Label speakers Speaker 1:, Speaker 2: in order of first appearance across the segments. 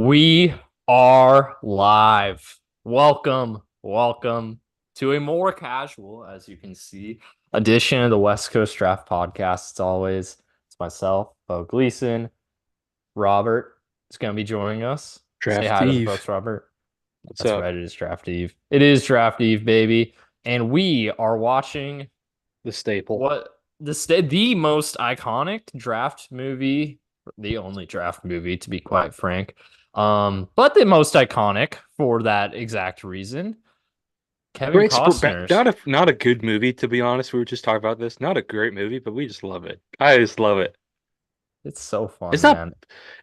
Speaker 1: We are live. Welcome to a more casual, as you can see, edition of the West Coast Draft Podcast. It's myself, Beau Gleason. Robert is going to be joining us. Say
Speaker 2: Draft
Speaker 1: hi to the
Speaker 2: Eve.
Speaker 1: folks, Robert.
Speaker 2: What's
Speaker 1: That's
Speaker 2: up?
Speaker 1: right, it is Draft Eve. It is Draft Eve, baby. And we are watching
Speaker 2: The staple.
Speaker 1: the most iconic draft movie, the only draft movie to be quite frank, but the most iconic for that exact reason. Kevin
Speaker 2: Great sport.
Speaker 1: Costner's.
Speaker 2: Not a good movie, to be honest. We were just talking about this. Not a great movie, but we just love it. I just love it.
Speaker 1: It's so
Speaker 2: It's
Speaker 1: fun,
Speaker 2: not
Speaker 1: man.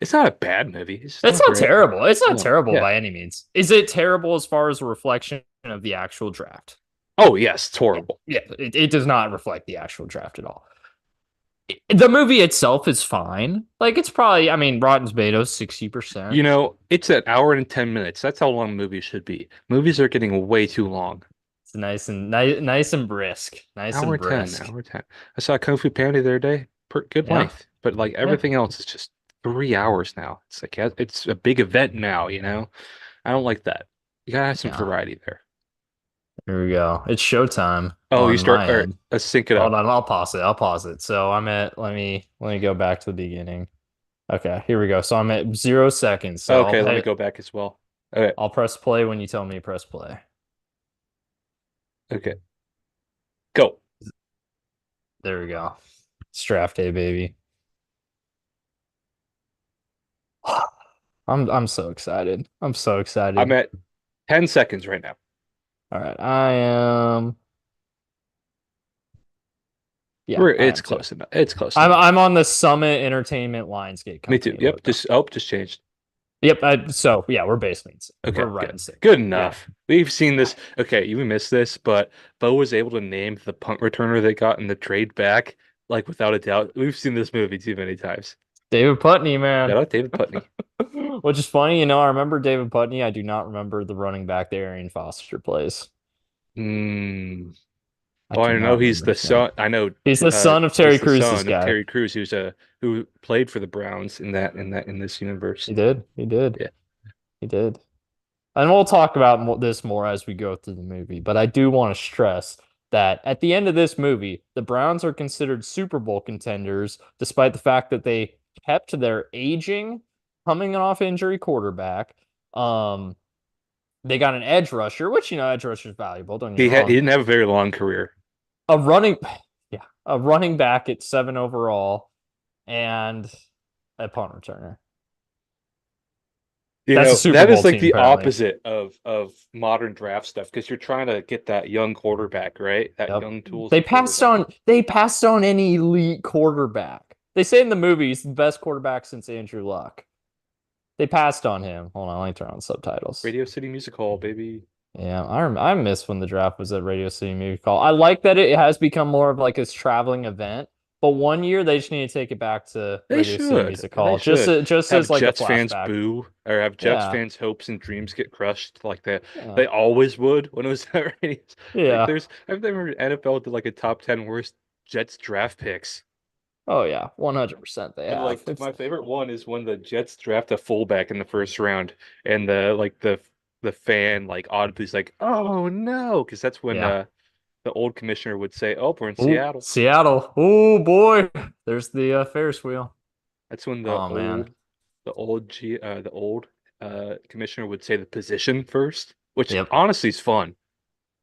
Speaker 2: it's not a bad movie. It's just
Speaker 1: It's
Speaker 2: not
Speaker 1: not
Speaker 2: great.
Speaker 1: terrible. It's not
Speaker 2: No.
Speaker 1: terrible
Speaker 2: Yeah.
Speaker 1: by any means. Is it terrible as far as a reflection of the actual draft?
Speaker 2: Oh yes, it's
Speaker 1: Yeah,
Speaker 2: horrible.
Speaker 1: yeah. It does not reflect the actual draft at all. The movie itself is fine. Like it's probably, I mean, Rotten Tomatoes 60%.
Speaker 2: It's an hour and 10 minutes. That's how long movies should be. Movies are getting way too long.
Speaker 1: It's nice and brisk. Nice and
Speaker 2: Hour 10,
Speaker 1: brisk.
Speaker 2: hour 10. I saw Kung Fu Panda the other day. Good
Speaker 1: Yeah.
Speaker 2: length, but like
Speaker 1: Yeah.
Speaker 2: everything else is just 3 hours now. It's like it's a big event now. I don't like that. You gotta have some
Speaker 1: Yeah.
Speaker 2: variety there.
Speaker 1: Here we go. It's showtime
Speaker 2: Oh, you
Speaker 1: on
Speaker 2: start,
Speaker 1: my
Speaker 2: all right,
Speaker 1: end.
Speaker 2: let's sync it
Speaker 1: Hold
Speaker 2: up.
Speaker 1: on, I'll pause it. I'll pause it. So I'm at let me go back to the beginning. Okay, here we go. So I'm at 0 seconds. So
Speaker 2: Okay, let me go back as well. Okay,
Speaker 1: I'll press play when you tell me to press play.
Speaker 2: okay, go.
Speaker 1: There we go. It's draft day, baby. I'm so excited. I'm so
Speaker 2: I'm
Speaker 1: excited.
Speaker 2: at 10 seconds right now.
Speaker 1: All right. I am yeah, I
Speaker 2: It's
Speaker 1: am too.
Speaker 2: close enough. It's close
Speaker 1: I'm
Speaker 2: enough.
Speaker 1: I'm on the Summit Entertainment Lionsgate
Speaker 2: Me too.
Speaker 1: Company
Speaker 2: Yep,
Speaker 1: logo.
Speaker 2: just changed.
Speaker 1: Yep. So yeah, we're basically in sync.
Speaker 2: Okay,
Speaker 1: We're right
Speaker 2: good.
Speaker 1: in sync.
Speaker 2: Good
Speaker 1: Yeah.
Speaker 2: enough. We've seen this. Okay, you missed this, but Bo was able to name the punt returner they got in the trade back, like without a doubt. We've seen this movie too many times.
Speaker 1: David Putney, man.
Speaker 2: Shout out David Putney.
Speaker 1: Which is funny, I remember David Putney. I do not remember the running back that Arian Foster plays.
Speaker 2: Hmm.
Speaker 1: I
Speaker 2: Oh, I know
Speaker 1: cannot
Speaker 2: he's
Speaker 1: remember
Speaker 2: the
Speaker 1: his name.
Speaker 2: son. I know
Speaker 1: He's the son of Terry
Speaker 2: he's the
Speaker 1: Crews, this
Speaker 2: son of
Speaker 1: guy.
Speaker 2: Terry Crews, who played for the Browns in this universe.
Speaker 1: He did. He did.
Speaker 2: Yeah.
Speaker 1: He did. And we'll talk about this more as we go through the movie. But I do want to stress that at the end of this movie, the Browns are considered Super Bowl contenders, despite the fact that they kept their aging, coming off injury quarterback. Um, they got an edge rusher, which edge rusher is valuable. Don't get me
Speaker 2: He
Speaker 1: wrong.
Speaker 2: didn't have a very long career.
Speaker 1: A running, yeah, a running back at 7 overall, and a punt returner. That's a Super
Speaker 2: That
Speaker 1: Bowl
Speaker 2: is like
Speaker 1: team,
Speaker 2: the
Speaker 1: apparently.
Speaker 2: opposite of modern draft stuff because you're trying to get that young quarterback, right? That
Speaker 1: Yep.
Speaker 2: young tools
Speaker 1: They
Speaker 2: of
Speaker 1: passed
Speaker 2: quarterback.
Speaker 1: on they passed on an elite quarterback. They say in the movies the best quarterback since Andrew Luck. They passed on him. Hold on, let me turn on subtitles.
Speaker 2: Radio City Music Hall, baby.
Speaker 1: Yeah, I miss when the draft was at Radio City Music Hall. I like that it has become more of like this traveling event, but one year they just need to take it back to
Speaker 2: They
Speaker 1: Radio City
Speaker 2: should.
Speaker 1: Music
Speaker 2: They
Speaker 1: Hall,
Speaker 2: should
Speaker 1: just as
Speaker 2: have
Speaker 1: like a
Speaker 2: Jets fans
Speaker 1: flashback.
Speaker 2: boo or have Jets
Speaker 1: Yeah,
Speaker 2: fans' hopes and dreams get crushed like that.
Speaker 1: yeah,
Speaker 2: They always would when it was at radio. Like
Speaker 1: yeah.
Speaker 2: I've never NFL did like a top 10 worst Jets draft picks.
Speaker 1: Oh yeah, 100% they
Speaker 2: And
Speaker 1: have.
Speaker 2: like
Speaker 1: It's
Speaker 2: my favorite one is when the Jets draft a fullback in the first round, and the fan like audibly is like, "Oh no," because that's when
Speaker 1: yeah.
Speaker 2: the old commissioner would say, "Oh, we're in
Speaker 1: Oh,
Speaker 2: Seattle."
Speaker 1: Seattle. Oh boy, there's the Ferris wheel.
Speaker 2: That's when
Speaker 1: Oh man.
Speaker 2: the old commissioner would say the position first, which
Speaker 1: Yep.
Speaker 2: honestly is fun.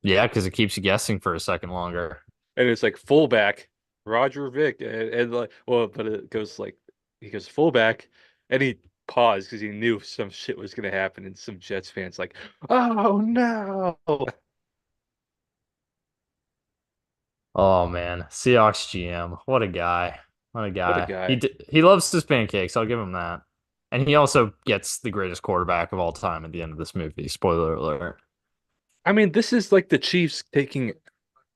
Speaker 1: Yeah, because it keeps you guessing for a second longer.
Speaker 2: And it's like fullback, Roger Vick, and like well, but it goes like he goes fullback, and he paused because he knew some shit was gonna happen, and some Jets fans like, "Oh no!"
Speaker 1: Oh man, Seahawks GM. What a guy. What a
Speaker 2: What a
Speaker 1: guy.
Speaker 2: guy.
Speaker 1: He loves his pancakes. I'll give him that. And he also gets the greatest quarterback of all time at the end of this movie. Spoiler alert.
Speaker 2: I mean, this is like the Chiefs taking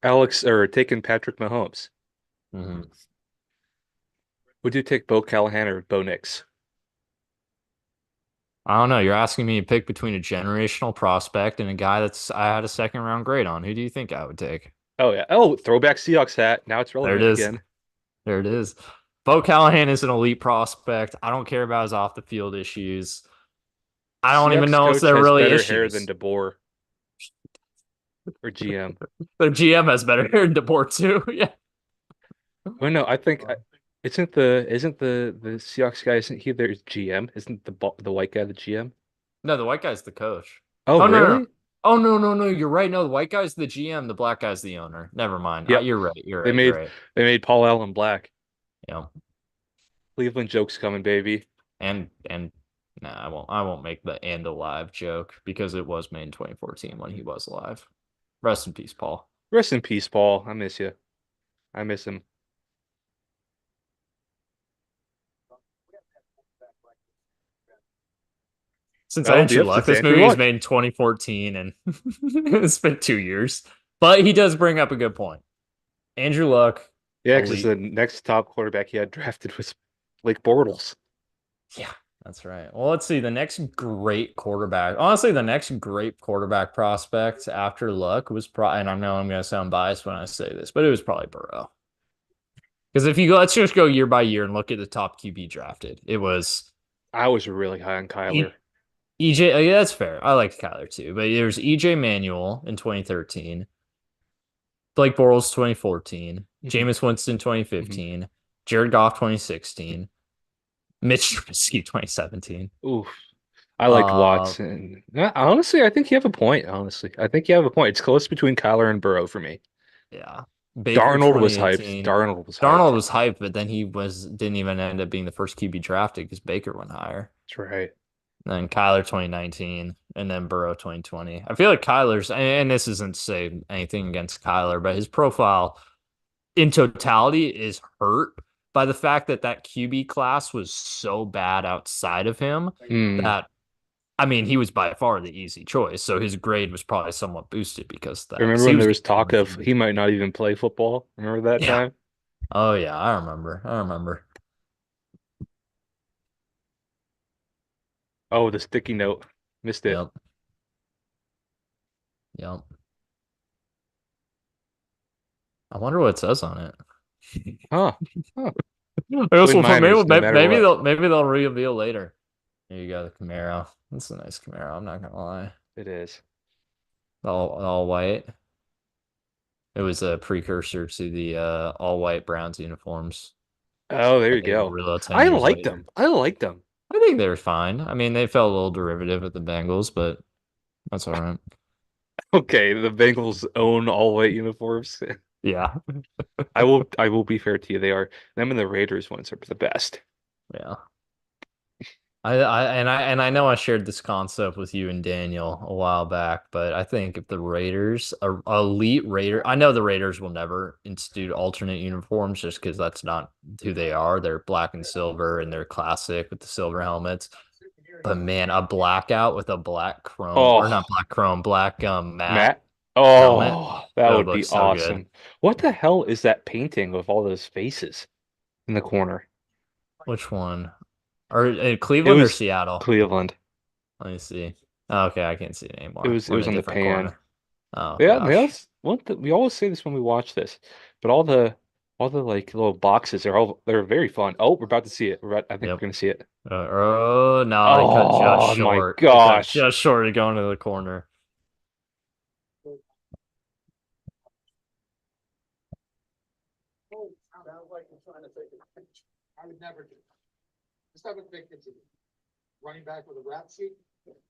Speaker 2: Alex or taking Patrick Mahomes.
Speaker 1: hmm
Speaker 2: Would you take Bo Callahan or Bo Nix?
Speaker 1: I don't know. You're asking me to pick between a generational prospect and a guy that's I had a second round grade on. Who do you think I would take?
Speaker 2: Oh yeah. Oh, throwback Seahawks hat. Now it's
Speaker 1: There it
Speaker 2: relevant
Speaker 1: is.
Speaker 2: again.
Speaker 1: There it is. Bo Callahan is an elite prospect. I don't care about his off the field issues. I don't even
Speaker 2: Seahawks
Speaker 1: know if
Speaker 2: coach
Speaker 1: there are
Speaker 2: has
Speaker 1: really
Speaker 2: better hair than
Speaker 1: issues.
Speaker 2: DeBoer or GM.
Speaker 1: Their GM has better hair than DeBoer too. Yeah.
Speaker 2: Well, no, I think isn't the Seahawks guy, isn't he their GM? Isn't the white guy the GM?
Speaker 1: No, the white guy's the coach.
Speaker 2: Oh,
Speaker 1: Oh no, no, no.
Speaker 2: really?
Speaker 1: Oh no. You're right. No, the white guy's the GM. The black guy's the owner. Never mind.
Speaker 2: Yep.
Speaker 1: You're right. You're
Speaker 2: They
Speaker 1: right. You're
Speaker 2: made
Speaker 1: right.
Speaker 2: they made Paul Allen black.
Speaker 1: Yeah.
Speaker 2: Cleveland jokes coming, baby.
Speaker 1: And nah, I won't make the and alive joke because it was made in 2014 when he was alive. Rest in peace, Paul.
Speaker 2: Rest in peace, Paul. I miss you. I miss him.
Speaker 1: Since
Speaker 2: Oh,
Speaker 1: Andrew
Speaker 2: yep,
Speaker 1: Luck,
Speaker 2: it's
Speaker 1: this
Speaker 2: Andrew
Speaker 1: movie was
Speaker 2: Luck.
Speaker 1: made in 2014 and it's been 2 years. But he does bring up a good point. Andrew Luck,
Speaker 2: Yeah, because
Speaker 1: elite.
Speaker 2: the next top quarterback he had drafted was Blake Bortles.
Speaker 1: Yeah, that's right. Well, let's see. The next great quarterback, honestly, the next great quarterback prospect after Luck was probably, and I know I'm going to sound biased when I say this, but it was probably Burrow. Because if you go, let's just go year by year and look at the top QB drafted. It was
Speaker 2: I was really high on
Speaker 1: e
Speaker 2: Kyler.
Speaker 1: EJ. Yeah, that's fair. I liked Kyler too, but there's EJ Manuel in 2013, Blake Bortles 2014,
Speaker 2: Mhm,
Speaker 1: Jameis Winston
Speaker 2: mhm.
Speaker 1: 2015, Jared Goff 2016, Mitch Trubisky 2017.
Speaker 2: Oof. I liked
Speaker 1: Uh,
Speaker 2: Watson. Honestly, I think you have a point. Honestly, I think you have a point. It's close between Kyler and Burrow for me.
Speaker 1: yeah, Baker
Speaker 2: Darnold was hyped.
Speaker 1: 2018.
Speaker 2: Darnold was
Speaker 1: Darnold
Speaker 2: hyped.
Speaker 1: was hyped, but then he didn't even end up being the first QB drafted because Baker went higher.
Speaker 2: That's right.
Speaker 1: Then Kyler 2019, and then Burrow 2020. I feel like Kyler's, and this isn't to say anything against Kyler, but his profile in totality is hurt by the fact that that QB class was so bad outside of him
Speaker 2: Hmm.
Speaker 1: that, I mean, he was by far the easy choice. So his grade was probably somewhat boosted because of that, because
Speaker 2: Remember
Speaker 1: he
Speaker 2: when
Speaker 1: was
Speaker 2: there was
Speaker 1: getting
Speaker 2: talk
Speaker 1: more
Speaker 2: of
Speaker 1: QB.
Speaker 2: he might not even play football? Remember that
Speaker 1: Yeah.
Speaker 2: time?
Speaker 1: Oh, yeah. I remember. I remember.
Speaker 2: Oh, the sticky note. Missed it.
Speaker 1: Yep. Yep. I wonder what it says on it.
Speaker 2: Huh. Huh.
Speaker 1: I guess
Speaker 2: Twin
Speaker 1: we'll maybe
Speaker 2: Miners, no matter what.
Speaker 1: maybe they'll reveal later. There you go, the Camaro. That's a nice Camaro. I'm not gonna lie.
Speaker 2: It is.
Speaker 1: All white. It was a precursor to the all white Browns uniforms
Speaker 2: Oh, there
Speaker 1: that
Speaker 2: you
Speaker 1: they would
Speaker 2: go.
Speaker 1: reveal 10
Speaker 2: I
Speaker 1: years
Speaker 2: liked
Speaker 1: later.
Speaker 2: them. I liked them.
Speaker 1: I think they were fine. I mean, they felt a little derivative at the Bengals, but that's all right.
Speaker 2: Okay, the Bengals own all white uniforms.
Speaker 1: Yeah,
Speaker 2: I will be fair to you. They are them and the Raiders ones are the best.
Speaker 1: yeah. I know I shared this concept with you and Daniel a while back, but I think if the Raiders, elite Raider, I know the Raiders will never institute alternate uniforms just because that's not who they are. They're black and silver and they're classic with the silver helmets. But man, a blackout with a black chrome or not
Speaker 2: Oh,
Speaker 1: black chrome, black matte
Speaker 2: Matt.
Speaker 1: helmet,
Speaker 2: Oh, that
Speaker 1: that would
Speaker 2: would
Speaker 1: look
Speaker 2: be
Speaker 1: so good.
Speaker 2: awesome. What the hell is that painting with all those faces in the corner?
Speaker 1: Which one? Or
Speaker 2: It
Speaker 1: Cleveland or
Speaker 2: was
Speaker 1: Seattle?
Speaker 2: Cleveland.
Speaker 1: Let me see. Oh, okay, I can't see it
Speaker 2: It
Speaker 1: anymore.
Speaker 2: was it
Speaker 1: We're in
Speaker 2: was
Speaker 1: a
Speaker 2: on the
Speaker 1: different
Speaker 2: pan.
Speaker 1: corner. Oh
Speaker 2: Yeah,
Speaker 1: gosh.
Speaker 2: we always say this when we watch this, but all the like little boxes they're very fun. Oh, we're about to see it. I think we're
Speaker 1: Yep.
Speaker 2: gonna see it.
Speaker 1: Oh no, they cut just
Speaker 2: Oh my
Speaker 1: short. They cut
Speaker 2: gosh.
Speaker 1: just short of going to the corner.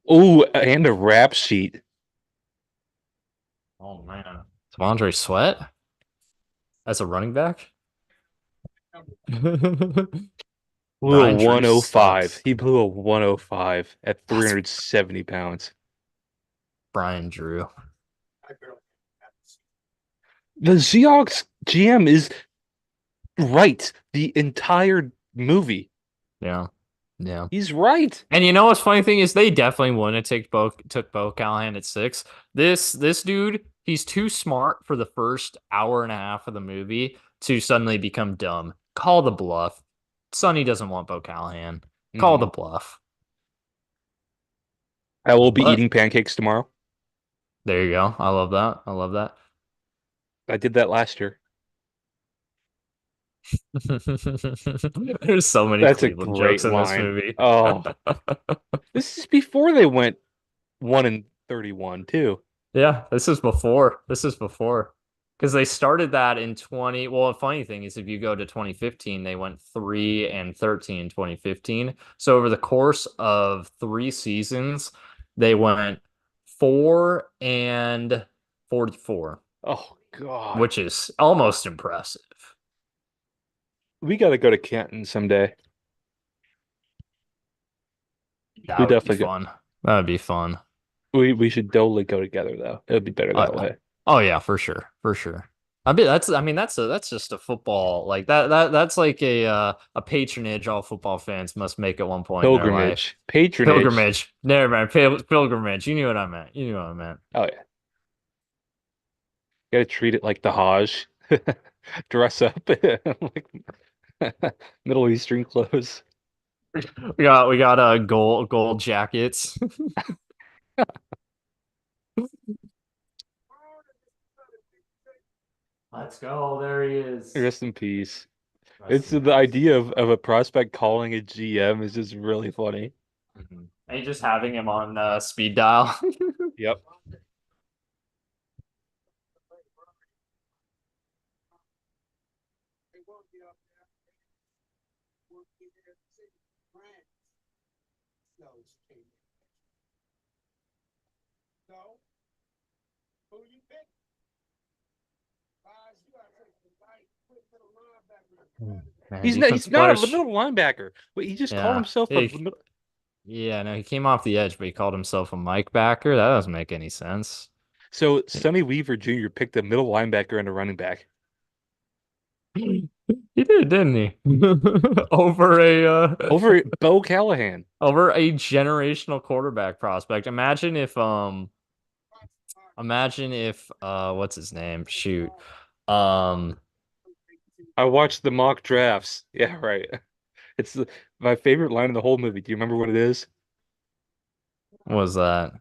Speaker 2: Oh, and a rap sheet.
Speaker 1: Oh man. Devondre Sweat as a running back?
Speaker 2: Blew a
Speaker 1: Brian Drew
Speaker 2: 105.
Speaker 1: sucks.
Speaker 2: He blew a 105 at
Speaker 1: That's
Speaker 2: 370 pounds.
Speaker 1: Brian Drew.
Speaker 2: The Seahawks GM is right the entire movie.
Speaker 1: Yeah. Yeah.
Speaker 2: He's right.
Speaker 1: And you know what's funny thing is they definitely wouldn't have took Bo Callahan at 6. This dude, he's too smart for the first hour and a half of the movie to suddenly become dumb. Call the bluff. Sonny doesn't want Bo Callahan. Call the
Speaker 2: Mhm.
Speaker 1: bluff.
Speaker 2: I will be
Speaker 1: But
Speaker 2: eating pancakes tomorrow.
Speaker 1: there you go. I love that. I love that.
Speaker 2: I did that last year.
Speaker 1: There's so many
Speaker 2: That's a
Speaker 1: Cleveland jokes
Speaker 2: great
Speaker 1: in this
Speaker 2: line.
Speaker 1: movie.
Speaker 2: Oh, This is before they went 1-31 too.
Speaker 1: Yeah, this is before. This is before. Because they started that in 20. Well, a funny thing is if you go to 2015, they went 3-13 in 2015. So over the course of 3 seasons, they went 4-44,
Speaker 2: Oh God.
Speaker 1: which is almost impressive.
Speaker 2: We got to go to Canton someday.
Speaker 1: That
Speaker 2: We
Speaker 1: would be
Speaker 2: definitely go.
Speaker 1: fun. That would be fun.
Speaker 2: We should totally go together though. It would be better
Speaker 1: Oh
Speaker 2: that
Speaker 1: yeah.
Speaker 2: way.
Speaker 1: Oh yeah, for sure. For sure. I mean that's just a football like that's like a patronage all football fans must make at one point in their life.
Speaker 2: Pilgrimage, patronage.
Speaker 1: Pilgrimage. Never mind. Pilgrimage. You knew what I meant. You knew what I meant.
Speaker 2: Oh yeah, got to treat it like the Hajj. Dress up like Middle Eastern clothes.
Speaker 1: We got gold jackets. Let's go. There he is.
Speaker 2: Rest in peace.
Speaker 1: Rest
Speaker 2: It's
Speaker 1: in
Speaker 2: the
Speaker 1: peace.
Speaker 2: idea of a prospect calling a GM is just really funny.
Speaker 1: And just having him on speed dial.
Speaker 2: Yep.
Speaker 1: Man,
Speaker 2: He's
Speaker 1: defensive
Speaker 2: not a
Speaker 1: players.
Speaker 2: middle linebacker. Wait, he just called
Speaker 1: Yeah.
Speaker 2: himself a
Speaker 1: He, yeah, no, he came off the edge, but he called himself a Mike backer. That doesn't make any sense.
Speaker 2: So Sonny Weaver Jr. picked a middle linebacker and a running back
Speaker 1: He did, didn't he? Over
Speaker 2: over Bo Callahan.
Speaker 1: over a generational quarterback prospect. Imagine if what's his name? Shoot. Um
Speaker 2: I watched the mock drafts. Yeah, right. It's my favorite line in the whole movie. Do you remember what it is?
Speaker 1: what was that?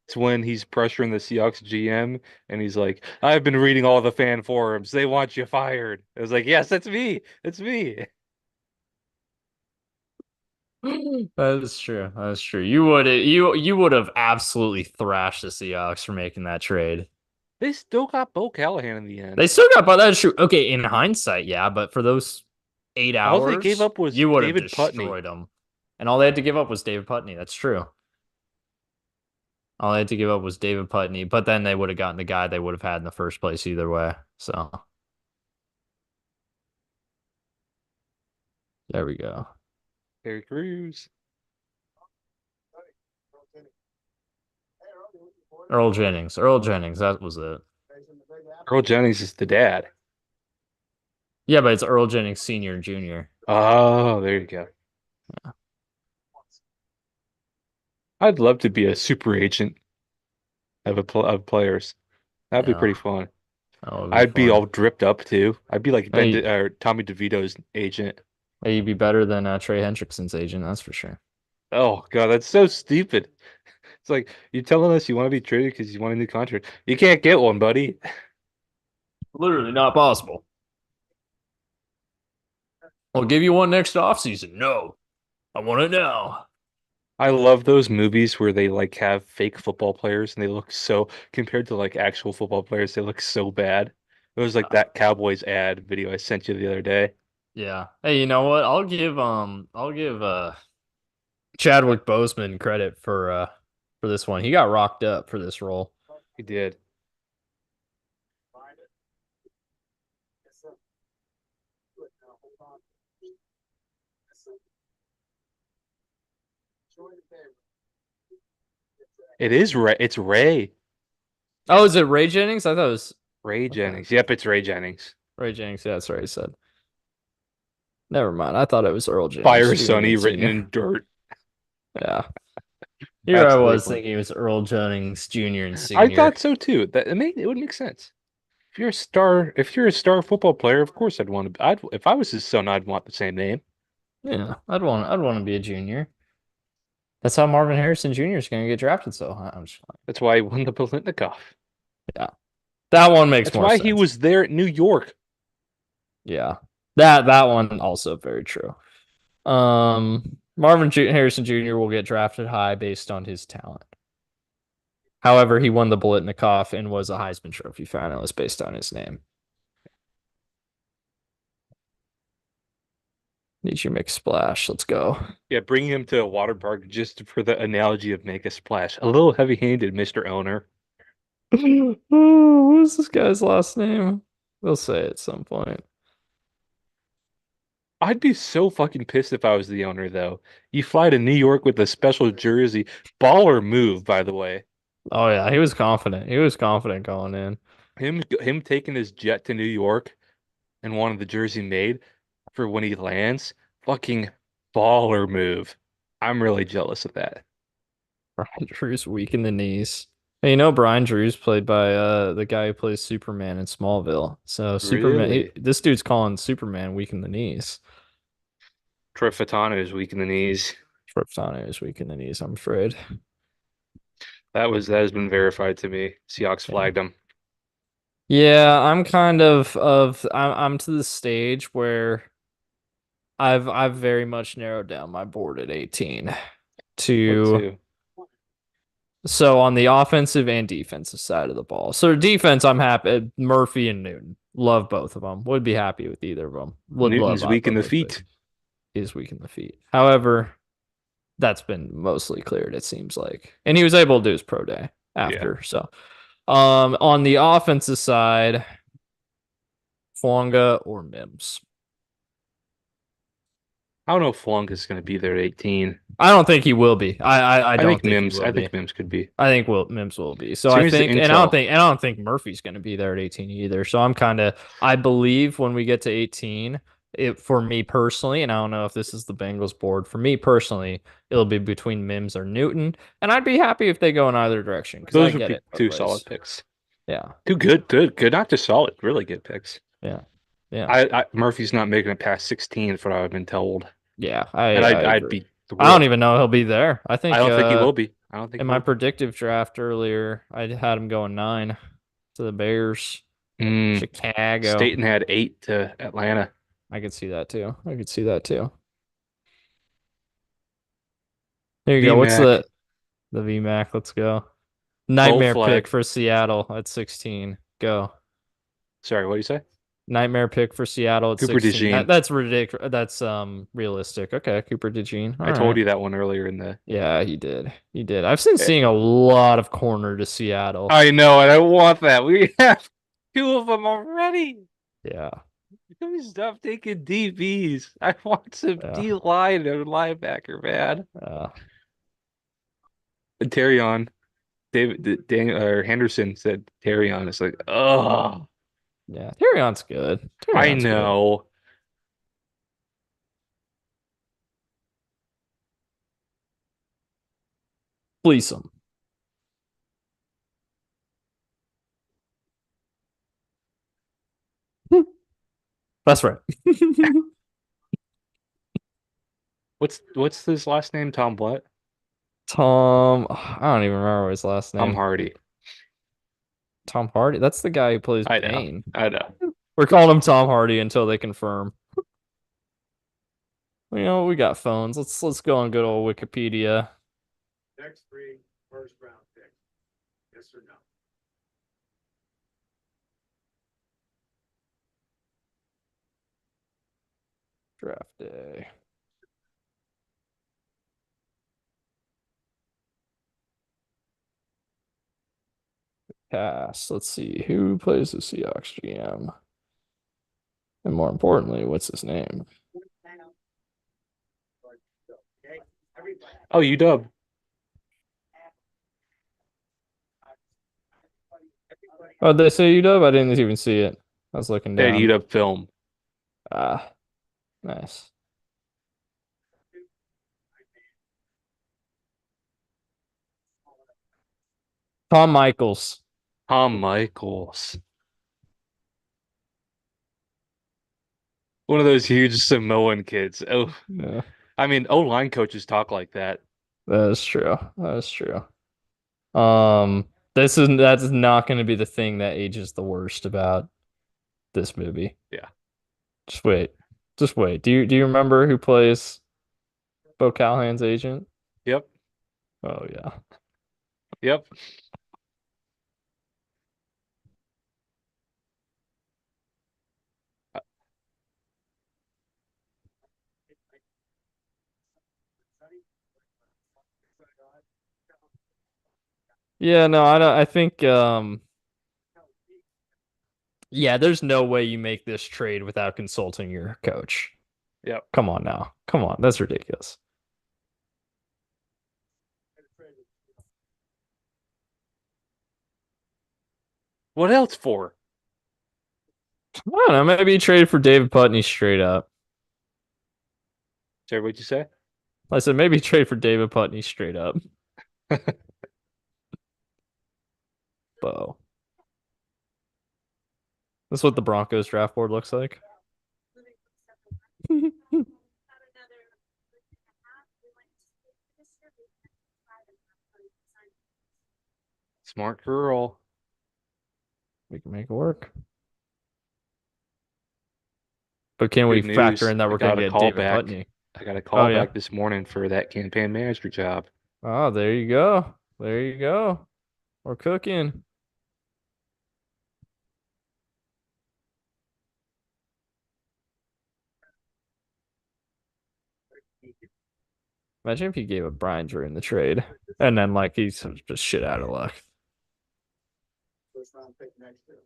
Speaker 2: It's when he's pressuring the Seahawks GM and he's like, I've been reading all the fan forums. They want you fired. I was like, yes, that's me. That's me.
Speaker 1: That is true. That is true. You would have absolutely thrashed the Seahawks for making that trade.
Speaker 2: They still got Bo Callahan in the
Speaker 1: They
Speaker 2: end.
Speaker 1: still got, but that's true. Okay, in hindsight, yeah, but for those eight
Speaker 2: All they gave
Speaker 1: hours,
Speaker 2: up was
Speaker 1: you would have
Speaker 2: David Putney.
Speaker 1: destroyed them. And all they had to give up was David Putney. That's true. All they had to give up was David Putney, but then they would have gotten the guy they would have had in the first place either way. So there we go.
Speaker 2: Terry Crews.
Speaker 1: Earl Jennings. Earl Jennings. That was it.
Speaker 2: Earl Jennings is the dad.
Speaker 1: Yeah, but it's Earl Jennings Senior and Junior.
Speaker 2: Oh, there you go. I'd love to be a super agent of players. That'd be
Speaker 1: Yeah,
Speaker 2: pretty fun.
Speaker 1: that would be
Speaker 2: I'd be
Speaker 1: fun.
Speaker 2: all dripped up too. I'd be like
Speaker 1: Hey,
Speaker 2: Or Tommy DeVito's agent.
Speaker 1: hey, you'd be better than Trey Hendrickson's agent, that's for sure.
Speaker 2: Oh God, that's so stupid. It's like you're telling us you want to be traded because you want a new contract. You can't get one, buddy.
Speaker 1: Literally not possible. I'll give you one next offseason. No, I want it now.
Speaker 2: I love those movies where they like have fake football players and they look so compared to like actual football players, they look so bad. It was like that Cowboys ad video I sent you the other day.
Speaker 1: Yeah. Hey, you know what? I'll give Chadwick Boseman credit for this one. He got rocked up for this role.
Speaker 2: He did. It is Ray. It's Ray.
Speaker 1: Oh, is it Ray Jennings? I thought it was
Speaker 2: Ray
Speaker 1: okay.
Speaker 2: Jennings. Yep, it's Ray Jennings.
Speaker 1: Ray Jennings. Yeah, that's right. He said. Never mind. I thought it was Earl Jennings
Speaker 2: Fire
Speaker 1: Jr.
Speaker 2: Sonny
Speaker 1: and
Speaker 2: written
Speaker 1: Senior.
Speaker 2: in dirt.
Speaker 1: Yeah. Here I
Speaker 2: That's really
Speaker 1: was
Speaker 2: funny.
Speaker 1: thinking it was Earl Jennings Jr. and
Speaker 2: I
Speaker 1: Senior.
Speaker 2: thought so too. That it would make sense. If you're a star football player, of course I'd want to. I'd if I was his son, I'd want the same name.
Speaker 1: Yeah, I'd want to be a junior. That's how Marvin Harrison Jr. is going to get drafted. So I'm just like,
Speaker 2: That's why he won the Biletnikoff.
Speaker 1: yeah, that one makes
Speaker 2: That's
Speaker 1: more
Speaker 2: why he
Speaker 1: sense.
Speaker 2: was there at New York.
Speaker 1: Yeah, that one also very true. Um, Harrison Jr. will get drafted high based on his talent. However, he won the Bolitnikoff and was a Heisman Trophy finalist based on his name. Need your mix splash. Let's go.
Speaker 2: Yeah, bring him to a water park just for the analogy of make a splash. A little heavy-handed, Mr. Owner.
Speaker 1: Oh, what is this guy's last name? We'll say it at some point.
Speaker 2: I'd be so fucking pissed if I was the owner, though. You fly to New York with a special jersey. Baller move, by the way.
Speaker 1: Oh yeah, he was confident. He was confident going in.
Speaker 2: Him taking his jet to New York and wanting the jersey made for when he lands. Fucking baller move. I'm really jealous of that.
Speaker 1: Brian Drew's weak in the knees. Hey, you know Brian Drew's played by the guy who plays Superman in Smallville. So Superman,
Speaker 2: Really?
Speaker 1: this dude's calling Superman weak in the knees.
Speaker 2: Troy Fatano is weak in the knees.
Speaker 1: Triptano is weak in the knees, I'm afraid.
Speaker 2: That has been verified to me. Seahawks
Speaker 1: Yeah.
Speaker 2: flagged him.
Speaker 1: Yeah, I'm kind of I'm to the stage where I've very much narrowed down my board at 18
Speaker 2: What
Speaker 1: to
Speaker 2: to?
Speaker 1: so on the offensive and defensive side of the ball. So defense, I'm happy. Murphy and Newton, love both of them. Would be happy with either of them. Would love
Speaker 2: Newton's weak
Speaker 1: either
Speaker 2: in
Speaker 1: of
Speaker 2: the
Speaker 1: those picks.
Speaker 2: feet.
Speaker 1: Is weak in the feet. However, that's been mostly cleared, it seems like. And he was able to do his pro day
Speaker 2: Yeah.
Speaker 1: after. So on the offensive side, Fuanga or Mims.
Speaker 2: I don't know if Flunk is going to be there at 18.
Speaker 1: I don't think he will be. I don't think he will
Speaker 2: I
Speaker 1: be.
Speaker 2: think Mims could be.
Speaker 1: I think will Mims will be. So
Speaker 2: So
Speaker 1: I
Speaker 2: here's the
Speaker 1: think,
Speaker 2: intel.
Speaker 1: and I don't think Murphy's going to be there at 18 either. So I'm kind of, I believe when we get to 18, it for me personally, and I don't know if this is the Bengals board. For me personally, it'll be between Mims or Newton, and I'd be happy if they go in either direction because I
Speaker 2: Those would
Speaker 1: get
Speaker 2: be
Speaker 1: it both
Speaker 2: two solid
Speaker 1: ways.
Speaker 2: picks.
Speaker 1: Yeah,
Speaker 2: Two good, not just solid, really good picks.
Speaker 1: yeah, yeah,
Speaker 2: Murphy's not making it past 16 for what I've been told.
Speaker 1: yeah.
Speaker 2: And
Speaker 1: I
Speaker 2: I'd
Speaker 1: agree.
Speaker 2: be
Speaker 1: I don't
Speaker 2: thrilled.
Speaker 1: even know he'll be there. I
Speaker 2: I
Speaker 1: think
Speaker 2: don't think he will be. I don't think
Speaker 1: in
Speaker 2: he
Speaker 1: my
Speaker 2: will be.
Speaker 1: predictive draft earlier, I had him going 9 to the Bears,
Speaker 2: Mm,
Speaker 1: Chicago.
Speaker 2: Staten had 8 to Atlanta.
Speaker 1: I could see that too. I could see that too. There you go. What's
Speaker 2: VMAC,
Speaker 1: the VMAC? Let's go.
Speaker 2: Bull
Speaker 1: Nightmare pick
Speaker 2: flag.
Speaker 1: for Seattle at 16. Go.
Speaker 2: Sorry, what do you say?
Speaker 1: Nightmare pick for Seattle at
Speaker 2: Cooper
Speaker 1: 16.
Speaker 2: DeJean.
Speaker 1: That's ridiculous. That's realistic. Okay, Cooper DeJean. All
Speaker 2: I told
Speaker 1: right.
Speaker 2: you that one earlier in the.
Speaker 1: Yeah, he did. He did. I've been
Speaker 2: Eh,
Speaker 1: seeing a lot of corner to Seattle.
Speaker 2: I know, and I want that. We have two of them already.
Speaker 1: Yeah.
Speaker 2: Can we stop taking DBs? I want some
Speaker 1: Yeah.
Speaker 2: D line and linebacker, man.
Speaker 1: Uh,
Speaker 2: And Terry on Dan or Henderson said Terry on. It's like, oh,
Speaker 1: yeah. Tyrion's good.
Speaker 2: I
Speaker 1: Tyrion's good.
Speaker 2: know.
Speaker 1: Fleece him. That's right.
Speaker 2: What's his last name? Tom what?
Speaker 1: Tom, I don't even remember his last
Speaker 2: Tom
Speaker 1: name.
Speaker 2: Hardy.
Speaker 1: Tom Hardy. That's the guy who plays
Speaker 2: I know.
Speaker 1: Bane.
Speaker 2: I know.
Speaker 1: We're calling him Tom Hardy until they confirm. You know, we got phones. Let's go on good old Wikipedia.
Speaker 3: Next three first round picks. Yes or no?
Speaker 1: Draft day. Cast. Let's see who plays the Seahawks GM. And more importantly, what's his name?
Speaker 3: Okay. Everybody.
Speaker 2: Oh, UW.
Speaker 1: Oh, did they say UW? I didn't even see it. I was looking
Speaker 2: They had
Speaker 1: down.
Speaker 2: UW film.
Speaker 1: Ah, nice. Tom Michaels.
Speaker 2: Tom Michaels. One of those huge Samoan kids. Oh,
Speaker 1: Yeah,
Speaker 2: I mean, O-line coaches talk like that.
Speaker 1: that is true. That is true. That's not going to be the thing that ages the worst about this movie.
Speaker 2: Yeah.
Speaker 1: Just wait. Just wait. Do you remember who plays? Bo Callahan's agent.
Speaker 2: Yep.
Speaker 1: Oh yeah.
Speaker 2: Yep.
Speaker 1: Yeah, no, I don't, I think yeah, there's no way you make this trade without consulting your coach.
Speaker 2: Yep.
Speaker 1: Come on now. Come on. That's ridiculous.
Speaker 2: What else for?
Speaker 1: I don't know, maybe you trade for David Putney straight up.
Speaker 2: Sorry, what'd you say?
Speaker 1: I said maybe trade for David Putney straight up. Bo. That's what the Broncos draft board looks like.
Speaker 2: Smart girl.
Speaker 1: We can make it work. But can we
Speaker 2: Good
Speaker 1: factor
Speaker 2: news.
Speaker 1: in that
Speaker 2: I
Speaker 1: we're going
Speaker 2: got
Speaker 1: to
Speaker 2: a
Speaker 1: get
Speaker 2: call
Speaker 1: David
Speaker 2: back.
Speaker 1: Putney?
Speaker 2: I got a
Speaker 1: Oh,
Speaker 2: call
Speaker 1: yeah.
Speaker 2: back this morning for that campaign manager job.
Speaker 1: Oh, there you go. There you go. We're cooking. Imagine if he gave up Brian during the trade. And then, like, he's just shit out of luck.
Speaker 3: First round pick next year.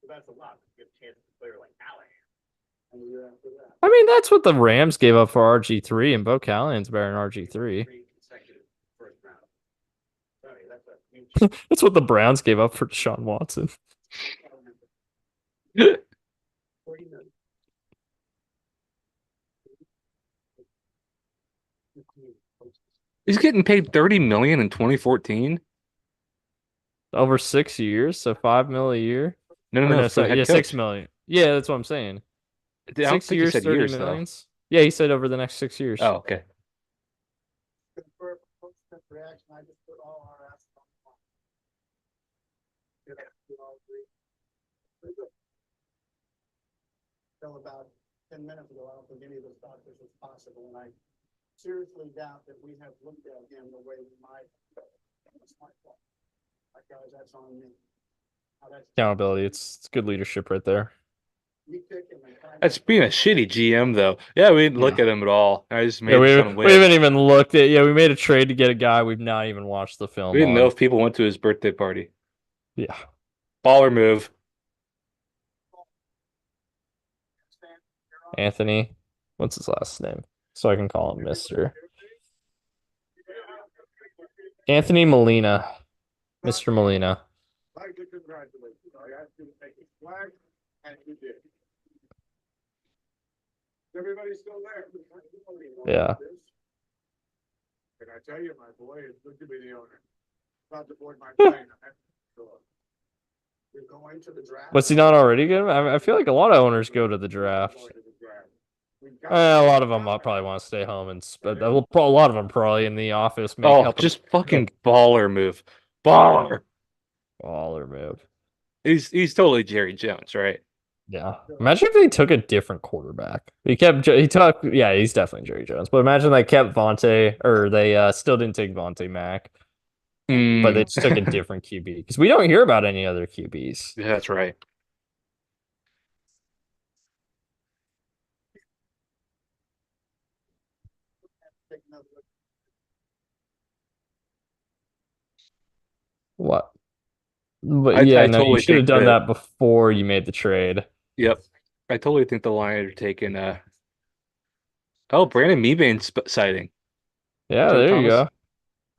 Speaker 3: So that's a lot. Give a chance to a player like Callahan. And the year after that.
Speaker 1: I mean, that's what the Rams gave up for RG3, and Bo Callahan's better than RG3.
Speaker 3: 3 consecutive first round. Sorry, that's a huge.
Speaker 1: That's what the Browns gave up for Deshaun Watson.
Speaker 3: 40 million.
Speaker 2: He's getting paid 30 million in 2014.
Speaker 1: Over 6 years, so 5 mil a year.
Speaker 2: No, no,
Speaker 1: Or
Speaker 2: no,
Speaker 1: no,
Speaker 2: for the
Speaker 1: sorry, yeah,
Speaker 2: head
Speaker 1: 6
Speaker 2: coach.
Speaker 1: million. Yeah, that's what I'm saying.
Speaker 2: I don't
Speaker 1: Six
Speaker 2: think he
Speaker 1: years,
Speaker 2: said
Speaker 1: 30
Speaker 2: years though.
Speaker 1: millions. Yeah, he said over the next 6 years.
Speaker 2: Oh, okay.
Speaker 3: For reaction, I just put all our asses on the line. Get up to all three. Pretty good. Till about 10 minutes ago, I don't think any of us thought this was possible, and I seriously doubt that we have looked at him the way we might. It's my fault. Like, guys, that's on me. Now, that's
Speaker 1: Accountability. It's good leadership right there.
Speaker 3: we pick him and find
Speaker 2: That's
Speaker 3: out-
Speaker 2: being a shitty GM though. Yeah, we didn't look
Speaker 1: Yeah.
Speaker 2: at him at all. I just
Speaker 1: Yeah,
Speaker 2: made
Speaker 1: we
Speaker 2: this on a
Speaker 1: we haven't
Speaker 2: whim.
Speaker 1: even looked at. Yeah, we made a trade to get a guy we've not even watched the
Speaker 2: We
Speaker 1: film
Speaker 2: didn't know
Speaker 1: on.
Speaker 2: if people went to his birthday party.
Speaker 1: Yeah.
Speaker 2: Baller move.
Speaker 1: Anthony. What's his last name? So I can call him Mr. Anthony Molina. Mr. Molina.
Speaker 3: Like to congratulate you. I asked you to take his flag, and you did. Everybody's still there.
Speaker 1: Yeah.
Speaker 3: Can I tell you, my boy, it's good to be the owner. About to board my plane. You're going to the draft.
Speaker 1: Was he not already good? I feel like a lot of owners go to the draft. A lot of them probably want to stay home and a lot of them probably in the office
Speaker 2: Oh,
Speaker 1: helping
Speaker 2: just fucking baller move. Baller.
Speaker 1: baller move.
Speaker 2: He's totally Jerry Jones, right?
Speaker 1: Yeah. Imagine if they took a different quarterback. He took yeah, he's definitely Jerry Jones. But imagine they kept Vontae or they still didn't take Vontae Mack, but they just took a different QB because we don't hear about any other QBs.
Speaker 2: Yeah, that's right.
Speaker 1: What? But
Speaker 2: I
Speaker 1: yeah, no, you
Speaker 2: totally
Speaker 1: should have
Speaker 2: think
Speaker 1: done
Speaker 2: that.
Speaker 1: that before you made the trade.
Speaker 2: Yep. I totally think the Lions are taking oh, Brandon Mebane sighting.
Speaker 1: Yeah,
Speaker 2: Joe
Speaker 1: there you
Speaker 2: Thomas
Speaker 1: go.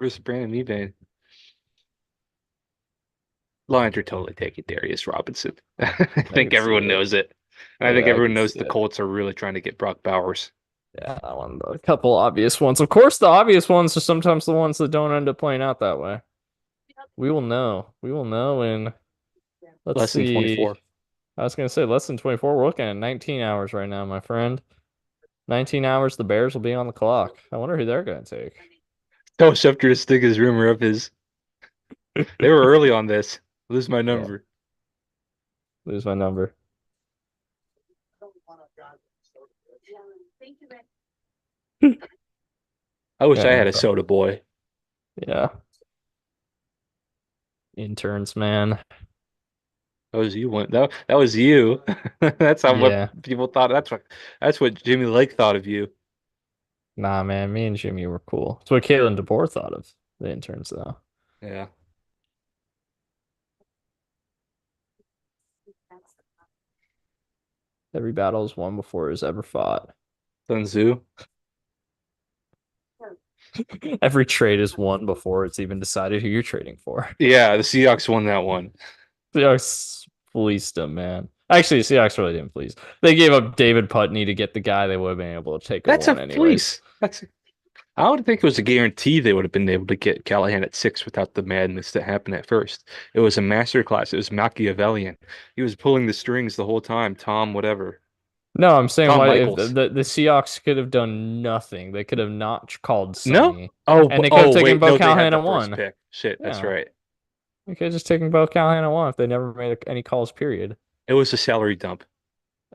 Speaker 2: versus Brandon Mebane. Lions are totally taking Darius Robinson. I
Speaker 1: I
Speaker 2: think
Speaker 1: can see
Speaker 2: everyone
Speaker 1: it.
Speaker 2: knows it. And I think
Speaker 1: Yeah, I
Speaker 2: everyone
Speaker 1: can
Speaker 2: knows
Speaker 1: see
Speaker 2: the
Speaker 1: it.
Speaker 2: Colts are really trying to get Brock Bowers.
Speaker 1: Yeah, that one. A couple obvious ones. Of course, the obvious ones are sometimes the ones that don't end up playing out that way. We will know. We will know in, let's
Speaker 2: Less than
Speaker 1: see.
Speaker 2: 24.
Speaker 1: I was gonna say less than 24. We're looking at 19 hours right now, my friend. 19 hours, the Bears will be on the clock. I wonder who they're gonna take.
Speaker 2: Tell Schefter to stick his rumor up his. They were early on this. Lose my
Speaker 1: Yeah,
Speaker 2: number.
Speaker 1: lose my number.
Speaker 2: I wish I
Speaker 1: Yeah,
Speaker 2: had a soda boy.
Speaker 1: yeah. Interns, man.
Speaker 2: That was you one. That was you. That's how what
Speaker 1: Yeah.
Speaker 2: people thought. That's what Jimmy Lake thought of you.
Speaker 1: Nah, man. Me and Jimmy were cool. That's what Caitlin DeBoer thought of the interns, though.
Speaker 2: Yeah.
Speaker 1: Every battle is won before it was ever fought.
Speaker 2: Sun Tzu.
Speaker 1: Every trade is won before it's even decided who you're trading for.
Speaker 2: Yeah, the Seahawks won that one.
Speaker 1: Seahawks fleeced him, man. Actually, Seahawks really didn't fleece. They gave up David Putney to get the guy they would have been able to take a
Speaker 2: That's a
Speaker 1: one anyways.
Speaker 2: fleece. I would think it was a guarantee they would have been able to get Callahan at 6 without the madness that happened at first. It was a master class. It was Machiavellian. He was pulling the strings the whole time. Tom, whatever.
Speaker 1: No, I'm saying
Speaker 2: Tom
Speaker 1: why if the,
Speaker 2: Michaels.
Speaker 1: the Seahawks could have done nothing. They could have not called
Speaker 2: No?
Speaker 1: Sonny.
Speaker 2: Oh,
Speaker 1: And they could have
Speaker 2: oh,
Speaker 1: taken
Speaker 2: wait.
Speaker 1: Bo
Speaker 2: No, they had
Speaker 1: Callahan
Speaker 2: the
Speaker 1: at
Speaker 2: first
Speaker 1: one.
Speaker 2: pick. Shit, that's
Speaker 1: Yeah.
Speaker 2: right.
Speaker 1: They could have just taken Bo Callahan at one if they never made any calls, period.
Speaker 2: It was a salary dump.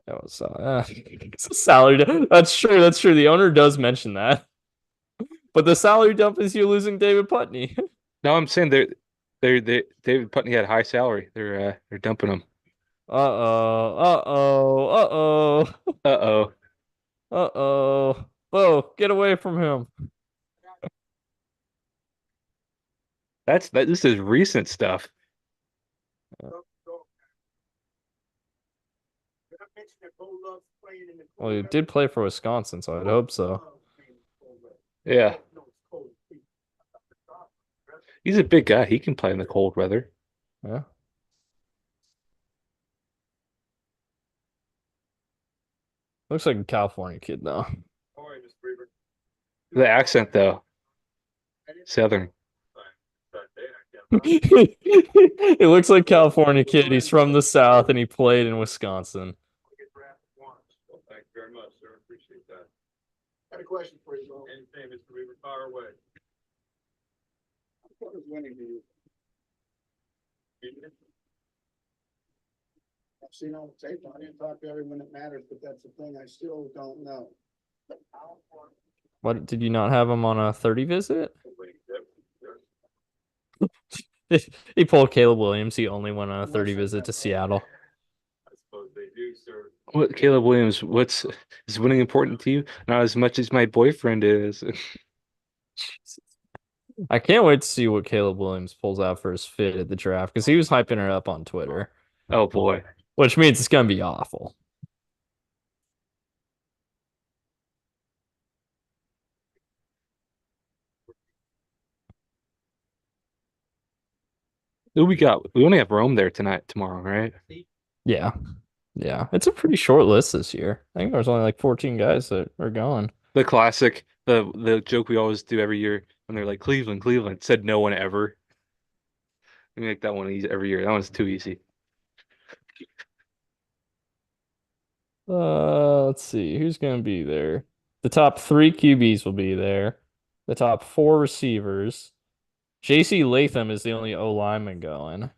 Speaker 1: That was it's a salary dump. That's true. That's true. The owner does mention that. But the salary dump is you losing David Putney.
Speaker 2: No, I'm saying David Putney had high salary. They're dumping him.
Speaker 1: Uh-oh. Uh-oh. Uh-oh.
Speaker 2: Uh-oh.
Speaker 1: Uh-oh. Bo, get away from him.
Speaker 2: This is recent stuff.
Speaker 1: Well, he did play for Wisconsin, so I'd hope so.
Speaker 2: Yeah. He's a big guy. He can play in the cold weather.
Speaker 1: Yeah. Looks like a California kid, though.
Speaker 2: The accent, though, Southern.
Speaker 1: It looks like California kid. He's from the South and he played in Wisconsin.
Speaker 3: Thank you very much, sir. Appreciate that. Got a question for you, Bill. Anything, Mr. Weaver, fire away. What is winning to you? I've seen all the tape. I didn't talk to everyone that matters, but that's the thing I still don't know.
Speaker 1: What, did you not have him on a 30 visit? He pulled Caleb Williams. He only went on a 30 visit to Seattle.
Speaker 3: I suppose they do, sir.
Speaker 2: What, Caleb Williams, is winning important to you? Not as much as my boyfriend is.
Speaker 1: I can't wait to see what Caleb Williams pulls out for his fit at the draft because he was hyping it up on Twitter,
Speaker 2: Oh boy.
Speaker 1: which means it's gonna be awful.
Speaker 2: Who we got? We only have Rome there tomorrow, right?
Speaker 1: Yeah, yeah, it's a pretty short list this year. I think there's only like 14 guys that are going.
Speaker 2: The classic, the joke we always do every year when they're like Cleveland, Cleveland, said no one ever. We make that one easy every year. That one's too easy.
Speaker 1: Let's see who's gonna be there. The top three QBs will be there. The top four receivers. JC Latham is the only O lineman going.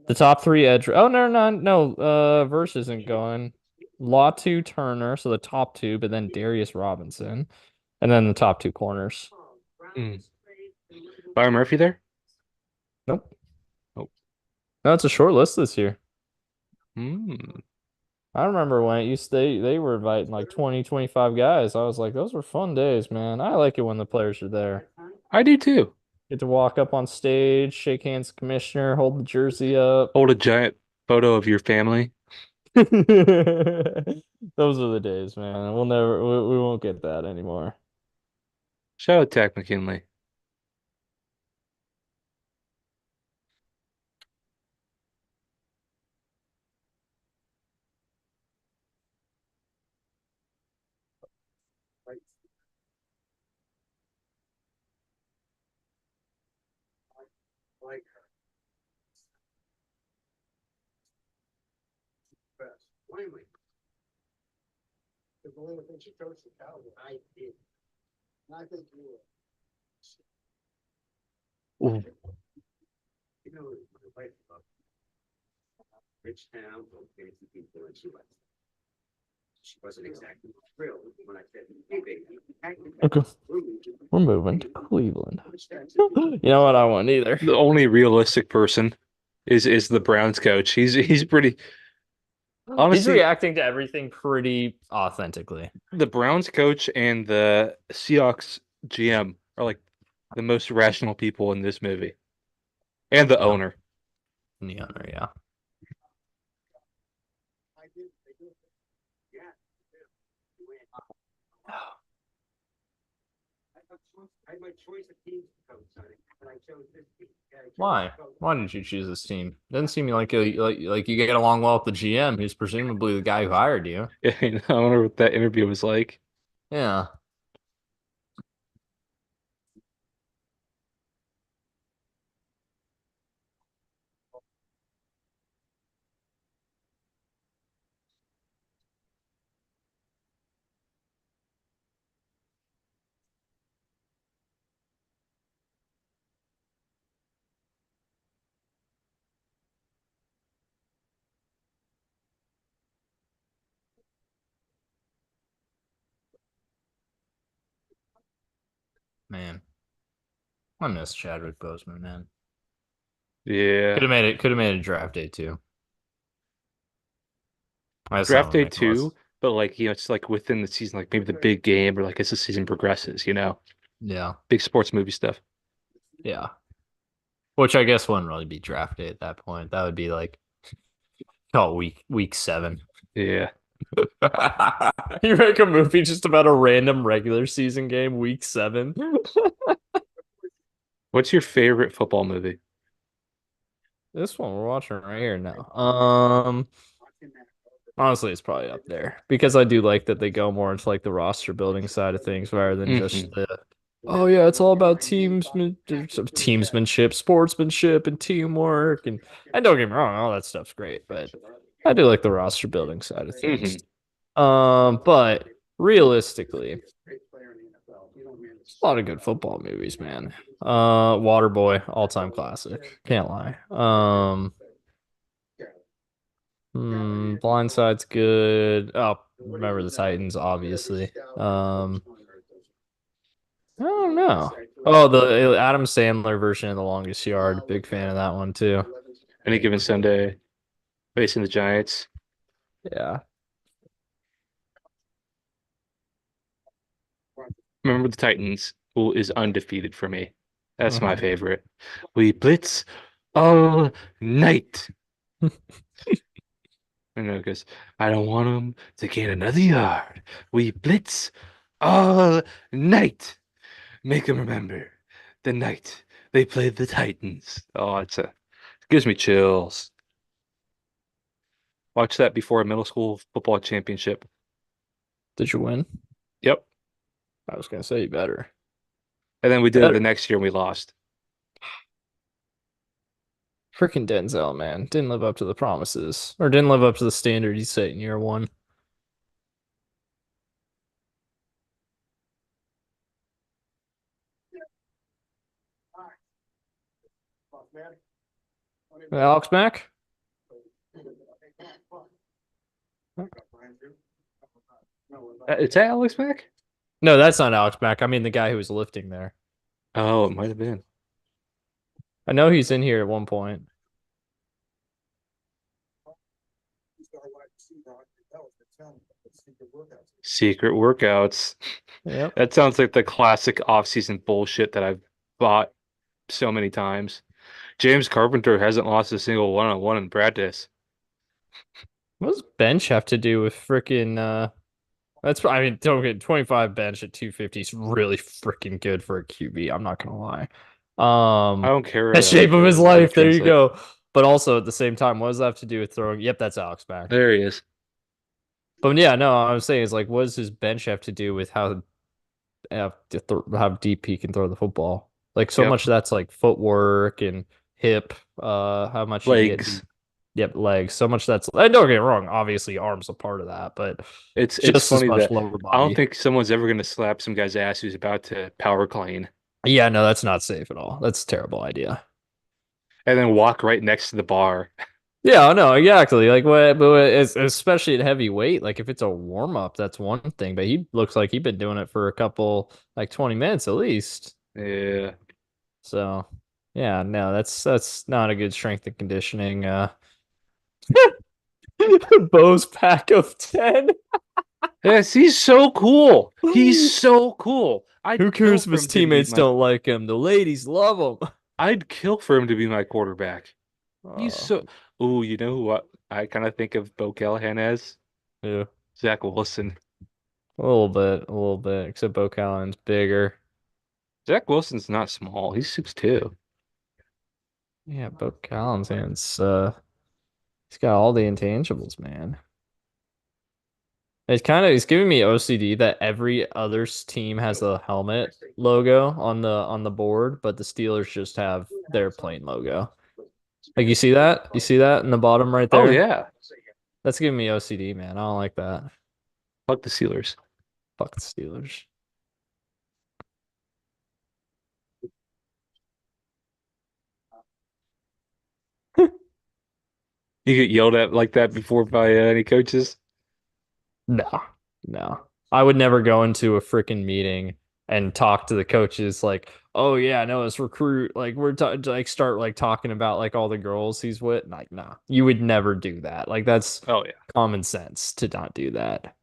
Speaker 1: The top three edge. Oh no. Verse isn't going. Latu Turner, so the top two, but then Darius Robinson, and then the top two corners.
Speaker 2: Byron Murphy there?
Speaker 1: Nope.
Speaker 2: Nope.
Speaker 1: No, it's a short list this year.
Speaker 2: Hmm.
Speaker 1: I remember when it used they were inviting like 20, 25 guys. I was like, those were fun days, man. I like it when the players are there.
Speaker 2: I do too.
Speaker 1: Get to walk up on stage, shake hands with the commissioner, hold the jersey up.
Speaker 2: Hold a giant photo of your family.
Speaker 1: Those are the days, man. We won't get that anymore.
Speaker 2: Shout out Tack McKinley.
Speaker 3: Like her. Best. Finally. The believer thinks you coached the Cowboys. I did. And I think you will.
Speaker 2: Ooh.
Speaker 3: You know, my wife about rich town, located people in US. She wasn't exactly thrilled when I said, "Hey, baby,
Speaker 1: Okay, we're moving to Cleveland. You know what? I want either.
Speaker 2: The only realistic person is the Browns coach. He's pretty
Speaker 1: He's
Speaker 2: honestly
Speaker 1: reacting to everything pretty authentically.
Speaker 2: the Browns coach and the Seahawks GM are like the most rational people in this movie. And the
Speaker 1: Yeah,
Speaker 2: owner.
Speaker 1: in the owner, yeah.
Speaker 3: I did, they do. Yeah. You win. I had my choice of teams to coach, Sonny, and I chose this team. Yeah, I chose
Speaker 1: Why?
Speaker 3: to coach.
Speaker 1: Why did you choose this team? Doesn't seem like you get along well with the GM, who's presumably the guy who hired you.
Speaker 2: I wonder what that interview was like.
Speaker 1: Yeah. Man, I miss Chadwick Boseman, man.
Speaker 2: Yeah.
Speaker 1: Could have made it draft day too. That's not
Speaker 2: Draft
Speaker 1: what
Speaker 2: day
Speaker 1: make less.
Speaker 2: two, but like, it's like within the season, like maybe the big game or like as the season progresses.
Speaker 1: Yeah.
Speaker 2: Big sports movie stuff.
Speaker 1: Yeah. Which I guess wouldn't really be draft day at that point. That would be like call it week 7.
Speaker 2: Yeah.
Speaker 1: You make a movie just about a random regular season game, week 7.
Speaker 2: What's your favorite football movie?
Speaker 1: This one we're watching right here now. Honestly, it's probably up there because I do like that they go more into like the roster building side of things rather than just
Speaker 2: Hmm.
Speaker 1: the oh yeah, it's all about teamsmanship, sportsmanship, and teamwork. And don't get me wrong, all that stuff's great, but I do like the roster building side of things.
Speaker 2: Hmm.
Speaker 1: But realistically, a lot of good football movies, man. Waterboy, all-time classic. Can't lie. Blindside's good. Oh, remember the Titans, obviously. I don't know. Oh, the Adam Sandler version of The Longest Yard. Big fan of that one too.
Speaker 2: Any given Sunday, facing the Giants.
Speaker 1: Yeah.
Speaker 2: Remember the Titans, who is undefeated for me. That's my
Speaker 1: Mhm.
Speaker 2: favorite. We blitz all night. Because I don't want them to gain another yard. We blitz all night. Make them remember the night they played the Titans. Oh, it gives me chills. Watch that before a middle school football championship.
Speaker 1: Did you win?
Speaker 2: Yep.
Speaker 1: I was gonna say you better.
Speaker 2: And then we did it
Speaker 1: Better.
Speaker 2: the next year and we lost.
Speaker 1: Freaking Denzel, man. Didn't live up to the promises. Or didn't live up to the standard he set in year 1. Alex Mack?
Speaker 2: Is that Alex Mack?
Speaker 1: No, that's not Alex Mack. I mean the guy who was lifting there.
Speaker 2: Oh, it might have been.
Speaker 1: I know he's in here at one point.
Speaker 2: Secret workouts.
Speaker 1: Yep.
Speaker 2: That sounds like the classic off-season bullshit that I've bought so many times. James Carpenter hasn't lost a single one-on-one in practice.
Speaker 1: What does bench have to do with freaking that's I mean, don't get 25 bench at 250 is really freaking good for a QB. I'm not gonna lie.
Speaker 2: I don't care
Speaker 1: The shape of his
Speaker 2: how that
Speaker 1: life. There you
Speaker 2: translates.
Speaker 1: go. But also at the same time, what does that have to do with throwing? Yep, that's Alex Mack.
Speaker 2: There he is.
Speaker 1: But yeah, no, I'm saying is like, what does his bench have to do with how deep he can throw the football? Like so
Speaker 2: Yep.
Speaker 1: much that's like footwork and hip, how much you can get
Speaker 2: Legs.
Speaker 1: deep. Yep, legs. So much that's and don't get me wrong, obviously arms a part of that, but
Speaker 2: It's
Speaker 1: just as
Speaker 2: funny
Speaker 1: much
Speaker 2: that
Speaker 1: lower
Speaker 2: I don't
Speaker 1: body.
Speaker 2: think someone's ever gonna slap some guy's ass who's about to power clean
Speaker 1: Yeah, no, that's not safe at all. That's a terrible idea.
Speaker 2: and then walk right next to the bar.
Speaker 1: Yeah, no, exactly. Like what, but especially at heavyweight, like if it's a warm up, that's one thing. But he looks like he'd been doing it for a couple, like 20 minutes at least.
Speaker 2: Yeah.
Speaker 1: So, yeah, no, that's not a good strength and conditioning. Beau's pack of 10.
Speaker 2: Yes, he's so cool. He's so cool.
Speaker 1: Who
Speaker 2: I'd kill
Speaker 1: cares if
Speaker 2: for
Speaker 1: his
Speaker 2: him to be
Speaker 1: teammates
Speaker 2: my
Speaker 1: don't like him? The ladies love him.
Speaker 2: I'd kill for him to be my quarterback. He's
Speaker 1: Oh,
Speaker 2: so Ooh, you know who I kind of think of Bo Callahan as?
Speaker 1: yeah.
Speaker 2: Zach Wilson.
Speaker 1: A little bit, except Bo Callen's bigger.
Speaker 2: Zach Wilson's not small. He's 6'2".
Speaker 1: Yeah, Bo Callen's hands, he's got all the intangibles, man. It's giving me OCD that every other team has a helmet logo on the board, but the Steelers just have their plain logo. Like you see that? You see that in the bottom right
Speaker 2: Oh
Speaker 1: there?
Speaker 2: yeah.
Speaker 1: That's giving me OCD, man. I don't like that.
Speaker 2: Fuck the Steelers.
Speaker 1: Fuck the Steelers.
Speaker 2: You get yelled at like that before by any coaches?
Speaker 1: No, no. I would never go into a freaking meeting and talk to the coaches like, oh yeah, no, this recruit, like like start like talking about like all the girls he's with. Like, nah, you would never do that. Like that's
Speaker 2: Oh yeah.
Speaker 1: common sense to not do that.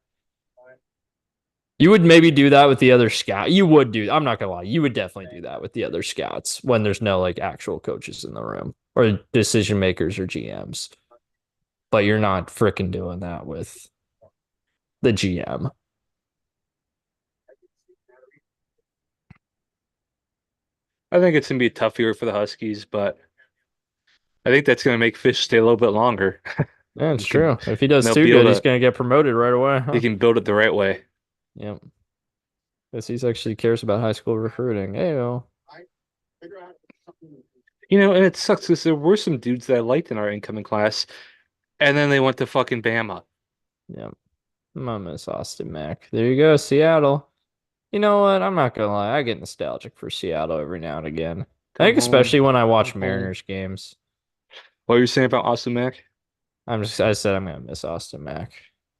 Speaker 1: You would maybe do that with the other scout. You would do. I'm not gonna lie. You would definitely do that with the other scouts when there's no like actual coaches in the room or decision makers or GMs. But you're not freaking doing that with the GM.
Speaker 2: I think it's gonna be a tough year for the Huskies, but I think that's gonna make Fish stay a little bit longer.
Speaker 1: Yeah, it's
Speaker 2: He can
Speaker 1: true. If he does
Speaker 2: they'll
Speaker 1: too
Speaker 2: be able
Speaker 1: good, he's
Speaker 2: to
Speaker 1: gonna get promoted right away,
Speaker 2: he
Speaker 1: huh?
Speaker 2: can build it the right way.
Speaker 1: Yep. Because he's actually cares about high school recruiting. Hey, oh.
Speaker 2: And it sucks because there were some dudes that I liked in our incoming class, and then they went to fucking Bama.
Speaker 1: Yep. I'm gonna miss Austin Mack. There you go, Seattle. You know what? I'm not gonna lie. I get nostalgic for Seattle every now and again. I
Speaker 2: Come
Speaker 1: think
Speaker 2: home,
Speaker 1: especially when I
Speaker 2: come
Speaker 1: watch
Speaker 2: home.
Speaker 1: Mariners games.
Speaker 2: What were you saying about Austin Mack?
Speaker 1: I said I'm gonna miss Austin Mack.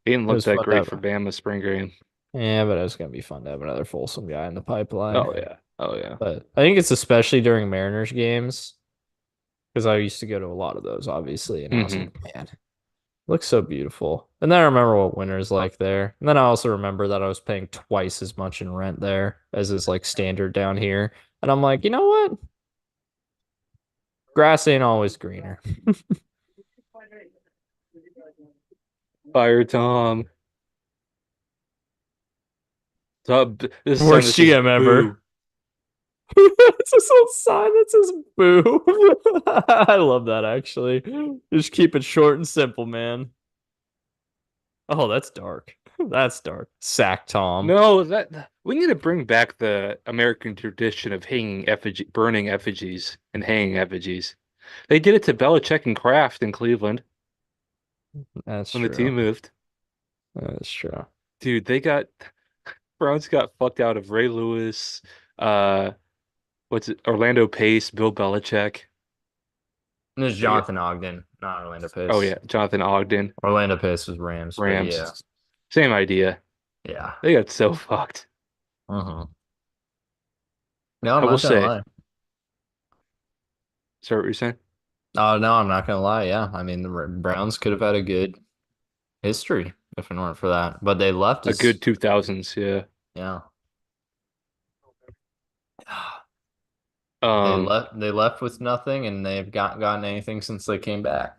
Speaker 2: He didn't
Speaker 1: It
Speaker 2: look
Speaker 1: was
Speaker 2: that
Speaker 1: fun to
Speaker 2: great for
Speaker 1: have.
Speaker 2: Bama spring game.
Speaker 1: Yeah, but it was gonna be fun to have another Folsom guy in the pipeline.
Speaker 2: Oh yeah. Oh yeah.
Speaker 1: But I think it's especially during Mariners games because I used to go to a lot of those, obviously, and I was
Speaker 2: Hmm.
Speaker 1: like, man, looks so beautiful. And then I remember what winter's like there. And then I also remember that I was paying twice as much in rent there as is like standard down here. And I'm like, you know what? Grass ain't always greener.
Speaker 2: Fire Tom. This sign
Speaker 1: Worst
Speaker 2: that says
Speaker 1: GM ever.
Speaker 2: boo.
Speaker 1: It's this little sign that says boo. I love that actually. Just keep it short and simple, man. Oh, that's dark. That's dark. Sack Tom.
Speaker 2: No, that we need to bring back the American tradition of burning effigies and hanging effigies. They did it to Belichick and Kraft in Cleveland
Speaker 1: That's
Speaker 2: when the
Speaker 1: true.
Speaker 2: team moved.
Speaker 1: That's true.
Speaker 2: Dude, Browns got fucked out of Ray Lewis, uh, what's it, Orlando Pace, Bill Belichick.
Speaker 1: This is
Speaker 2: They got,
Speaker 1: Jonathan Ogden, not Orlando
Speaker 2: oh
Speaker 1: Pace.
Speaker 2: yeah, Jonathan Ogden,
Speaker 1: Orlando Pace was Rams, but yeah.
Speaker 2: Rams. Same idea.
Speaker 1: Yeah.
Speaker 2: They got so fucked.
Speaker 1: Uh-huh. No,
Speaker 2: I
Speaker 1: I'm
Speaker 2: will
Speaker 1: not gonna
Speaker 2: say,
Speaker 1: lie.
Speaker 2: sorry, what you're saying?
Speaker 1: Oh, no, I'm not gonna lie. Yeah. I mean, the Browns could have had a good history if it weren't for that. But they left
Speaker 2: A
Speaker 1: us,
Speaker 2: good 2000s, yeah.
Speaker 1: yeah.
Speaker 2: Um,
Speaker 1: They left with nothing and they've gotten anything since they came back.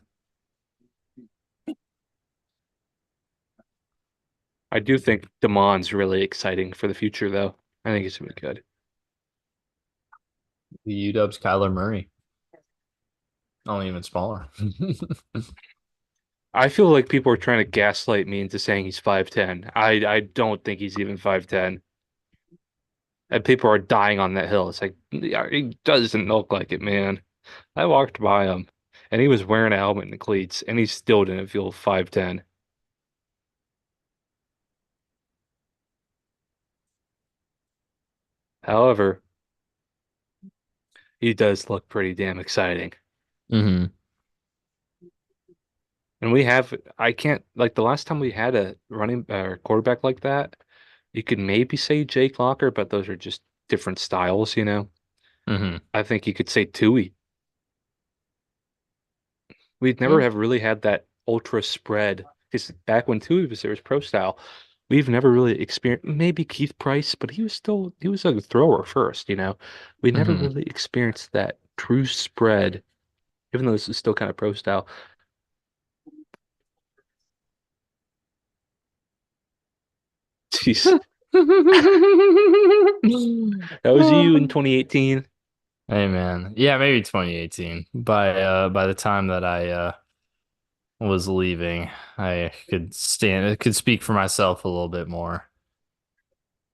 Speaker 2: I do think Damon's really exciting for the future, though. I think he's gonna be good.
Speaker 1: The UW's Kyler Murray. Only even smaller.
Speaker 2: I feel like people are trying to gaslight me into saying he's 5'10". I don't think he's even 5'10". And people are dying on that hill. It's like, yeah, he doesn't look like it, man. I walked by him and he was wearing a helmet and cleats and he still didn't feel 5'10". However, he does look pretty damn exciting.
Speaker 1: Hmm.
Speaker 2: And I can't, like the last time we had a running quarterback like that, you could maybe say Jake Locker, but those are just different styles, you know?
Speaker 1: Hmm.
Speaker 2: I think you could say Tui. We'd never
Speaker 1: Yeah.
Speaker 2: have really had that ultra spread because back when Tui was there was pro style, we've never really experienced maybe Keith Price, but he was a thrower first, you know. We never
Speaker 1: Hmm.
Speaker 2: really experienced that true spread, even though this is still kind of pro style. Jeez. That was you in 2018.
Speaker 1: Hey man. Yeah, maybe 2018. By the time that I was leaving, I could speak for myself a little bit more.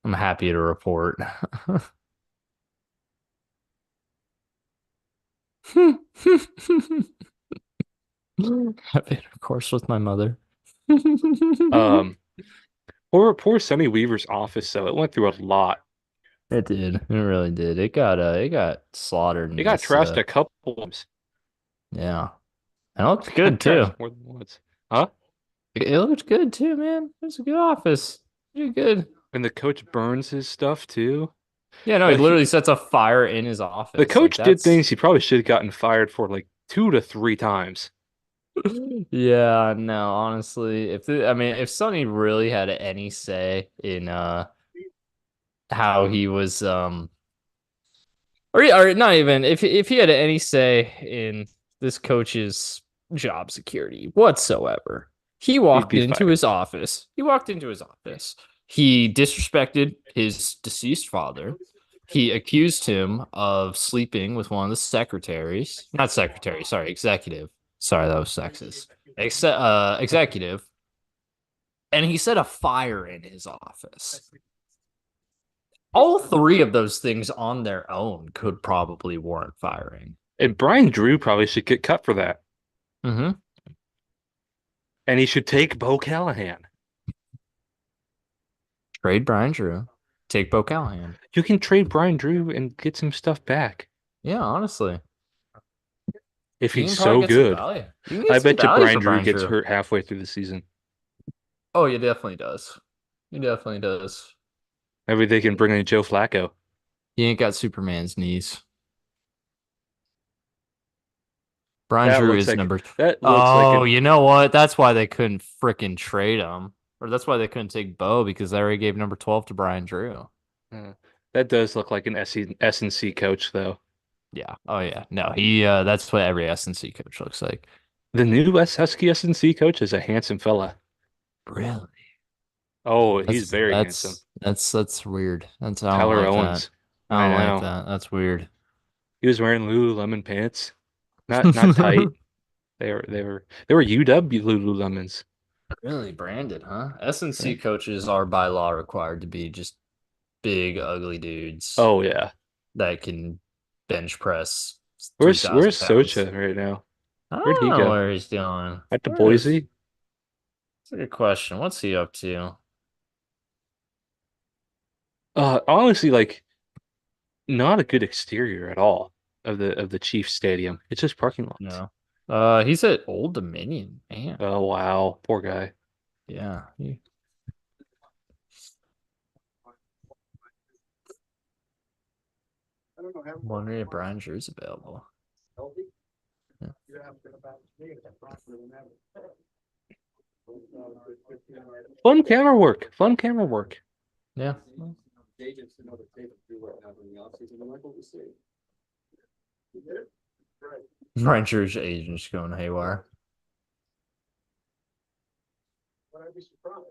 Speaker 1: I'm happy to report. Happy intercourse with my mother.
Speaker 2: Um, poor Sonny Weaver's office, though. It went through a lot.
Speaker 1: It did. It really did. It got slaughtered
Speaker 2: It
Speaker 1: in
Speaker 2: got
Speaker 1: this
Speaker 2: trashed a couple times.
Speaker 1: yeah. And it looked
Speaker 2: It got
Speaker 1: good too.
Speaker 2: trashed more than once. Huh?
Speaker 1: It looked good too, man. It was a good office. You good.
Speaker 2: And the coach burns his stuff too.
Speaker 1: Yeah, no, he
Speaker 2: Uh,
Speaker 1: literally
Speaker 2: he,
Speaker 1: sets a fire in his
Speaker 2: the
Speaker 1: office. Like
Speaker 2: coach did
Speaker 1: that's
Speaker 2: things he probably should have gotten fired for like 2 to 3 times.
Speaker 1: yeah, no, honestly, I mean, if Sonny really had any say in how he was or not even if he had any say in this coach's job security whatsoever. He
Speaker 2: He'd
Speaker 1: walked
Speaker 2: be
Speaker 1: into
Speaker 2: fired.
Speaker 1: his office. He walked into his office. He disrespected his deceased father. He accused him of sleeping with one of the secretaries. Not secretary, sorry, executive. Sorry, that was sexist. Executive. And he set a fire in his office. All three of those things on their own could probably warrant firing.
Speaker 2: And Brian Drew probably should get cut for that.
Speaker 1: Mm-hmm.
Speaker 2: And he should take Bo Callahan.
Speaker 1: Trade Brian Drew. Take Bo Callahan.
Speaker 2: You can trade Brian Drew and get some stuff back
Speaker 1: Yeah, honestly.
Speaker 2: if
Speaker 1: You
Speaker 2: he's
Speaker 1: can probably
Speaker 2: so
Speaker 1: get some
Speaker 2: good.
Speaker 1: value. You can
Speaker 2: I
Speaker 1: get some
Speaker 2: bet you
Speaker 1: value
Speaker 2: Brian
Speaker 1: for
Speaker 2: Drew
Speaker 1: Brian
Speaker 2: gets
Speaker 1: Drew.
Speaker 2: hurt halfway through the season.
Speaker 1: Oh, he definitely does. He definitely does.
Speaker 2: Maybe they can bring in Joe Flacco.
Speaker 1: He ain't got Superman's knees. Brian
Speaker 2: That
Speaker 1: Drew
Speaker 2: looks
Speaker 1: is
Speaker 2: like
Speaker 1: number.
Speaker 2: that looks like
Speaker 1: Oh,
Speaker 2: an
Speaker 1: you know what? That's why they couldn't fricking trade him. Or that's why they couldn't take Bo because they already gave number 12 to Brian Drew.
Speaker 2: uh, that does look like an S&C coach though.
Speaker 1: Yeah. Oh yeah. No, he that's what every S&C coach looks like.
Speaker 2: The new Husky S&C coach is a handsome fella.
Speaker 1: Really?
Speaker 2: Oh, he's
Speaker 1: That's
Speaker 2: very handsome.
Speaker 1: that's that's weird. I don't
Speaker 2: Tyler
Speaker 1: like that.
Speaker 2: Owens.
Speaker 1: I
Speaker 2: I
Speaker 1: don't like
Speaker 2: know.
Speaker 1: that. That's weird.
Speaker 2: He was wearing Lululemon pants. Not tight. They were UW Lululemons.
Speaker 1: Really branded, huh? S&C
Speaker 2: Yeah.
Speaker 1: coaches are by law required to be just big, ugly dudes
Speaker 2: Oh yeah.
Speaker 1: that can bench press
Speaker 2: Where's
Speaker 1: 3,000
Speaker 2: Socha
Speaker 1: pounds.
Speaker 2: right now?
Speaker 1: I
Speaker 2: Where'd
Speaker 1: don't
Speaker 2: he
Speaker 1: know
Speaker 2: go?
Speaker 1: where he's going.
Speaker 2: At the
Speaker 1: Where is?
Speaker 2: Boise?
Speaker 1: That's a good question. What's he up to?
Speaker 2: Honestly, like not a good exterior at all of the Chiefs Stadium. It's just parking lots.
Speaker 1: No. He's at Old Dominion, man.
Speaker 2: Oh wow, poor guy.
Speaker 1: Yeah.
Speaker 3: I don't know, have
Speaker 1: Wondering if Brian Drew's available.
Speaker 3: healthy?
Speaker 1: Yeah.
Speaker 3: You're asking about me, it's proper than ever.
Speaker 2: Fun camera work. Fun camera work.
Speaker 1: Yeah.
Speaker 3: Agents to know the tape do what happened in the offseason, and like what we see. You get it? Right.
Speaker 1: Brian Drew's agent's going haywire.
Speaker 3: But I'd be surprised.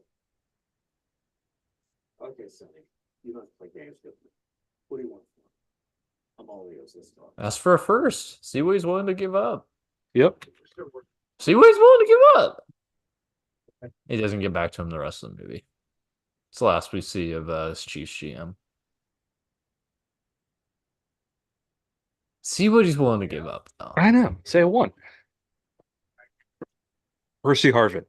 Speaker 3: Okay, Sonny, you don't have to play games with me. What do you want? I'm all ears this time.
Speaker 1: Ask for a first. See what he's willing to give up.
Speaker 2: Yep.
Speaker 1: See what he's willing to give up. He doesn't get back to him the rest of the movie. It's the last we see of his Chiefs GM. See what he's willing to give up, though.
Speaker 2: I know. Say one. Percy Harvin.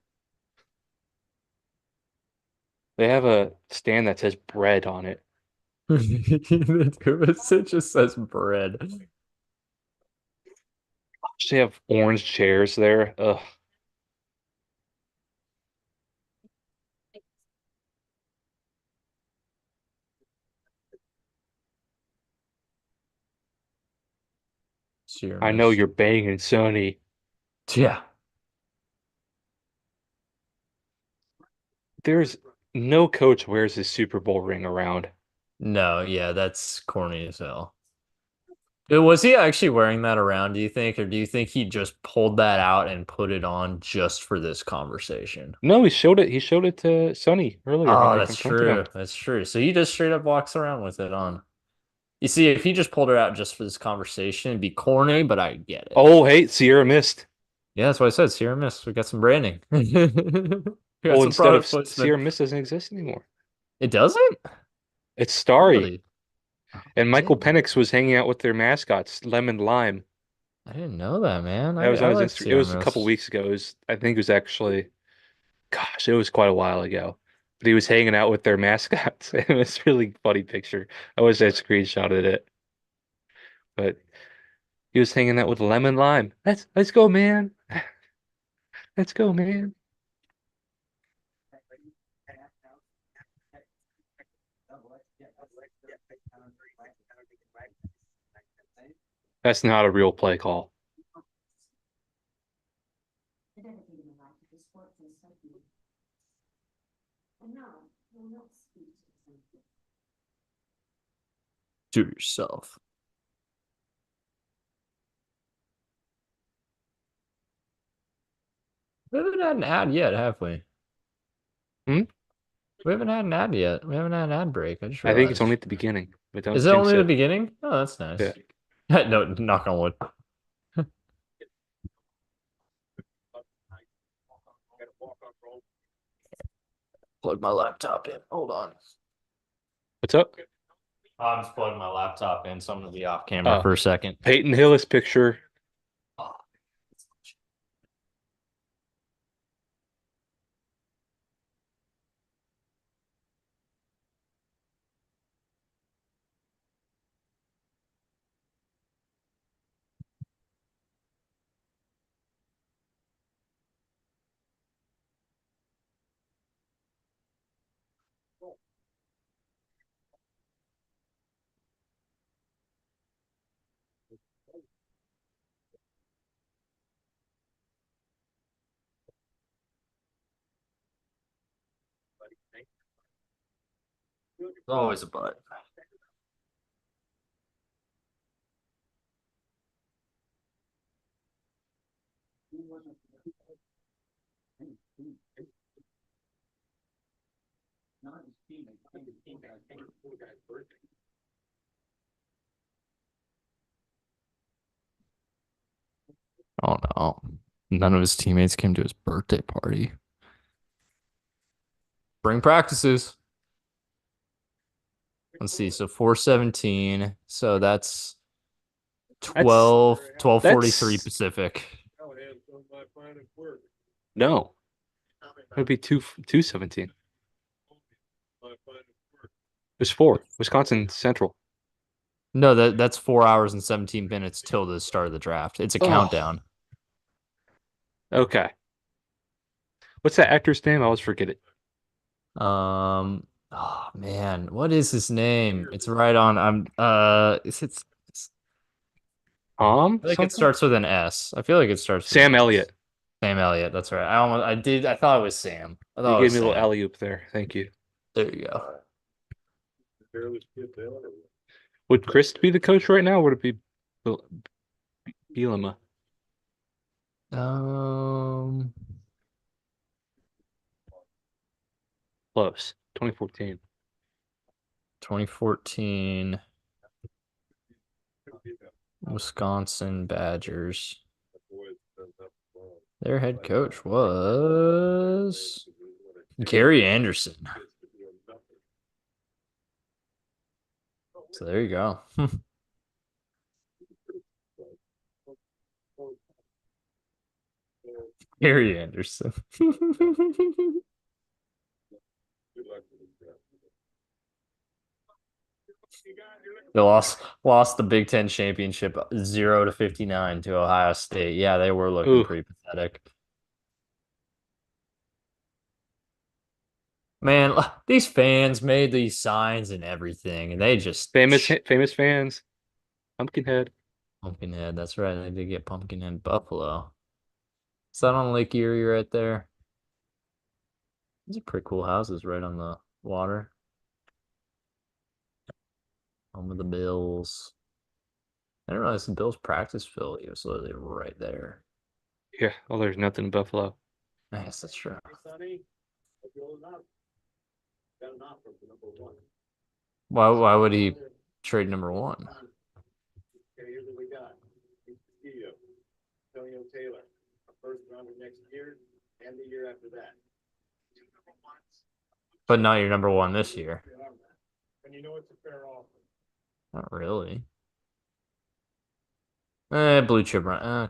Speaker 2: They have a stand that says bread on it.
Speaker 1: It just says bread.
Speaker 2: They have orange chairs there. Ugh.
Speaker 1: Sear
Speaker 2: I know
Speaker 1: miss.
Speaker 2: you're banging Sonny.
Speaker 1: Yeah.
Speaker 2: There's no coach wears his Super Bowl ring around.
Speaker 1: No, yeah, that's corny as hell. Was he actually wearing that around, do you think? Or do you think he just pulled that out and put it on just for this conversation?
Speaker 2: No, he showed it. He showed it to Sonny earlier when
Speaker 1: Oh,
Speaker 2: they
Speaker 1: that's
Speaker 2: confronted him.
Speaker 1: true. That's true. So he just straight up walks around with it on. You see, if he just pulled it out just for this conversation, it'd be corny, but I get it.
Speaker 2: Oh, hey, Sierra missed.
Speaker 1: Yeah, that's what I said. Sierra Mist. We got some branding. We got
Speaker 2: Well,
Speaker 1: some
Speaker 2: instead of
Speaker 1: product placement.
Speaker 2: Sierra Mist doesn't exist anymore.
Speaker 1: It doesn't?
Speaker 2: It's Starry.
Speaker 1: Really? Oh,
Speaker 2: And Michael
Speaker 1: damn.
Speaker 2: Penix was hanging out with their mascots, Lemon Lime.
Speaker 1: I didn't know that, man.
Speaker 2: That was
Speaker 1: I
Speaker 2: on his
Speaker 1: like
Speaker 2: Instagram. It
Speaker 1: Sierra
Speaker 2: was a couple
Speaker 1: Mist.
Speaker 2: weeks ago. I think it was actually, gosh, it was quite a while ago. But he was hanging out with their mascots. It was a really funny picture. I wish I screenshotted it. But he was hanging out with Lemon Lime. Let's go, man. Let's go, man. That's not a real play call.
Speaker 1: Do it yourself. We haven't had an ad yet, have we?
Speaker 2: Hmm?
Speaker 1: We haven't had an ad yet. We haven't had an ad break. I just
Speaker 2: I think it's only
Speaker 1: realized.
Speaker 2: at the beginning, but don't
Speaker 1: Is it
Speaker 2: jinx
Speaker 1: only the
Speaker 2: it.
Speaker 1: beginning? Oh, that's nice.
Speaker 2: Yeah.
Speaker 1: No, knock on wood. Plug my laptop in. Hold on.
Speaker 2: What's up?
Speaker 1: I'm just plugging my laptop in, so I'm gonna be off camera
Speaker 2: Uh,
Speaker 1: for a second.
Speaker 2: Peyton Hillis picture.
Speaker 1: Always a butt. Oh no. None of his teammates came to his birthday party. Spring practices. Let's see. So 4:17. So that's
Speaker 2: That's
Speaker 1: 12:43
Speaker 2: that's
Speaker 1: Pacific.
Speaker 2: no. It would be 2:17. There's four. Wisconsin Central.
Speaker 1: No, that's 4 hours and 17 minutes till the start of the draft. It's a
Speaker 2: Oh,
Speaker 1: countdown.
Speaker 2: okay. What's that actor's name? I always forget it.
Speaker 1: Oh man, what is his name? It's right on.
Speaker 2: Tom
Speaker 1: I feel like it
Speaker 2: something?
Speaker 1: starts with an S. I feel like it starts with
Speaker 2: Sam
Speaker 1: an S.
Speaker 2: Elliott.
Speaker 1: Sam Elliott, that's right. I thought it was Sam. I
Speaker 2: You
Speaker 1: thought it
Speaker 2: gave
Speaker 1: was
Speaker 2: me a little
Speaker 1: Sam.
Speaker 2: alley oop there. Thank you.
Speaker 1: There you go.
Speaker 2: Would Chris be the coach right now? Or would it be Bielema?
Speaker 1: Um,
Speaker 2: Close. 2014.
Speaker 1: 2014 Wisconsin Badgers. Their head coach was Gary Anderson. So there you go. Gary Anderson. They lost the Big Ten championship 0-59 to Ohio State. Yeah, they were looking
Speaker 2: Ooh,
Speaker 1: pretty pathetic. Man, these fans made these signs and everything, and they just
Speaker 2: famous fans. Pumpkinhead.
Speaker 1: Pumpkinhead. That's right. I did get Pumpkinhead Buffalo. Is that on Lake Erie right there? These are pretty cool houses right on the water. Home of the Bills. I didn't realize the Bills practice facility was literally right there.
Speaker 2: Yeah. Oh, there's nothing in Buffalo.
Speaker 1: I guess that's true.
Speaker 3: Hey, Sonny, if you're old enough, got an offer for number one.
Speaker 1: Why would he trade number one?
Speaker 3: Okay, here's what we got. Castillo, Antonio Taylor, a first rounder next year and the year after that.
Speaker 1: But not your number one this year.
Speaker 3: And you know it's a fair offer.
Speaker 1: Not really. Blue chip run.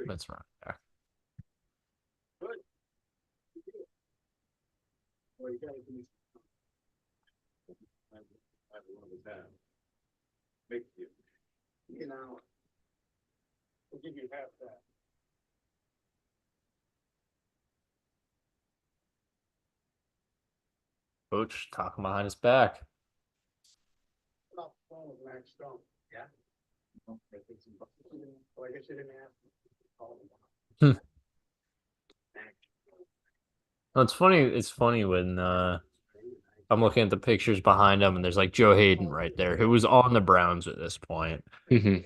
Speaker 1: That's right.
Speaker 3: Good. Well, you gotta do. I one of the time. Make you know, we'll give you half that.
Speaker 1: Coach talking behind his back.
Speaker 3: Off the phone with Max Stone. Yeah. Well, I guess you didn't ask. Call him.
Speaker 1: Hmm. Well, it's funny. It's funny when I'm looking at the pictures behind him, and there's like Joe Hayden right there, who was on the Browns at this point.
Speaker 2: Hmm.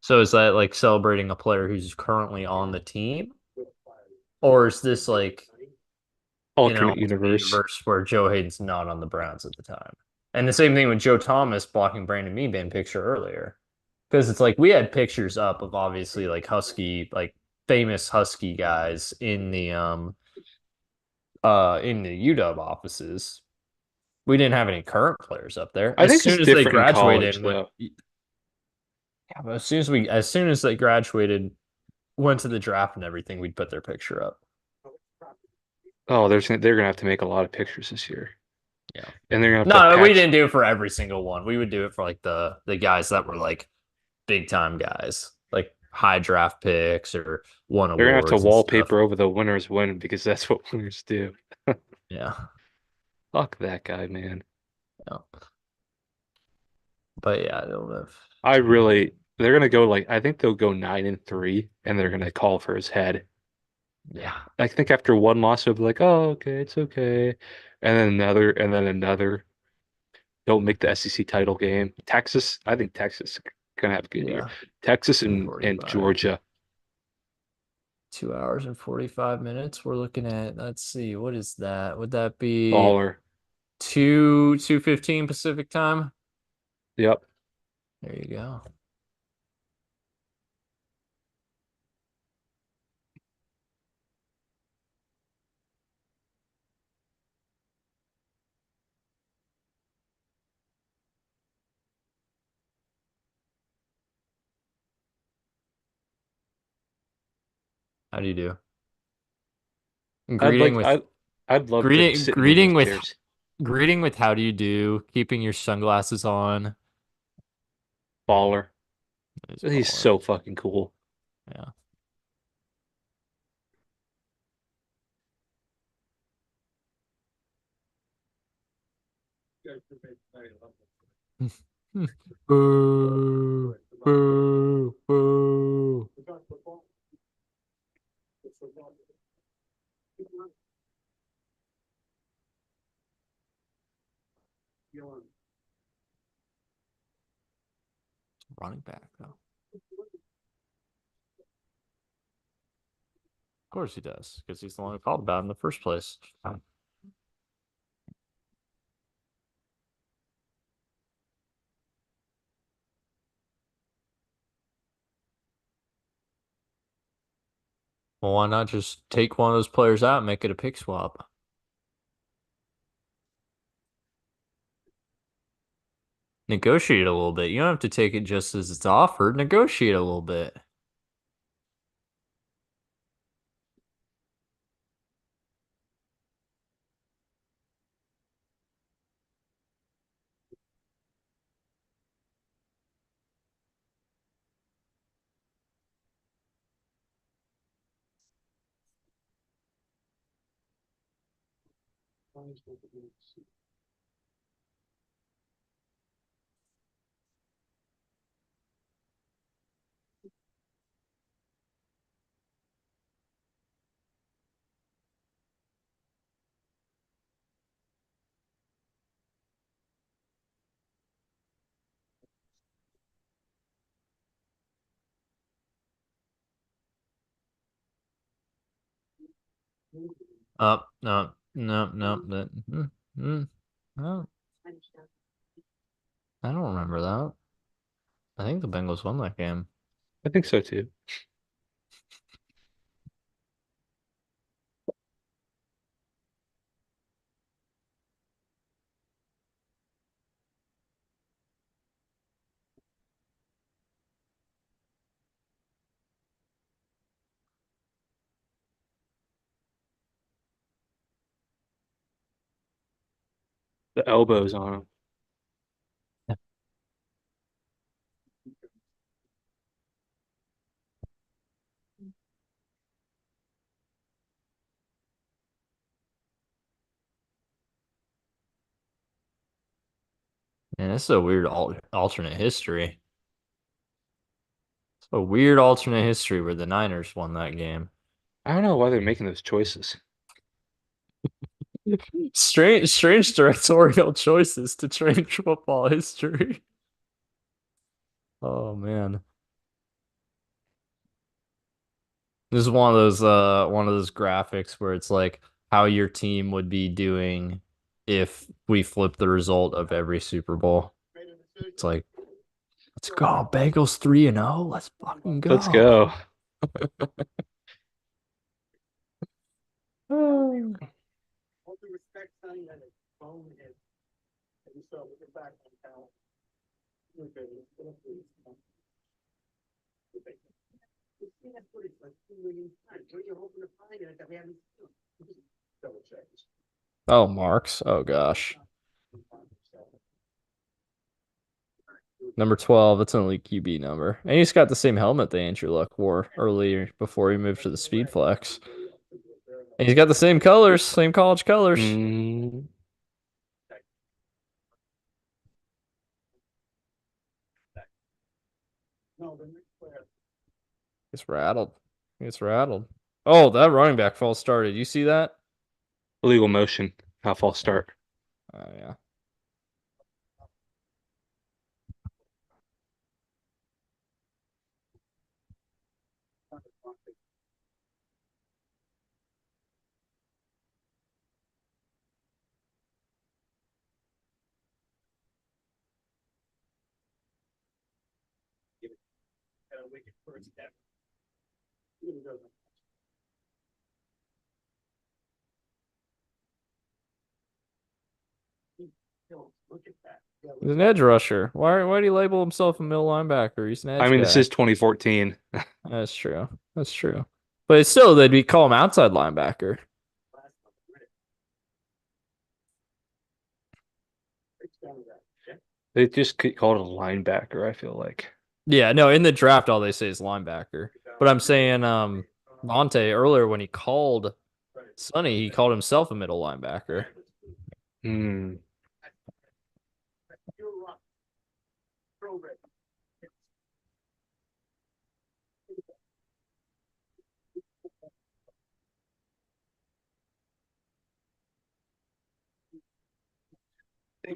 Speaker 1: So is that like celebrating a player who's currently on the team, or is this like
Speaker 2: Alternate
Speaker 1: alternate
Speaker 2: universe.
Speaker 1: universe where Joe Hayden's not on the Browns at the time? And the same thing with Joe Thomas blocking Brandon Meebane picture earlier, because it's like we had pictures up of obviously like Husky, like famous Husky guys in the UW offices. We didn't have any current players up there.
Speaker 2: I
Speaker 1: As
Speaker 2: think it's
Speaker 1: soon as they
Speaker 2: different in
Speaker 1: graduated
Speaker 2: college,
Speaker 1: and went,
Speaker 2: though.
Speaker 1: yeah, but as soon as they graduated, went to the draft and everything, we'd put their picture up.
Speaker 2: Oh, they're gonna have to make a lot of pictures this year,
Speaker 1: Yeah.
Speaker 2: and they're gonna have to
Speaker 1: No, we
Speaker 2: patch.
Speaker 1: didn't do it for every single one. We would do it for like the guys that were like big time guys, like high draft picks or won
Speaker 2: They're gonna have to
Speaker 1: awards and stuff.
Speaker 2: wallpaper over the winners win because that's what winners do.
Speaker 1: Yeah.
Speaker 2: Fuck that guy, man.
Speaker 1: Yeah. But yeah, they'll have
Speaker 2: I really, they're gonna go like I think they'll go 9-3, and they're gonna call for his head.
Speaker 1: yeah.
Speaker 2: I think after one loss, they'll be like, "Oh, okay, it's okay," and then another, and then another. Don't make the SEC title game. Texas, I think Texas is gonna have a good year.
Speaker 1: Yeah.
Speaker 2: Texas and
Speaker 1: 45.
Speaker 2: Georgia.
Speaker 1: 2 hours and 45 minutes. We're looking at, let's see, what is that? Would that be
Speaker 2: Baller.
Speaker 1: 2:15 Pacific time?
Speaker 2: Yep.
Speaker 1: There you go. How do you do?
Speaker 2: I'd
Speaker 1: Greeting
Speaker 2: like
Speaker 1: with
Speaker 2: I I'd love to
Speaker 1: greeting
Speaker 2: sit in one of
Speaker 1: greeting
Speaker 2: those
Speaker 1: with
Speaker 2: chairs.
Speaker 1: greeting with how do you do? Keeping your sunglasses on
Speaker 2: Baller.
Speaker 1: is
Speaker 2: He's
Speaker 1: baller.
Speaker 2: so fucking cool.
Speaker 1: Yeah. Boo, boo, boo. Running back though. Of course he does, because he's the one who called about him in the first place. Well, why not just take one of those players out and make it a pick swap? Negotiate a little bit. You don't have to take it just as it's offered. Negotiate a little bit. No, no, no, no. I don't remember that. I think the Bengals won that game.
Speaker 2: I think so too. The elbows on him.
Speaker 1: Man, this is a weird alternate history. It's a weird alternate history where the Niners won that game.
Speaker 2: I don't know why they're making those choices.
Speaker 1: Strange directorial choices to change football history. Oh man. This is one of those graphics where it's like how your team would be doing if we flip the result of every Super Bowl. It's like, let's go, Bengals 3-0. Let's fucking
Speaker 2: Let's
Speaker 1: go.
Speaker 2: go.
Speaker 3: All due respect, Sonny, that is bonehead. And so we get back on talent. Okay, let's go through this. You've seen that footage like 2 million times. What are you hoping to find in it that we haven't seen? Double check.
Speaker 1: Oh, Marks. Oh gosh. Number 12, that's an elite QB number. And he's got the same helmet that Andrew Luck wore earlier before he moved to the Speed Flex. And he's got the same colors, same college colors.
Speaker 2: Mm,
Speaker 3: No, the next player.
Speaker 1: It's rattled. It's rattled. Oh, that running back false started. You see that?
Speaker 2: illegal motion. Half false start.
Speaker 1: Oh yeah.
Speaker 3: First step. Look at that.
Speaker 1: He's an edge rusher. Why do you label himself a middle linebacker? He's an
Speaker 2: I
Speaker 1: edge
Speaker 2: mean, this
Speaker 1: guy.
Speaker 2: is 2014.
Speaker 1: That's true. That's true. But it's still, they'd be call him outside linebacker.
Speaker 2: They just called it a linebacker, I feel like.
Speaker 1: Yeah, no, in the draft, all they say is linebacker. But I'm saying, Monte earlier when he called Sonny, he called himself a middle linebacker.
Speaker 2: Hmm.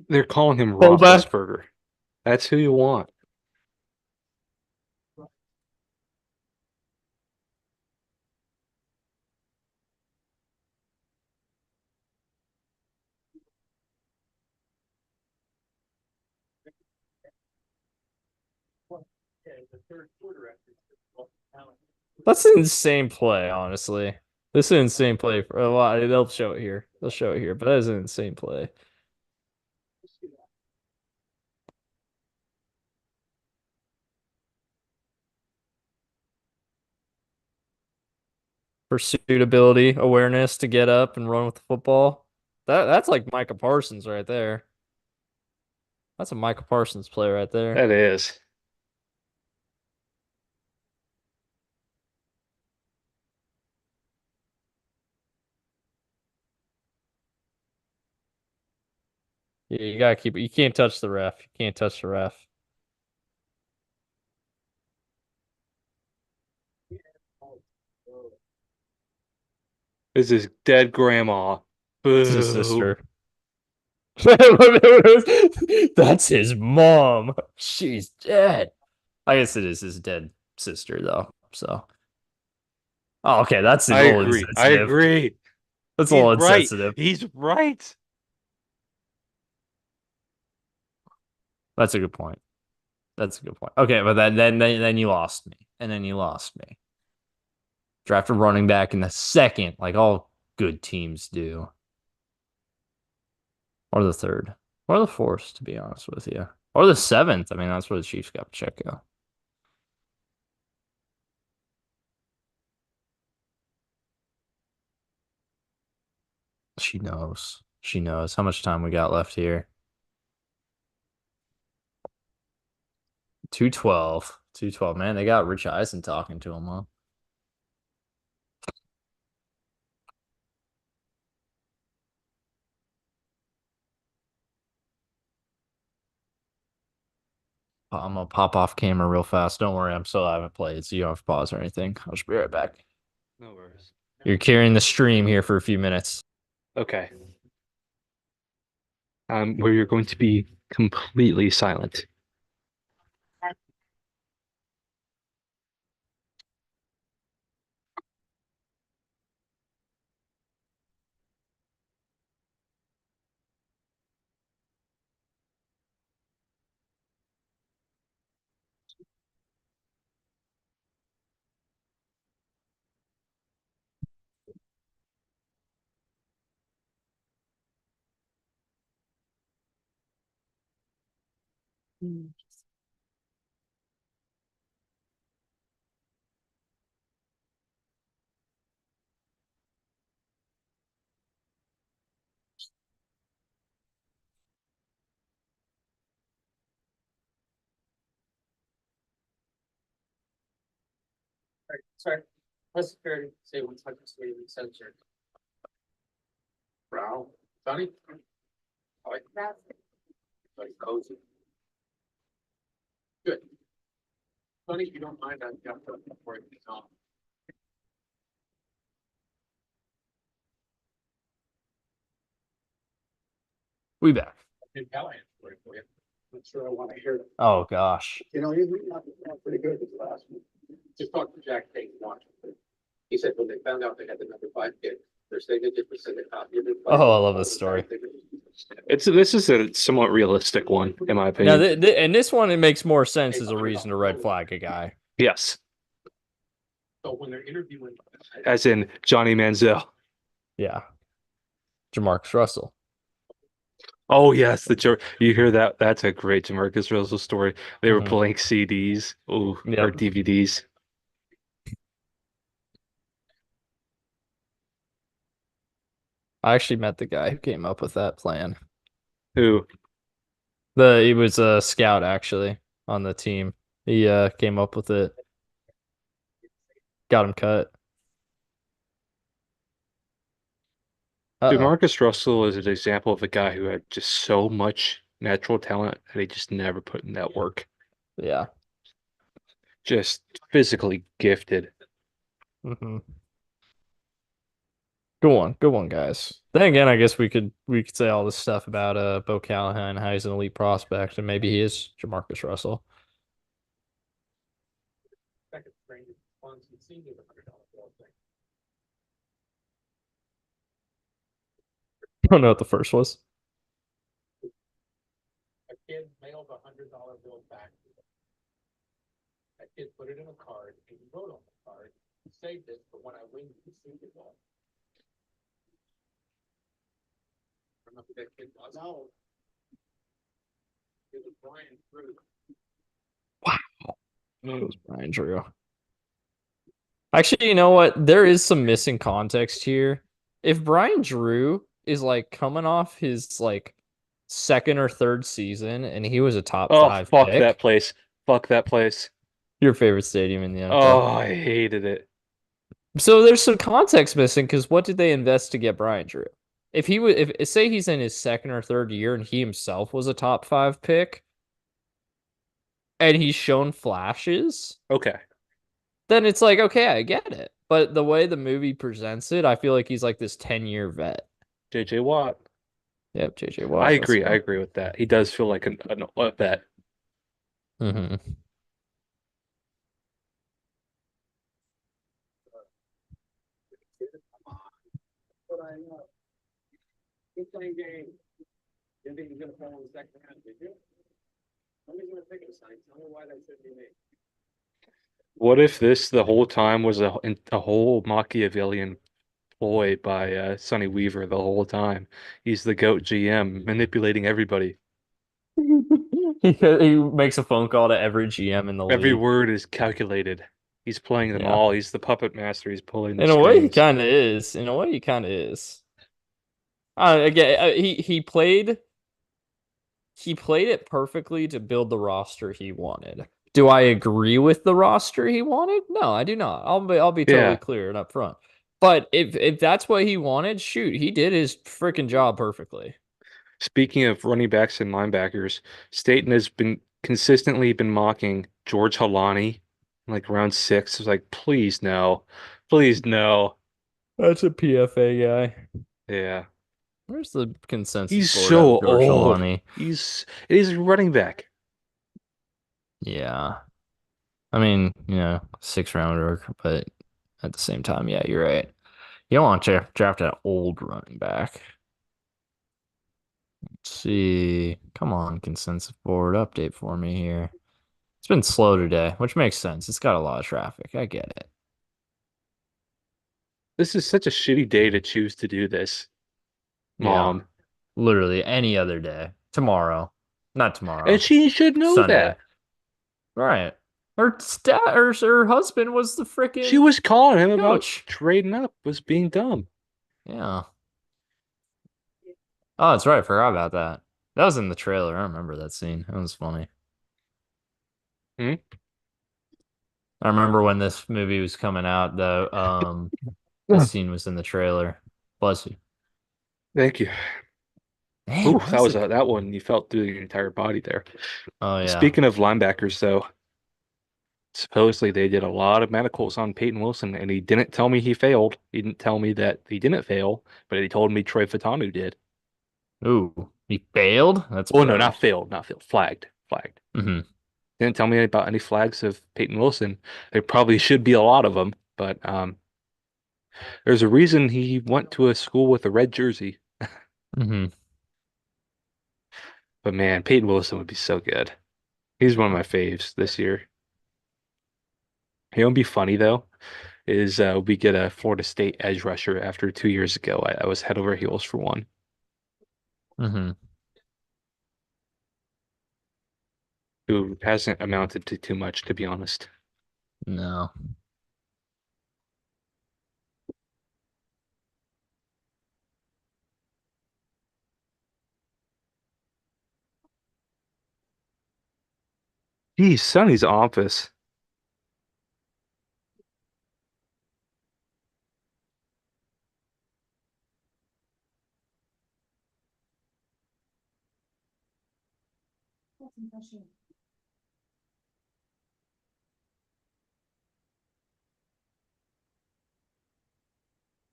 Speaker 2: They're calling him
Speaker 1: Fullback.
Speaker 2: Roethlisberger. That's who you want.
Speaker 1: That's an insane play, honestly. This is an insane play. Well, they'll show it here. They'll show it here, but that is an insane play. Pursuit ability, awareness to get up and run with the football. That's like Micah Parsons right there. That's a Micah Parsons play right there.
Speaker 2: That is.
Speaker 1: Yeah, you gotta keep it. You can't touch the ref. You can't touch the ref.
Speaker 2: This is dead grandma.
Speaker 1: It's his
Speaker 2: Boo.
Speaker 1: sister. That's his mom. She's dead. I guess it is his dead sister though. So, oh, okay, that's
Speaker 2: I
Speaker 1: a little
Speaker 2: agree. I
Speaker 1: insensitive.
Speaker 2: agree.
Speaker 1: That's a
Speaker 2: He's
Speaker 1: little
Speaker 2: right.
Speaker 1: insensitive.
Speaker 2: He's right.
Speaker 1: That's a good point. That's a good point. Okay, but then you lost me. And then you lost me. Draft a running back in the second, like all good teams do. Or the third. Or the fourth, to be honest with you. Or the seventh. I mean, that's where the Chiefs got Pacheco. She knows. She knows how much time we got left here. 212. 212. Man, they got Rich Eisen talking to him, huh? I'm gonna pop off camera real fast. Don't worry, I'm still haven't played, so you don't have to pause or anything. I'll just be right back.
Speaker 2: No worries.
Speaker 1: You're carrying the stream here for a few minutes.
Speaker 2: Okay. Where you're going to be completely silent.
Speaker 4: Sorry. Plus security, say 100 sensor. Brown, Sonny? I like that. Like cozy. Good. Sonny, if you don't mind, I've got to before it gets off.
Speaker 1: We back.
Speaker 4: And Callahan for you. I'm sure I want to hear it.
Speaker 1: Oh gosh.
Speaker 3: You know, he's not pretty good this last one.
Speaker 4: Just talk to Jack Tate and watch it. He said when they found out they had the number 5 pick, their signature was sent a copy of it.
Speaker 1: Oh, I love this story.
Speaker 2: This is a somewhat realistic one, in my
Speaker 1: Now,
Speaker 2: opinion.
Speaker 1: and this one, it makes more sense as a reason to red flag a guy.
Speaker 2: Yes.
Speaker 4: So when they're interviewing,
Speaker 2: As in Johnny Manziel.
Speaker 1: Yeah. Jamarcus Russell.
Speaker 2: Oh yes, you hear that? That's a great Jamarcus Russell story. They were
Speaker 1: Mhm.
Speaker 2: blank CDs, or
Speaker 1: Yep.
Speaker 2: DVDs.
Speaker 1: I actually met the guy who came up with that plan.
Speaker 2: Who?
Speaker 1: He was a scout actually on the team. He came up with it. Got him cut. Uh-oh.
Speaker 2: Jamarcus Russell is an example of a guy who had just so much natural talent that he just never put in that work.
Speaker 1: Yeah.
Speaker 2: Just physically gifted.
Speaker 1: Mm-hmm. Good one, guys. Then again, I guess we could say all this stuff about Bo Callahan, how he's an elite prospect, and maybe he is Jamarcus Russell.
Speaker 4: second string, funds and senior $100 bill thing.
Speaker 1: I don't know what the first was.
Speaker 4: A kid mailed $100 bill back to them. That kid put it in a card and he wrote on the card, save this for when I win the Super Bowl. Remember that kid was? No. It was Brian Drew.
Speaker 1: It was Brian Drew. Actually, you know what? There is some missing context here. If Brian Drew is like coming off his like second or third season and he was a top
Speaker 2: Oh,
Speaker 1: 5
Speaker 2: fuck
Speaker 1: pick,
Speaker 2: that place. Fuck that place.
Speaker 1: your favorite stadium in the
Speaker 2: Oh,
Speaker 1: NFL.
Speaker 2: I hated it.
Speaker 1: So there's some context missing because what did they invest to get Brian Drew? If he would, if say he's in his second or third year and he himself was a top 5 pick and he's shown flashes,
Speaker 2: Okay.
Speaker 1: then it's like, okay, I get it. But the way the movie presents it, I feel like he's like this 10-year vet.
Speaker 2: JJ Watt.
Speaker 1: Yep, JJ
Speaker 2: I
Speaker 1: Watt.
Speaker 2: agree. I agree with that. He does feel like a vet.
Speaker 1: Mm-hmm.
Speaker 3: I know.
Speaker 4: Good playing game. Didn't think he was gonna fall in the second half, did you? Nobody's gonna pick a sign. Tell me why that should be me.
Speaker 2: What if this the whole time was a whole Machiavellian ploy by Sonny Weaver the whole time? He's the GOAT GM manipulating everybody.
Speaker 1: He makes a phone call to every GM in the
Speaker 2: Every
Speaker 1: league.
Speaker 2: word is calculated. He's playing them
Speaker 1: Yeah.
Speaker 2: all. He's the puppet master. He's pulling the
Speaker 1: In a way, he
Speaker 2: strings.
Speaker 1: kind of is. In a way, he kind of is. Again, he played it perfectly to build the roster he wanted. Do I agree with the roster he wanted? No, I do not. I'll be totally
Speaker 2: Yeah.
Speaker 1: clear and upfront. But if that's what he wanted, shoot, he did his freaking job perfectly.
Speaker 2: Speaking of running backs and linebackers, Staten has been consistently been mocking George Halani like round six. It's like, please no. Please no.
Speaker 1: That's a PFA guy.
Speaker 2: Yeah.
Speaker 1: Where's the consensus
Speaker 2: He's
Speaker 1: board at
Speaker 2: so
Speaker 1: George
Speaker 2: old.
Speaker 1: Halani?
Speaker 2: He's a running back.
Speaker 1: Yeah. I mean, 6 rounder, but at the same time, yeah, you're right. You don't want to draft an old running back. Let's see. Come on, consensus board update for me here. It's been slow today, which makes sense. It's got a lot of traffic. I get it.
Speaker 2: This is such a shitty day to choose to do this,
Speaker 1: Yeah.
Speaker 2: Mom.
Speaker 1: Literally any other day. Tomorrow. Not
Speaker 2: And
Speaker 1: tomorrow.
Speaker 2: she should know
Speaker 1: Sunday.
Speaker 2: that.
Speaker 1: Right. Her husband was the
Speaker 2: She
Speaker 1: freaking
Speaker 2: was calling him about
Speaker 1: coach.
Speaker 2: trading up, was being dumb.
Speaker 1: Yeah. Oh, that's right. I forgot about that. That was in the trailer. I remember that scene. That was funny.
Speaker 2: Hmm?
Speaker 1: I remember when this movie was coming out, though. This scene was in the trailer. Bless you.
Speaker 2: Thank you.
Speaker 1: Man,
Speaker 2: Ooh,
Speaker 1: why
Speaker 2: that
Speaker 1: is
Speaker 2: was
Speaker 1: it?
Speaker 2: that one you felt through your entire body there.
Speaker 1: Oh yeah.
Speaker 2: Speaking of linebackers, though, supposedly they did a lot of medicals on Peyton Wilson, and he didn't tell me he failed. He didn't tell me that he didn't fail, but he told me Troy Fatanu did.
Speaker 1: Ooh, he failed? That's
Speaker 2: Oh no, not
Speaker 1: bro.
Speaker 2: failed, not failed, flagged, flagged.
Speaker 1: Hmm.
Speaker 2: Didn't tell me about any flags of Peyton Wilson. There probably should be a lot of them, but there's a reason he went to a school with a red jersey.
Speaker 1: Hmm.
Speaker 2: But man, Peyton Wilson would be so good. He's one of my faves this year. You know, what'd be funny though, is we get a Florida State edge rusher after 2 years ago. I was head over heels for one.
Speaker 1: Hmm.
Speaker 2: Who hasn't amounted to too much, to be honest.
Speaker 1: No.
Speaker 2: Geez, Sonny's office.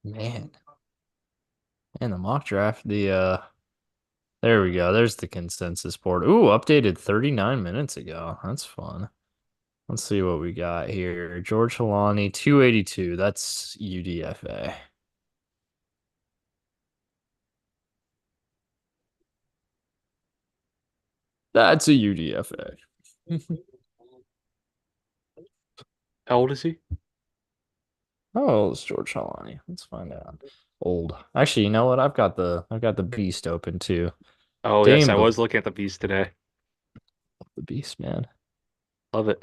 Speaker 1: Man. And the mock draft, there we go. There's the consensus board. Ooh, updated 39 minutes ago. That's fun. Let's see what we got here. George Halani, 282. That's UDFA. That's a UDFA.
Speaker 2: How old is he?
Speaker 1: Oh, it's George Halani. Let's find out. Old. Actually, you know what? I've got the beast open too.
Speaker 2: Oh yes, I
Speaker 1: Dame
Speaker 2: was looking at the Beast today.
Speaker 1: the beast, man.
Speaker 2: Love it.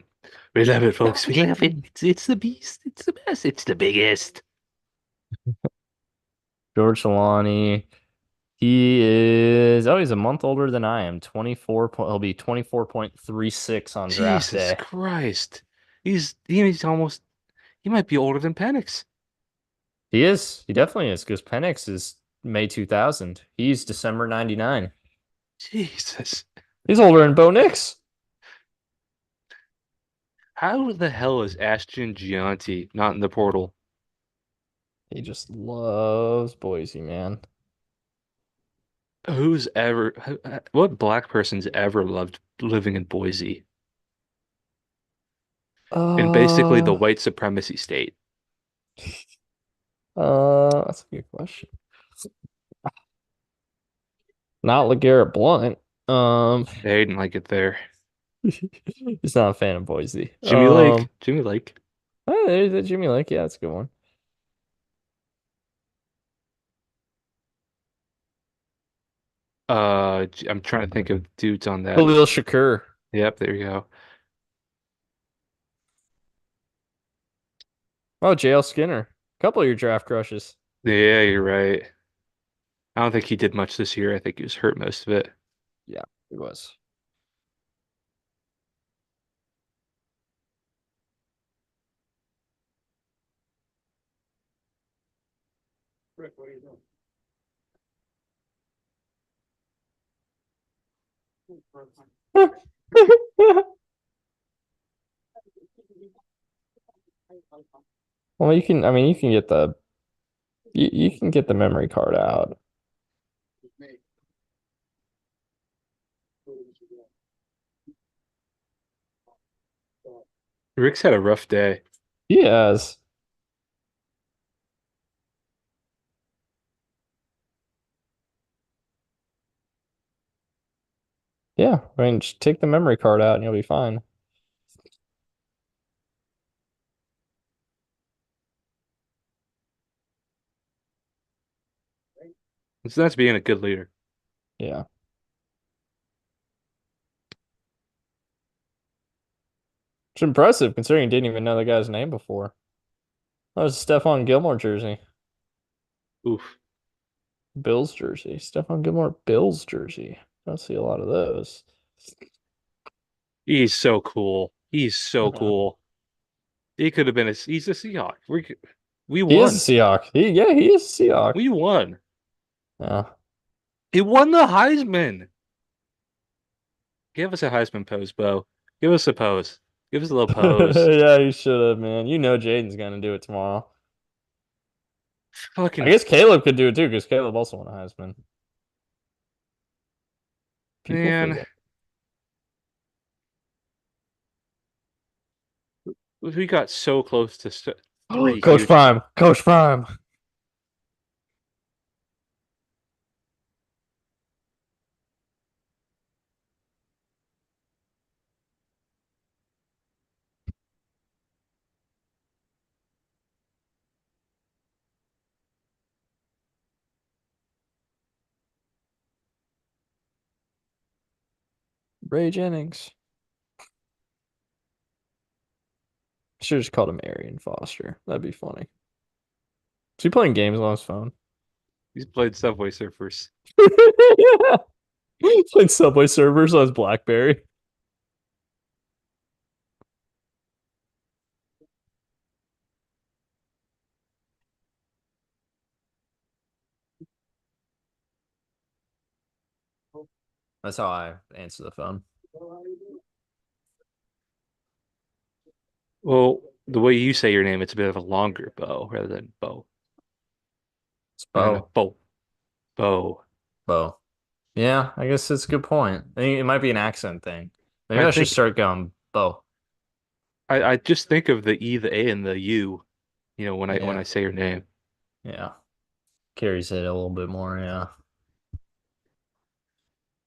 Speaker 2: We love it, folks. We love it. It's the Beast. It's the best. It's the biggest.
Speaker 1: George Halani. He's a month older than I am. He'll be 24.36 on draft
Speaker 2: Jesus
Speaker 1: day.
Speaker 2: Christ. He's almost he might be older than Penix.
Speaker 1: He is. He definitely is because Penix is May 2000. He's December 99.
Speaker 2: Jesus.
Speaker 1: He's older than Bo Nix.
Speaker 2: How the hell is Ashton Gianti not in the portal?
Speaker 1: He just loves Boise, man.
Speaker 2: What black person's ever loved living in Boise? And basically the
Speaker 1: Uh,
Speaker 2: white supremacy state.
Speaker 1: that's a good question. Not LeGarrette Blunt.
Speaker 2: They didn't like it there.
Speaker 1: He's not a fan of Boise.
Speaker 2: Jimmy Lake. Jimmy Lake.
Speaker 1: Oh, there's that Jimmy Lake. Yeah, that's a good one.
Speaker 2: I'm trying to think of dudes on that.
Speaker 1: Khalil Shakur.
Speaker 2: Yep, there you go.
Speaker 1: Oh, JL Skinner. A couple of your draft crushes.
Speaker 2: Yeah, you're right. I don't think he did much this year. I think he was hurt most of it.
Speaker 1: Yeah, he was.
Speaker 3: Rick, what are you doing?
Speaker 1: Well, you can, I mean, you can get the memory card out.
Speaker 2: Rick's had a rough day.
Speaker 1: He has. Yeah, I mean, just take the memory card out and you'll be fine.
Speaker 2: That's being a good leader.
Speaker 1: Yeah. It's impressive considering you didn't even know the guy's name before. That was a Stephon Gilmore jersey.
Speaker 2: Oof.
Speaker 1: Bills jersey. Stephon Gilmore Bills jersey. I don't see a lot of those.
Speaker 2: He's so cool. He's so
Speaker 1: Uh-huh.
Speaker 2: cool. He could have been he's a Seahawk. We
Speaker 1: He is a
Speaker 2: won.
Speaker 1: Seahawk. Yeah, he is a Seahawk.
Speaker 2: We won.
Speaker 1: Yeah.
Speaker 2: He won the Heisman. Give us a Heisman pose, Bo. Give us a pose. Give us a little pose.
Speaker 1: Yeah, you should have, man. You know Jaden's gonna do it tomorrow. I
Speaker 2: Fucking
Speaker 1: guess Caleb could do it too, because Caleb also won a Heisman. People
Speaker 2: man.
Speaker 1: forget.
Speaker 2: We got so close to three
Speaker 1: Coach
Speaker 2: huge.
Speaker 1: Prime. Coach Prime. Ray Jennings. Should have just called him Arian Foster. That'd be funny. Is he playing games on his phone?
Speaker 2: He's played Subway Surfers.
Speaker 1: Yeah. Playing Subway servers on his BlackBerry. That's how I answer the phone.
Speaker 2: Well, the way you say your name, it's a bit of a longer bow rather than bow.
Speaker 1: It's
Speaker 2: No, no,
Speaker 1: Bo.
Speaker 2: bow. Bow.
Speaker 1: Bo. Yeah, I guess that's a good point. I think it might be an accent thing. Maybe
Speaker 2: I
Speaker 1: I should
Speaker 2: think
Speaker 1: start going Bo.
Speaker 2: I just think of the E, the A, and the U, when I
Speaker 1: Yeah.
Speaker 2: say your name.
Speaker 1: Yeah. Carries it a little bit more, yeah.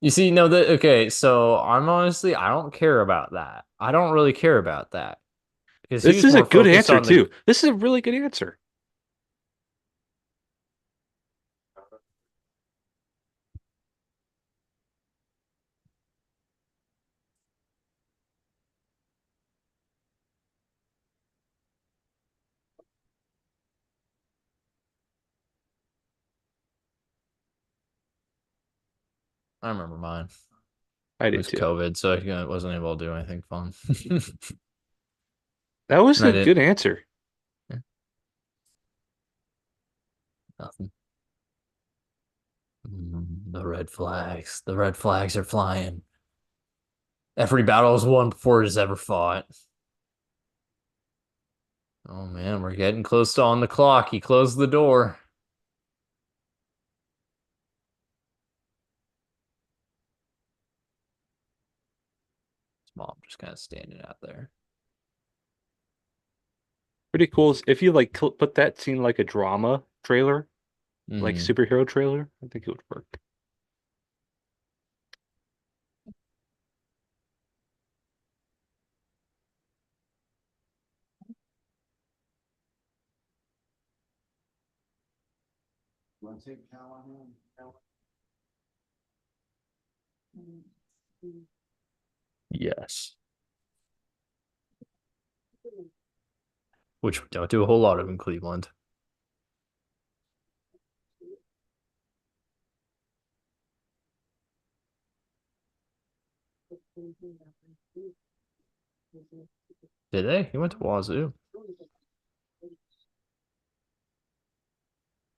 Speaker 1: You see, no, that okay, so I'm honestly, I don't care about that. I don't really care about that because he
Speaker 2: This
Speaker 1: was
Speaker 2: is a
Speaker 1: more
Speaker 2: good
Speaker 1: focused
Speaker 2: answer
Speaker 1: on the.
Speaker 2: too. This is a really good answer.
Speaker 1: I remember mine.
Speaker 2: I
Speaker 1: It
Speaker 2: did
Speaker 1: was
Speaker 2: too.
Speaker 1: COVID, so he wasn't able to do anything fun.
Speaker 2: That was
Speaker 1: And I
Speaker 2: a
Speaker 1: did
Speaker 2: good answer.
Speaker 1: yeah, nothing. The red flags. The red flags are flying. Every battle is won before it is ever fought. Oh man, we're getting close to on the clock. He closed the door. His mom just kind of standing out there.
Speaker 2: Pretty cool if you like put that scene like a drama trailer, like
Speaker 1: Hmm.
Speaker 2: superhero trailer. I think it would work.
Speaker 3: Want to take Callahan?
Speaker 1: Yes. Which we don't do a whole lot of in Cleveland. Did they? He went to Wazoo.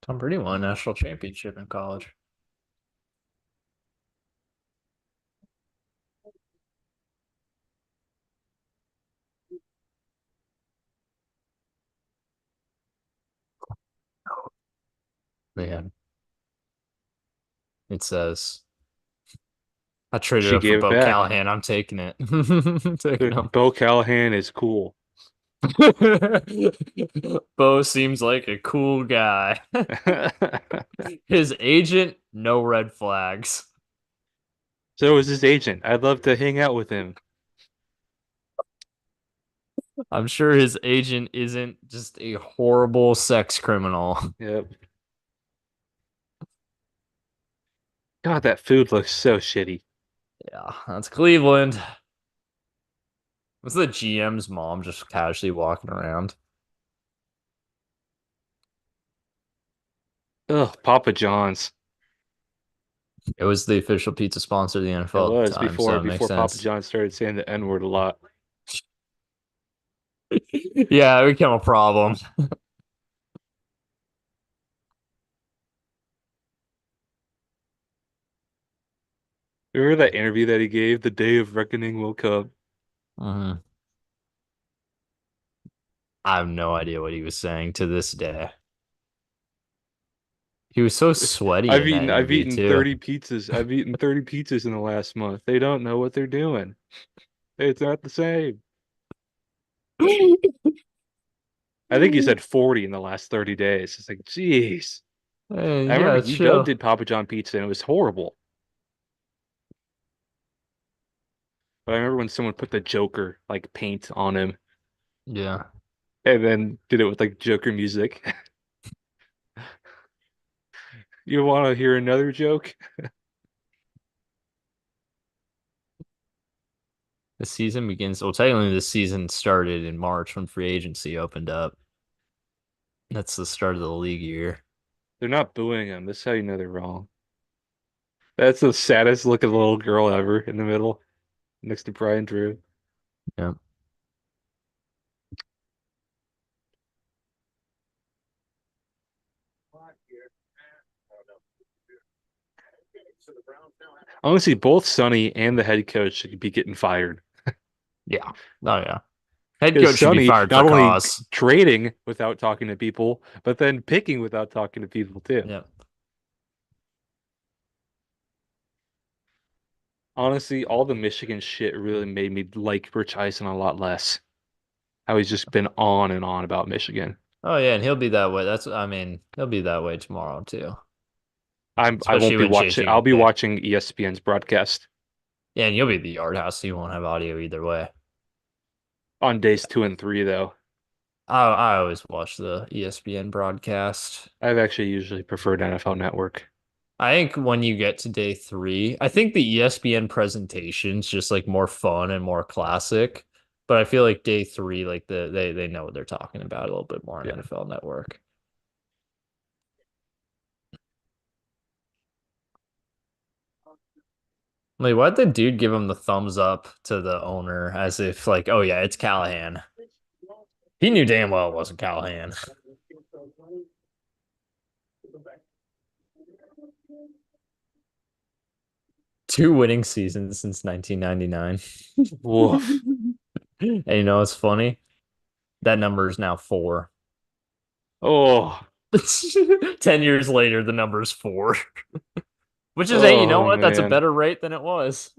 Speaker 1: Tom Brady won a national championship in college. Man, it says I traded
Speaker 2: She
Speaker 1: up for
Speaker 2: gave it
Speaker 1: Bo
Speaker 2: back.
Speaker 1: Callahan. I'm taking it. I'm taking him.
Speaker 2: Bo Callahan is cool.
Speaker 1: Bo seems like a cool guy. His agent, no red flags.
Speaker 2: So is his agent. I'd love to hang out with him.
Speaker 1: I'm sure his agent isn't just a horrible sex criminal.
Speaker 2: Yep. God, that food looks so shitty.
Speaker 1: Yeah, that's Cleveland. Was the GM's mom just casually walking around?
Speaker 2: Ugh, Papa John's.
Speaker 1: It was the official pizza sponsor of the
Speaker 2: It
Speaker 1: NFL at the
Speaker 2: was
Speaker 1: time, so
Speaker 2: before
Speaker 1: it makes
Speaker 2: before Papa
Speaker 1: sense.
Speaker 2: John started saying the N-word a lot.
Speaker 1: Yeah, it became a problem.
Speaker 2: Remember that interview that he gave? The day of reckoning will come.
Speaker 1: Mhm. I have no idea what he was saying to this day. He was so sweaty in that
Speaker 2: I've
Speaker 1: interview
Speaker 2: eaten
Speaker 1: too.
Speaker 2: 30 pizzas. I've eaten 30 pizzas in the last month. They don't know what they're doing. It's not the same. I think he said 40 in the last 30 days. It's like, jeez.
Speaker 1: Hey,
Speaker 2: I remember
Speaker 1: yeah,
Speaker 2: you
Speaker 1: chill.
Speaker 2: did Papa John pizza and it was horrible. But I remember when someone put the Joker like paint on him
Speaker 1: Yeah.
Speaker 2: and then did it with like Joker music. You want to hear another joke?
Speaker 1: The season begins. Well, technically, the season started in March when free agency opened up. That's the start of the league year.
Speaker 2: They're not booing him. That's how you know they're wrong. That's the saddest looking little girl ever in the middle next to Brian Drew.
Speaker 1: Yeah.
Speaker 2: Honestly, both Sonny and the head coach should be getting fired.
Speaker 1: Yeah. Oh, yeah. Head
Speaker 2: Because
Speaker 1: coach should be
Speaker 2: Sonny
Speaker 1: fired for
Speaker 2: not only
Speaker 1: cause.
Speaker 2: trading without talking to people, but then picking without talking to people too.
Speaker 1: Yeah.
Speaker 2: Honestly, all the Michigan shit really made me like Rich Eisen a lot less. How he's just been on and on about Michigan.
Speaker 1: Oh, yeah. And he'll be that way. I mean, he'll be that way tomorrow too,
Speaker 2: I
Speaker 1: especially
Speaker 2: won't be
Speaker 1: when
Speaker 2: watching.
Speaker 1: changing
Speaker 2: I'll
Speaker 1: the
Speaker 2: be
Speaker 1: pick.
Speaker 2: watching ESPN's broadcast
Speaker 1: Yeah. And you'll be at the yard house, so you won't have audio either way.
Speaker 2: on days 2 and 3 though.
Speaker 1: I always watch the ESPN broadcast.
Speaker 2: I've actually usually preferred NFL Network.
Speaker 1: I think when you get to day three, I think the ESPN presentation's just like more fun and more classic. But I feel like day three, like they know what they're talking about a little bit more on
Speaker 2: Yeah.
Speaker 1: NFL Network. Like, why'd the dude give him the thumbs up to the owner as if like, oh yeah, it's Callahan. He knew damn well it wasn't Callahan. 2 winning seasons since 1999.
Speaker 2: Woof.
Speaker 1: And you know what's funny? That number is now four.
Speaker 2: Oh,
Speaker 1: 10 years later, the number is four. Which is, hey, you know
Speaker 2: oh
Speaker 1: what? That's a
Speaker 2: man.
Speaker 1: better rate than it was.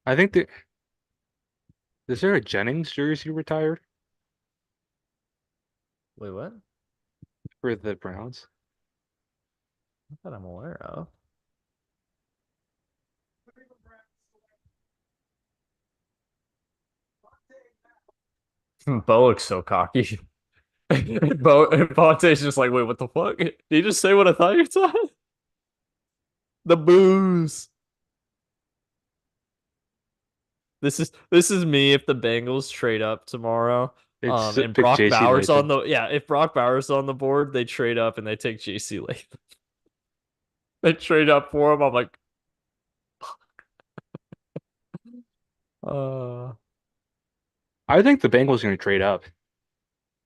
Speaker 2: I think that Is there a Jennings jersey retired
Speaker 1: Wait, what?
Speaker 2: for the Browns?
Speaker 1: Not that I'm aware of. Bo looks so cocky. Vontae's just like, wait, what the fuck? Did you just say what I thought you said? The booze. This is me if the Bengals trade up tomorrow. And
Speaker 2: Pick
Speaker 1: Brock
Speaker 2: JC
Speaker 1: Bowers on
Speaker 2: Latham.
Speaker 1: the yeah, if Brock Bowers on the board, they trade up and they take JC Latham. They trade up for him. I'm like, uh,
Speaker 2: I think the Bengals are going to trade up.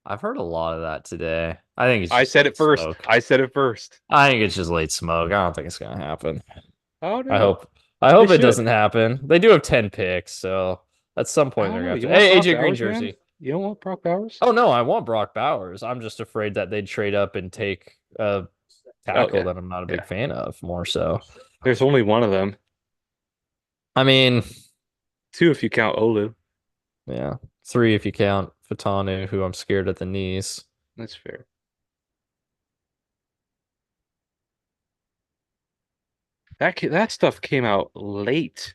Speaker 1: I've heard a lot of that today. I think it's
Speaker 2: I
Speaker 1: just
Speaker 2: said
Speaker 1: late
Speaker 2: it first.
Speaker 1: smoke.
Speaker 2: I said it first.
Speaker 1: I think it's just late smoke. I don't think it's gonna happen.
Speaker 2: Oh
Speaker 1: I
Speaker 2: no,
Speaker 1: hope I
Speaker 2: they
Speaker 1: hope it
Speaker 2: should.
Speaker 1: doesn't happen. They do have 10 picks, so at some
Speaker 2: I
Speaker 1: point they're
Speaker 2: don't
Speaker 1: gonna
Speaker 2: know.
Speaker 1: have
Speaker 2: You
Speaker 1: to.
Speaker 2: want
Speaker 1: Hey,
Speaker 2: Brock
Speaker 1: AJ Green
Speaker 2: Bowers, man?
Speaker 1: jersey.
Speaker 2: You don't want Brock Bowers?
Speaker 1: Oh no, I want Brock Bowers. I'm just afraid that they'd trade up and take a
Speaker 2: Oh
Speaker 1: tackle
Speaker 2: yeah,
Speaker 1: that I'm not a big
Speaker 2: yeah.
Speaker 1: fan of, more so.
Speaker 2: There's only one of them.
Speaker 1: I mean,
Speaker 2: Two if you count Olu.
Speaker 1: yeah, three if you count Fatanu, who I'm scared at the knees.
Speaker 2: That's fair. That stuff came out late.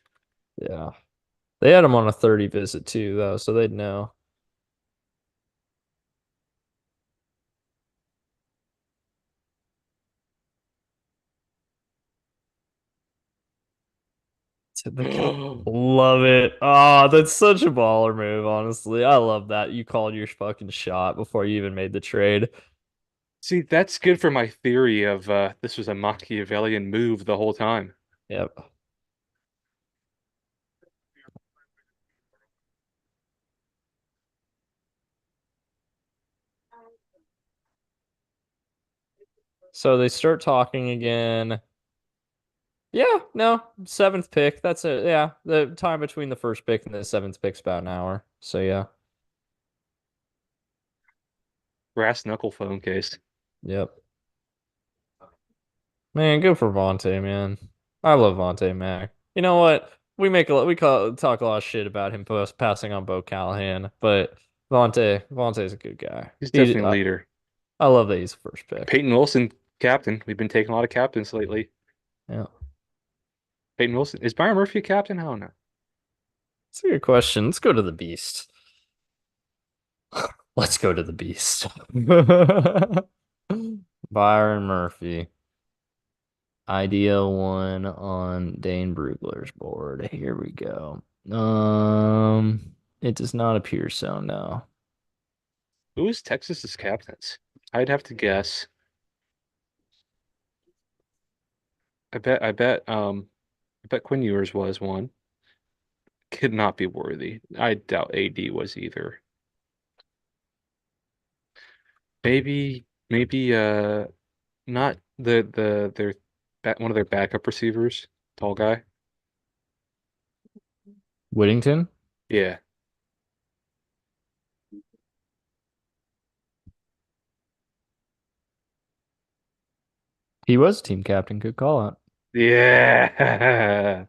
Speaker 1: Yeah. They had him on a 30 visit too, though, so they'd know. Love it. Oh, that's such a baller move, honestly. I love that. You called your fucking shot before you even made the trade.
Speaker 2: See, that's good for my theory of this was a Machiavellian move the whole time.
Speaker 1: Yep. So they start talking again. Yeah, no, seventh pick. That's it. Yeah, the time between the first pick and the seventh pick's about an hour. So yeah,
Speaker 2: Brass knuckle phone case.
Speaker 1: yep. Man, good for Vontae, man. I love Vontae Mac. You know what? Talk a lot of shit about him passing on Bo Callahan, but Vontae's a good guy.
Speaker 2: He's definitely a leader.
Speaker 1: I love that he's the first pick.
Speaker 2: Peyton Wilson, captain. We've been taking a lot of captains lately.
Speaker 1: Yeah,
Speaker 2: Peyton Wilson. Is Byron Murphy a captain? I don't know.
Speaker 1: it's a good question. Let's go to the Beast. Let's go to the Beast. Byron Murphy. Idea one on Dane Brugler's board. Here we go. It does not appear so, no.
Speaker 2: Who is Texas's captains? I'd have to guess. I bet Quinn Ewers was one. Could not be worthy. I doubt AD was either. Maybe not their one of their backup receivers, tall guy.
Speaker 1: Whittington?
Speaker 2: Yeah.
Speaker 1: He was team captain. Good call out.
Speaker 2: Yeah.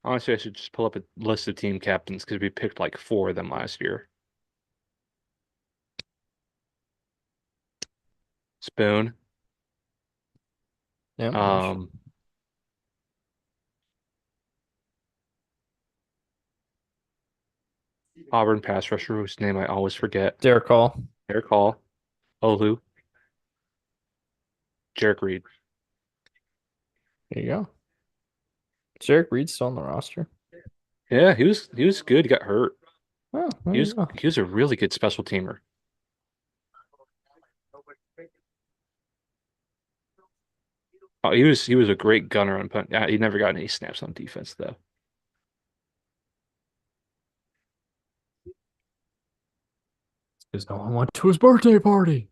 Speaker 2: Honestly, I should just pull up a list of team captains because we picked like four of them last year. Spoon,
Speaker 1: Yeah.
Speaker 2: um, Auburn pass rusher whose name I always forget.
Speaker 1: Derek Hall.
Speaker 2: Eric Hall, Olu, Jarek Reed.
Speaker 1: There you go. Is Derek Reed still on the roster?
Speaker 2: Yeah, he was good. He got hurt.
Speaker 1: Oh, there
Speaker 2: He
Speaker 1: you
Speaker 2: was
Speaker 1: go.
Speaker 2: he was a really good special teamer. Oh, he was a great gunner on punt. He never got any snaps on defense though.
Speaker 1: Because no one went to his birthday party.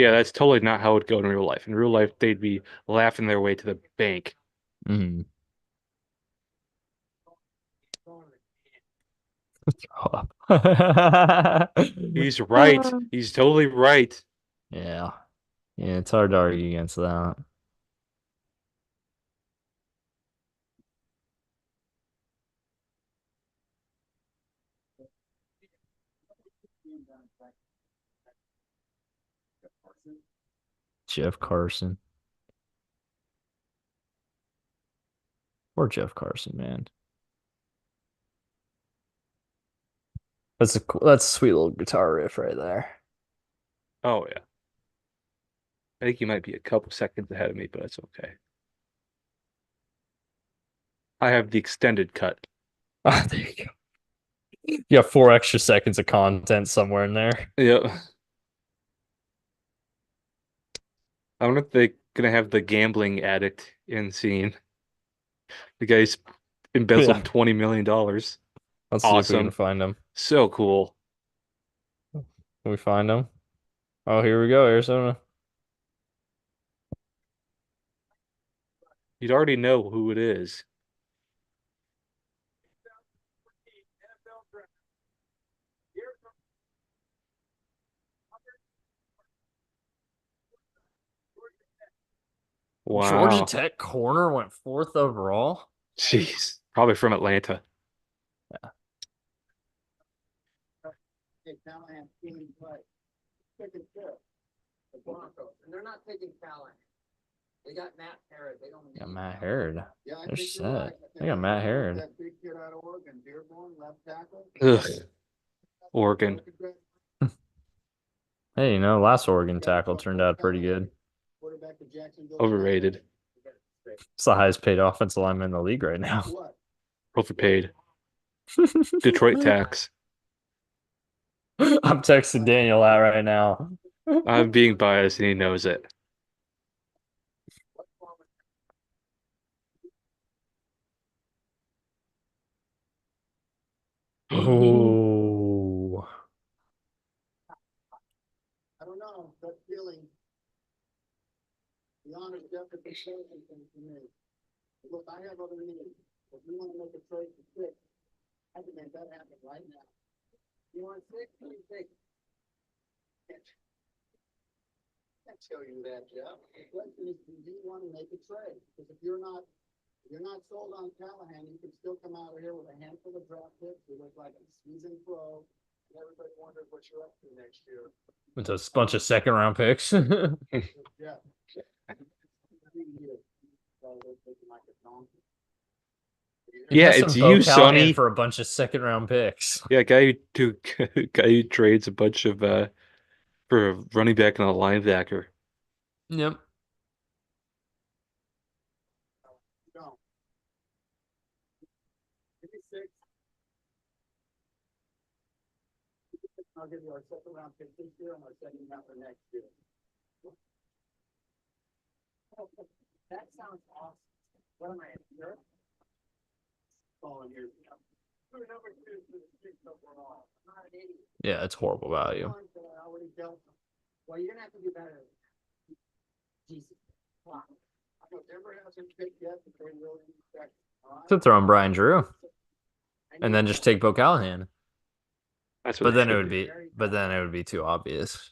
Speaker 2: Yeah, that's totally not how it would go in real life. In real life, they'd be laughing their way to the bank.
Speaker 1: Mm.
Speaker 2: He's right. He's totally right.
Speaker 1: Yeah. Yeah, it's hard to argue against that. Jeff Carson. Or Jeff Carson, man. That's a sweet little guitar riff right there.
Speaker 2: Oh yeah. I think he might be a couple seconds ahead of me, but that's okay. I have the extended cut.
Speaker 1: Ah, there you go. You got 4 extra seconds of content somewhere in there.
Speaker 2: Yeah. I wonder if they're gonna have the gambling addict in scene. The guy's
Speaker 1: Yeah.
Speaker 2: embezzled $20 million.
Speaker 1: Let's see if we can
Speaker 2: Awesome.
Speaker 1: find him.
Speaker 2: So cool.
Speaker 1: Can we find him? Oh, here we go, Arizona.
Speaker 2: You'd already know who it is.
Speaker 1: Georgia
Speaker 2: Wow.
Speaker 1: Tech corner went fourth overall.
Speaker 2: Jeez. Probably from Atlanta.
Speaker 3: Hey, Callahan, team play. Taking care. The Broncos, and they're not taking Callahan. They got Matt Harrod. They don't
Speaker 1: Got
Speaker 3: need
Speaker 1: Matt
Speaker 3: him.
Speaker 1: Harrod.
Speaker 3: Yeah, I
Speaker 1: They're
Speaker 3: think you're right.
Speaker 1: set. They got Matt Harrod.
Speaker 3: That big kid out of Oregon, Dearborn, left tackle.
Speaker 2: Ugh. Oregon.
Speaker 1: Hey, last Oregon tackle turned out pretty good.
Speaker 3: Quarterback of Jacksonville.
Speaker 2: Overrated.
Speaker 1: It's the highest paid offensive lineman in the league right now.
Speaker 3: What?
Speaker 2: Overpaid. Detroit tax.
Speaker 1: I'm texting Daniel that right now.
Speaker 2: I'm being biased and he knows it.
Speaker 1: Oh,
Speaker 3: I don't know, that feeling. The honor definitely shows something to me. Look, I have other needs. If you want to make a trade for six, I can make that happen right now. You want six? What do you think? Can't show you that, Jeff. The question is, do you want to make a trade? Because if you're not sold on Callahan, you can still come out here with a handful of draft picks. You look like a seasoned pro. And everybody wonders what you're up to next year.
Speaker 1: with a bunch of second round picks.
Speaker 3: Yeah.
Speaker 2: Yeah,
Speaker 1: Has
Speaker 2: it's
Speaker 1: some Bo
Speaker 2: you,
Speaker 1: Callahan
Speaker 2: Sonny.
Speaker 1: for a bunch of second round picks.
Speaker 2: Yeah, guy who trades a bunch of for a running back and a linebacker.
Speaker 1: Yep.
Speaker 3: No. Give me six. I'll give you our second round pick this year and our second round for next year. That sounds awesome. What am I, sure? Calling here. Who number two to the six overall? I'm not an idiot.
Speaker 1: Yeah, it's horrible value.
Speaker 3: I already dealt with. Well, you're gonna have to do better. Jesus. Wow. I know Denver hasn't picked yet, but they will expect.
Speaker 1: Could throw in Brian Drew and then just take Bo Callahan.
Speaker 2: That's what
Speaker 1: But
Speaker 2: they
Speaker 1: then it
Speaker 2: should
Speaker 1: would
Speaker 2: do.
Speaker 1: be too obvious.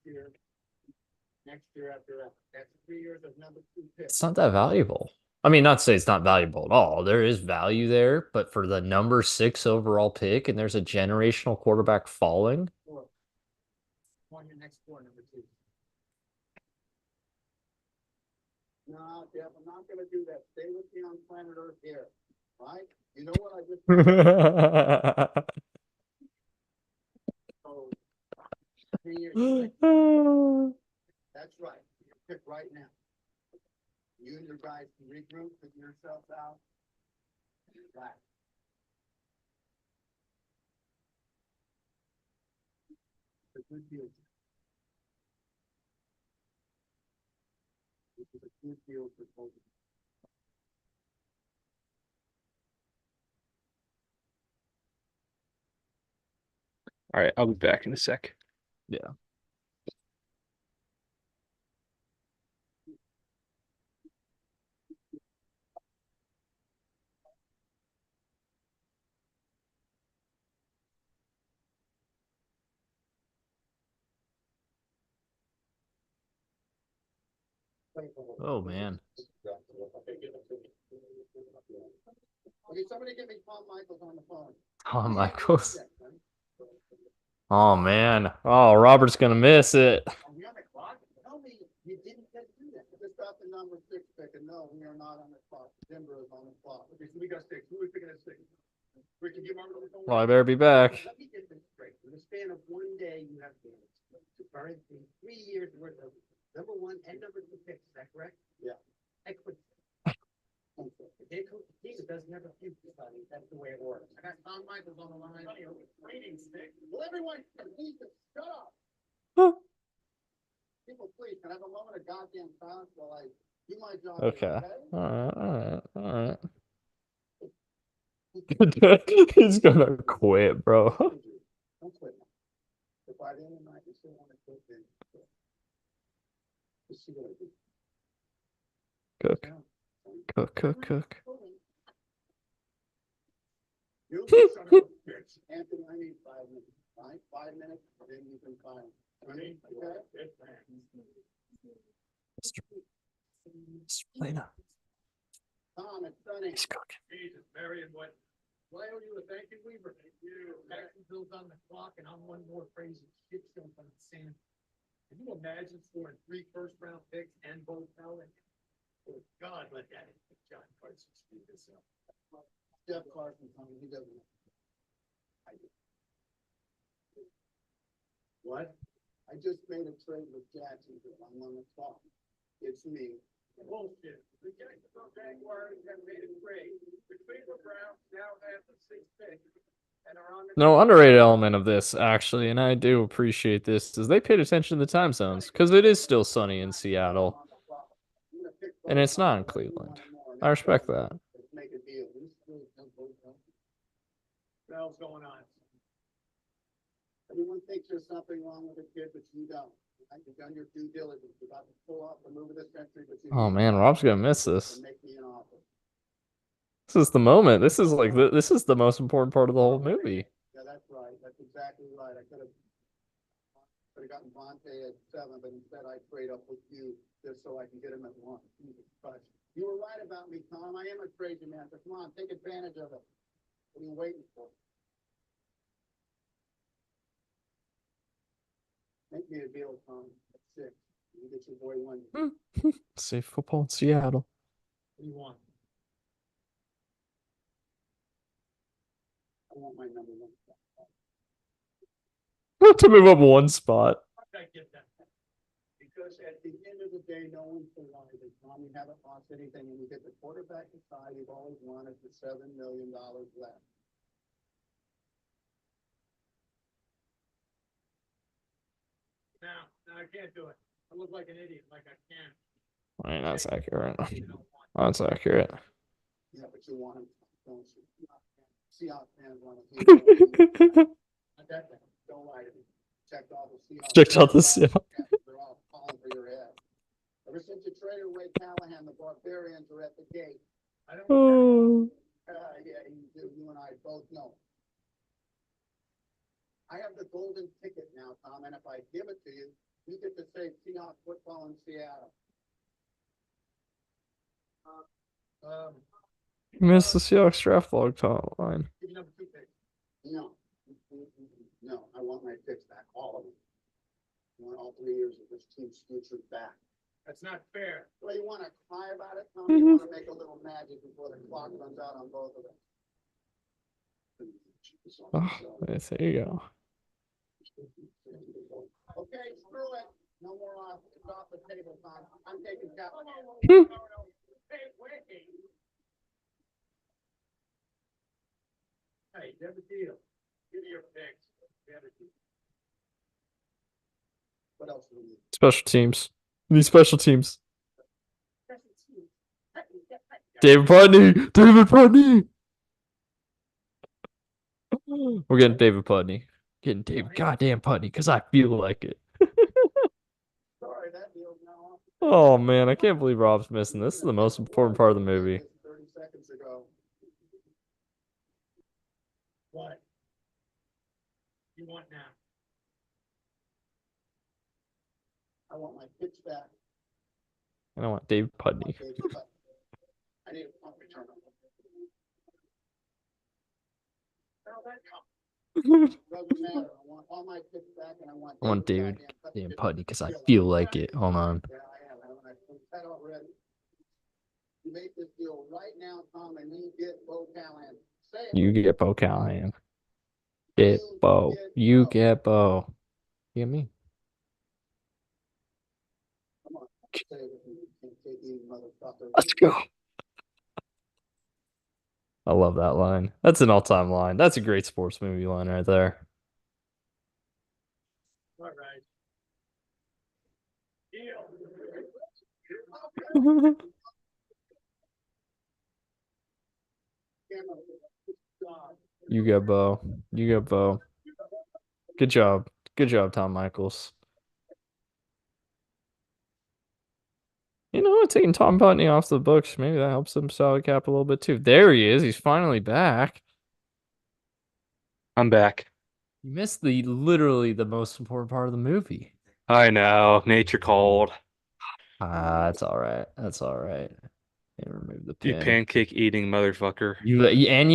Speaker 3: Year, next year after that. That's 3 years of number two pick.
Speaker 1: It's not that valuable. I mean, not to say it's not valuable at all. There is value there, but for the number 6 overall pick, and there's a generational quarterback falling.
Speaker 3: On your next four, number two. No, Jeff, I'm not gonna do that. Stay with me on planet Earth here. Right? You know what I just oh, 3 years. That's right. You pick right now. You and your guys can regroup, figure yourselves out. Right. The good future. New field for both.
Speaker 2: All right, I'll be back in a sec.
Speaker 1: Yeah. Oh man.
Speaker 3: Okay, somebody get me Tom Michaels on the phone.
Speaker 1: Tom Michaels. Oh man. Oh, Robert's gonna miss it.
Speaker 3: Are we on the clock? Tell me you didn't get to do that. Just got the number 6 pick, and no, we are not on the clock. Denver is on the clock. Okay, so we got 6. Who are we picking at 6? Rick, can you remember the phone?
Speaker 1: Well, I better be back.
Speaker 3: Let me get this straight. In the span of one day, you have to burn 3 years worth of number 1 and number 2 picks. Is that correct? Yeah. Excellent. Jesus doesn't have a future, buddy. That's the way it works. I got Tom Michaels on the line. Rating stick. Will everyone please shut up? People, please, can I have a moment of goddamn silence while I do my job?
Speaker 1: Okay.
Speaker 3: Okay?
Speaker 1: All right. He's gonna quit, bro.
Speaker 3: Don't quit. If by the end of the night you still want to quit, then quit. Just see what I do.
Speaker 1: Cook.
Speaker 3: Yeah.
Speaker 1: Cook.
Speaker 3: You son of a bitch. Anthony, I need 5 minutes. Right? 5 minutes, then you can file. Ready? Okay?
Speaker 1: Mr. Plano.
Speaker 3: Tom, it's sunny.
Speaker 1: He's cooking.
Speaker 4: Jesus, Marion, what? Well, I owe you a thank you, Weaver. Thank you. Jacksonville's on the clock, and I'm one more crazy shit show from the sand. Can you imagine scoring 3 first-round picks and both Allen? Oh, God, let that in. John Carson screwed this up.
Speaker 3: Jeff Carson, Tommy, he doesn't. I do. What? I just made a trade with Jacksonville. I'm on the clock. It's me.
Speaker 4: Bullshit. The Jacksonville Jaguars have made a trade. The Cleveland Browns now have the 6th pick and are on the.
Speaker 1: No, underrated element of this, actually, and I do appreciate this, is they paid attention to the time zones, because it is still sunny in Seattle, and it's not in Cleveland. I respect that.
Speaker 3: Let's make a deal.
Speaker 4: What else going on?
Speaker 3: Everyone thinks there's something wrong with the kid, but you don't. You've done your due diligence. You're about to pull off the move of this country, but you.
Speaker 1: Oh man, Rob's gonna miss this.
Speaker 3: Make me an offer.
Speaker 1: This is the moment. This is like this is the most important part of the whole movie.
Speaker 3: Yeah, that's right. That's exactly right. I could have gotten Vontae at 7, but instead I trade up with you just so I can get him at 1. Jesus Christ. You were right about me, Tom. I am a crazy man, but come on, take advantage of it. What are you waiting for? Make me a deal, Tom. At 6. You get your boy 1.
Speaker 1: Safe football in Seattle.
Speaker 4: What do you want?
Speaker 3: I want my number 1.
Speaker 1: To move up one spot.
Speaker 4: I get that.
Speaker 3: Because at the end of the day, no one's surviving. Tom, you haven't lost anything. When you get the quarterback aside, you've always wanted the $7 million left.
Speaker 4: No, I can't do it. I look like an idiot, like I can't.
Speaker 1: I mean, that's accurate. That's accurate.
Speaker 3: Yeah, but you want him, don't you? Seahawks fans want to. Don't lie to me. Checked all the Seahawks.
Speaker 1: Checked out the Seahawks.
Speaker 3: They're all calling for your head. Ever since you traded away Callahan, the barbarians are at the gate.
Speaker 4: I don't.
Speaker 1: Oh.
Speaker 3: Yeah, you do. You and I both know. I have the golden ticket now, Tom, and if I give it to you, you get to say Seahawks football in Seattle.
Speaker 1: Missed the Seahawks draft log top line.
Speaker 4: Give me number 2 pick.
Speaker 3: No. No, I want my picks back, all of them. I want all 3 years of this team's future back.
Speaker 4: That's not fair.
Speaker 3: Well, you want to cry about it, Tom? You want to make a little magic before the clock runs out on both of them?
Speaker 1: Oh, there you go.
Speaker 3: Okay, screw it. No more off. It's off the table, Tom. I'm taking Callahan.
Speaker 4: Hey, wait. Hey, you have a deal. Give me your picks. We have a deal.
Speaker 3: What else do we need?
Speaker 1: Special teams. These special teams.
Speaker 3: That's
Speaker 1: David Putney. David Putney. We're getting David Putney. Getting David goddamn Putney because I feel like it.
Speaker 3: Sorry, that deal's now off.
Speaker 1: Oh man, I can't believe Rob's missing this. This is the most important part of the movie.
Speaker 3: 30 seconds ago.
Speaker 4: What? You want now?
Speaker 3: I want my pitch back.
Speaker 1: And I want David
Speaker 3: I want
Speaker 1: Putney.
Speaker 3: David Putnam. I need a punt return.
Speaker 4: How'd that come?
Speaker 3: Doesn't matter. I want all my pitch back and I want.
Speaker 1: I want David
Speaker 3: goddamn
Speaker 1: damn Putney because I
Speaker 3: Kill it.
Speaker 1: feel like it. Hold on.
Speaker 3: Yeah, I am. I said already. You make this deal right now, Tom, and you get Beau Callahan. Say it.
Speaker 1: You get Beau Callahan. Get Beau. You get Beau. You get me.
Speaker 3: Come on. Say it with me, you KKE motherfucker.
Speaker 1: Let's go. I love that line. That's an all-time line. That's a great sports movie line right there.
Speaker 4: All right. Deal.
Speaker 1: You get Beau. You get Beau. Good job. Good job, Tom Michaels. You know what? Taking Tom Putney off the books, maybe that helps him salary cap a little bit too. There he is. He's finally back.
Speaker 2: I'm back.
Speaker 1: You missed the literally the most important part of the movie.
Speaker 2: I know. Nature called.
Speaker 1: Ah, that's all right. That's all right. And remove the
Speaker 2: You
Speaker 1: pin.
Speaker 2: pancake eating motherfucker.
Speaker 1: You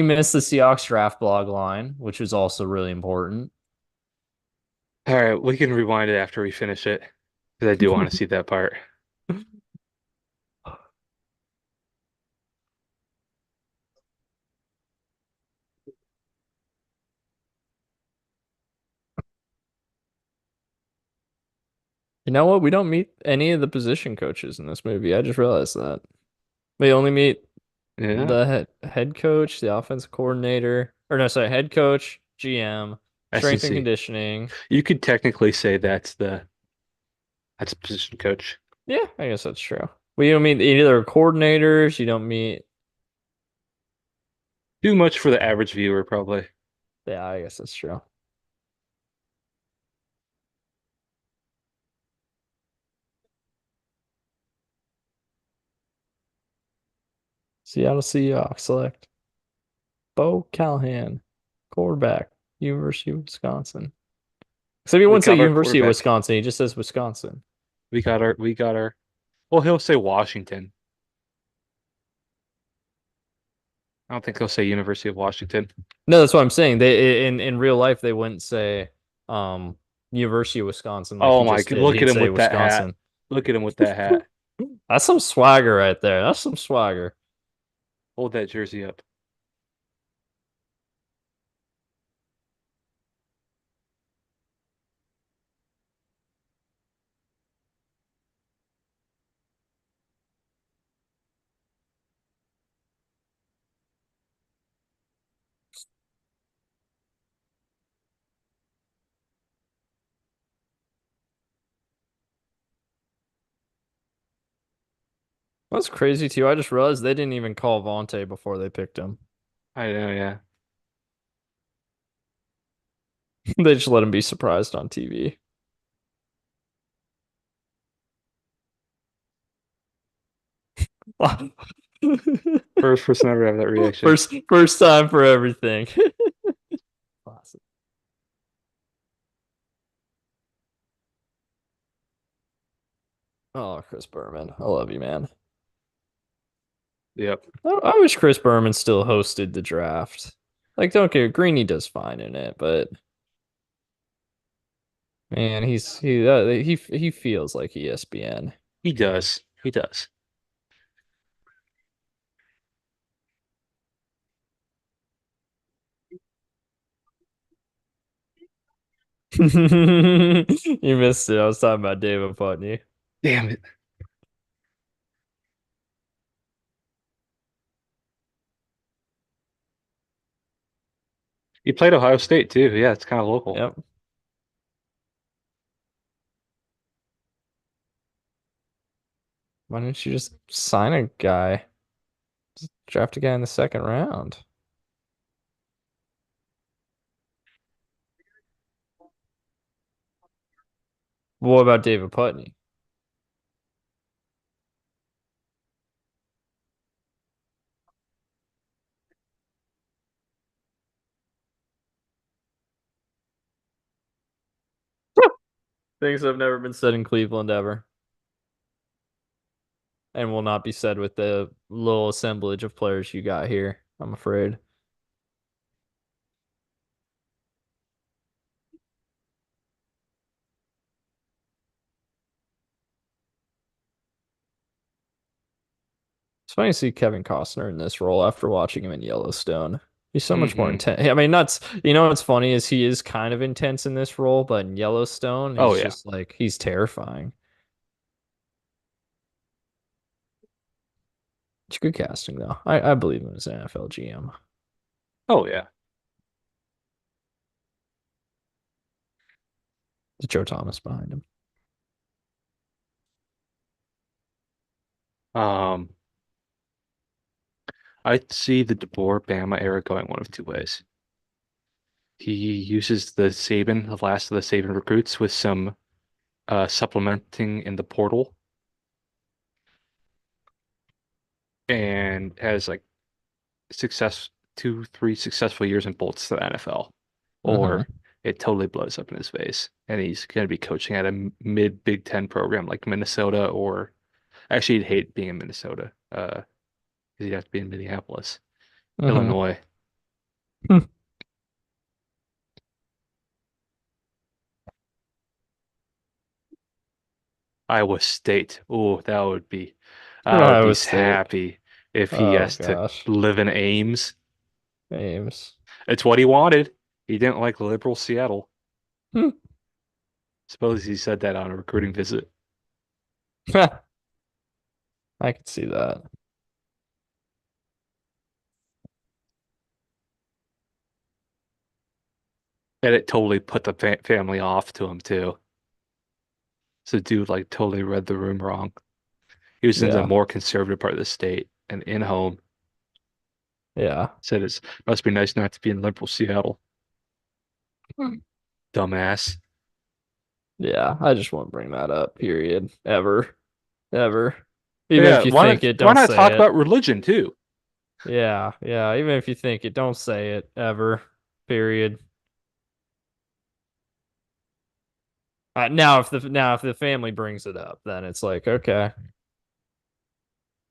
Speaker 1: missed the Seahawks draft blog line, which was also really important.
Speaker 2: All right, we can rewind it after we finish it. Because I do want to see that part.
Speaker 1: You know what? We don't meet any of the position coaches in this movie. I just realized that. We only meet
Speaker 2: Yeah.
Speaker 1: the head coach, the offensive coordinator, or no, sorry, head coach, GM, strength and
Speaker 2: SEC.
Speaker 1: conditioning.
Speaker 2: You could technically say that's a position coach.
Speaker 1: Yeah, I guess that's true. We don't meet either coordinators. You don't meet.
Speaker 2: Too much for the average viewer, probably.
Speaker 1: Yeah, I guess that's true. Seattle Seahawks select Beau Callahan, quarterback, University of Wisconsin. Except he
Speaker 2: We
Speaker 1: wouldn't say
Speaker 2: got our
Speaker 1: University of
Speaker 2: quarterback.
Speaker 1: Wisconsin. He just says Wisconsin.
Speaker 2: We got our well, he'll say Washington. I don't think he'll say University of Washington.
Speaker 1: No, that's what I'm saying. They in real life they wouldn't say University of Wisconsin like
Speaker 2: Oh
Speaker 1: he
Speaker 2: my
Speaker 1: just
Speaker 2: God,
Speaker 1: did.
Speaker 2: look at
Speaker 1: He'd
Speaker 2: him
Speaker 1: say
Speaker 2: with that hat.
Speaker 1: Wisconsin.
Speaker 2: Look at him with that hat.
Speaker 1: That's some swagger right there. That's some swagger.
Speaker 2: Hold that jersey up.
Speaker 1: That's crazy too. I just realized they didn't even call Vontae before they picked him.
Speaker 2: I know, yeah.
Speaker 1: They just let him be surprised on TV.
Speaker 2: First person ever to have that reaction.
Speaker 1: First time for everything. Classic. Oh, Chris Berman. I love you, man.
Speaker 2: Yep.
Speaker 1: I wish Chris Berman still hosted the draft. Like, don't get Greeny does fine in it, but man, he feels like ESPN.
Speaker 2: He does. He does.
Speaker 1: You missed it. I was talking about David Putney.
Speaker 2: Damn it. He played Ohio State too. Yeah, it's kind of local.
Speaker 1: Yep. Why didn't you just sign a guy? Draft a guy in the second round. What about David Putney? Things have never been said in Cleveland ever, and will not be said with the little assemblage of players you got here, I'm afraid. It's funny to see Kevin Costner in this role after watching him in Yellowstone. He's so much more
Speaker 2: Hmm.
Speaker 1: intense. I mean, that's, you know what's funny is he is kind of intense in this role, but in Yellowstone,
Speaker 2: Oh
Speaker 1: he's
Speaker 2: yeah.
Speaker 1: just like, he's terrifying. It's good casting, though. I believe him as an NFL GM.
Speaker 2: Oh yeah.
Speaker 1: The Joe Thomas behind him.
Speaker 2: Um, I see the DeBoer Bama era going one of two ways. He uses the last of the Saban recruits with some supplementing in the portal and has like success 2, 3 successful years and bolts to the NFL.
Speaker 1: Mm-hmm.
Speaker 2: Or it totally blows up in his face and he's going to be coaching at a mid Big Ten program like Minnesota or actually he'd hate being in Minnesota. 'Cause he'd have to be in Minneapolis,
Speaker 1: Mm-hmm.
Speaker 2: Illinois, Iowa State. Oh, that would be I would be
Speaker 1: Iowa State.
Speaker 2: happy if he
Speaker 1: Oh
Speaker 2: has to
Speaker 1: gosh.
Speaker 2: live in Ames.
Speaker 1: Ames.
Speaker 2: It's what he wanted. He didn't like liberal Seattle.
Speaker 1: Hmm.
Speaker 2: Suppose he said that on a recruiting visit.
Speaker 1: I could see that.
Speaker 2: And it totally put the family off to him too. So dude like totally read the room wrong. He was in the
Speaker 1: Yeah.
Speaker 2: more conservative part of the state and in home.
Speaker 1: Yeah.
Speaker 2: Said it must be nice not to be in liberal Seattle.
Speaker 1: Hmm.
Speaker 2: Dumbass.
Speaker 1: Yeah. I just won't bring that up, period. Ever. Ever. Even
Speaker 2: Yeah,
Speaker 1: if you think it,
Speaker 2: why
Speaker 1: don't
Speaker 2: not talk
Speaker 1: say it.
Speaker 2: about religion too?
Speaker 1: Yeah. Yeah. Even if you think it, don't say it. Ever. Period. Now if the family brings it up, then it's like, okay.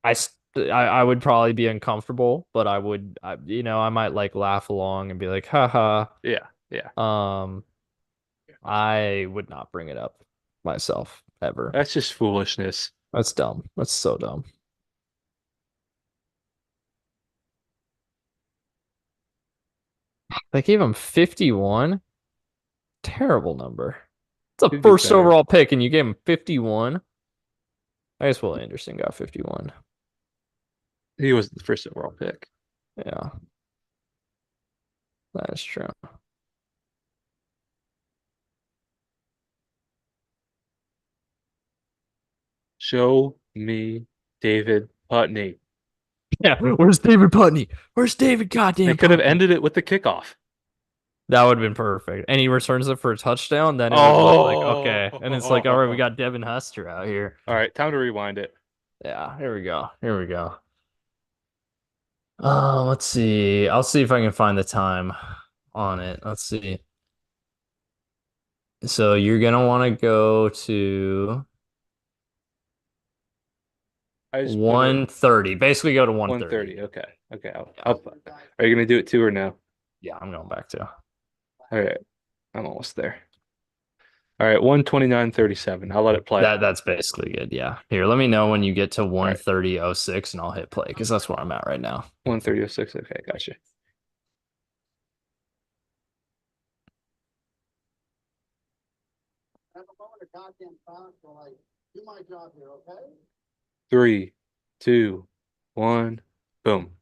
Speaker 1: I would probably be uncomfortable, but I might like laugh along and be like, haha.
Speaker 2: Yeah, yeah.
Speaker 1: Um, I would not bring it up myself ever.
Speaker 2: That's just foolishness.
Speaker 1: That's dumb. That's so dumb. They gave him 51. Terrible number. It's a
Speaker 2: He'd do
Speaker 1: first
Speaker 2: better.
Speaker 1: overall pick, and you gave him 51. I guess Will Anderson got 51.
Speaker 2: He was the first overall pick.
Speaker 1: Yeah, that is true.
Speaker 2: Show me David Putney.
Speaker 1: Yeah, where's David Putney? Where's David
Speaker 2: They
Speaker 1: goddamn
Speaker 2: could have
Speaker 1: Putney?
Speaker 2: ended it with the kickoff.
Speaker 1: That would have been perfect. And he returns it for a touchdown, then it would look like okay. And it's like, all right, we
Speaker 2: Oh.
Speaker 1: got Devin Hester out here.
Speaker 2: All right, time to rewind it.
Speaker 1: Yeah, here we go. Here we go. Let's see. I'll see if I can find the time on it. Let's see. So you're gonna want to go to
Speaker 2: I just put it
Speaker 1: 1:30. Basically go to 1:30.
Speaker 2: 1:30. Okay. Okay.
Speaker 1: Yeah.
Speaker 2: Are you gonna do it too or no?
Speaker 1: Yeah, I'm going back to.
Speaker 2: All right. I'm almost there. All right, 129:37. I'll let it play.
Speaker 1: That's basically good. Yeah. Here, let me know when you get to
Speaker 2: All right.
Speaker 1: 1:30:06 and I'll hit play because that's where I'm at right now.
Speaker 2: 1:30:06. Okay, gotcha.
Speaker 3: Have a moment of goddamn silence while I do my job here, okay?
Speaker 2: 3, 2, 1, boom.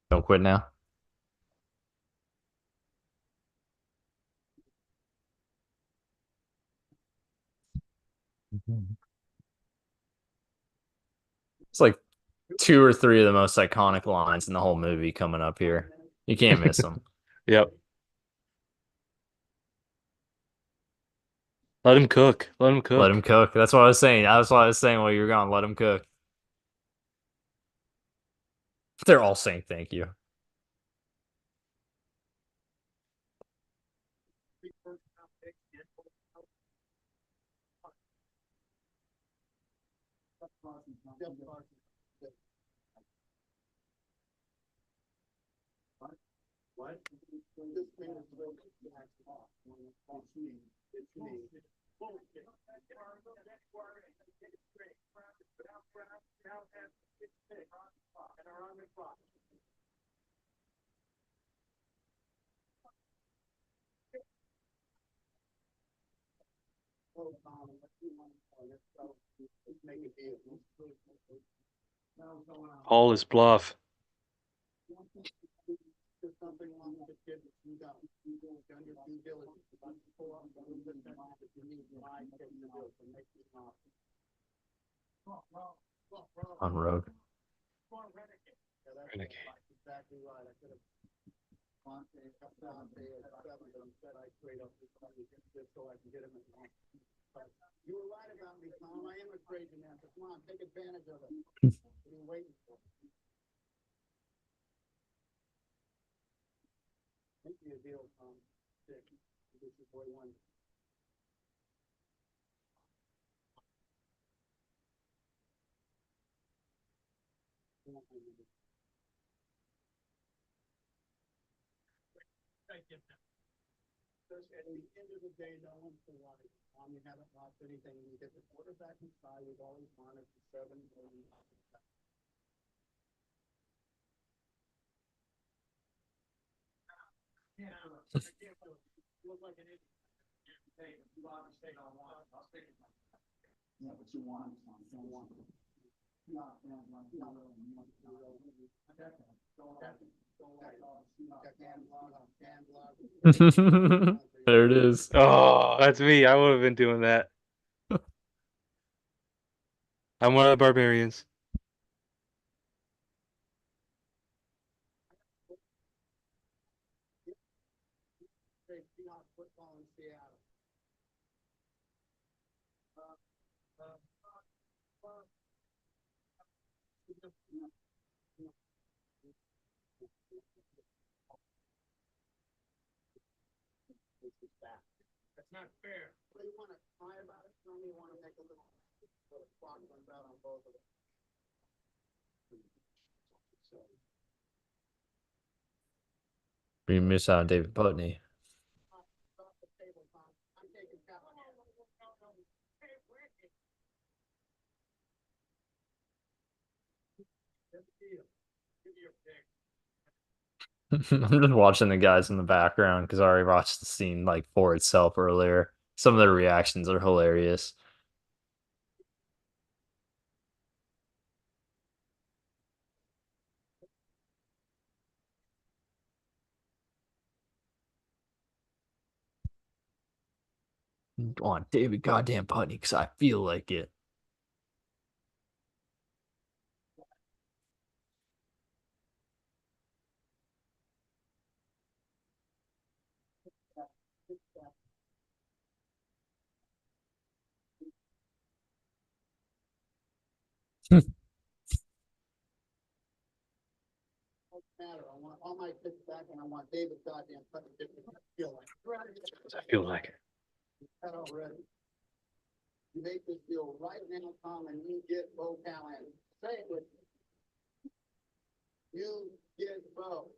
Speaker 1: Don't quit now. It's like two or three of the most iconic lines in the whole movie coming up here. You can't miss them.
Speaker 2: Yep. Let him cook. Let him
Speaker 1: Let
Speaker 2: cook.
Speaker 1: him cook. That's what I was saying. That's what I was saying while you were gone. Let him cook. They're all saying thank you.
Speaker 3: What? This man is so off. It's me. It's me.
Speaker 2: All is bluff.
Speaker 3: There's something wrong with the kid that you got. You done your due diligence. About to pull up something that you need my kid to do to make this happen.
Speaker 1: On road.
Speaker 3: Yeah, that's
Speaker 2: Renegade.
Speaker 3: exactly right. I could have gone to a couple of days, but instead I straight up just so I can get him in the home. You were right about me, Tom. I am a crazy man, but come on, take advantage of it. What are you waiting for? Make me a deal, Tom. Dick. This is boy one. At the end of the day, no one's the right. You haven't lost anything. You get the quarterback inside. We've always wanted the 7 million. Yeah, but you want it. You want it.
Speaker 1: There it is.
Speaker 2: Oh, that's me. I would have been doing that. I'm one of the barbarians.
Speaker 3: Football in Seattle. That's not fair. So you want to cry about it, or you want to make a little clock runs out on both of them?
Speaker 1: We miss out on David Putney. I'm just watching the guys in the background because I already watched the scene like for itself earlier. Some of their reactions are hilarious. On David goddamn Putney because I feel like it.
Speaker 3: Matter. I want all my picks back, and I want David goddamn Putnam to feel like.
Speaker 2: I feel like it.
Speaker 3: That already. You make this deal right now, Tom, and you get Beau Callahan. Say it with me. You get Beau.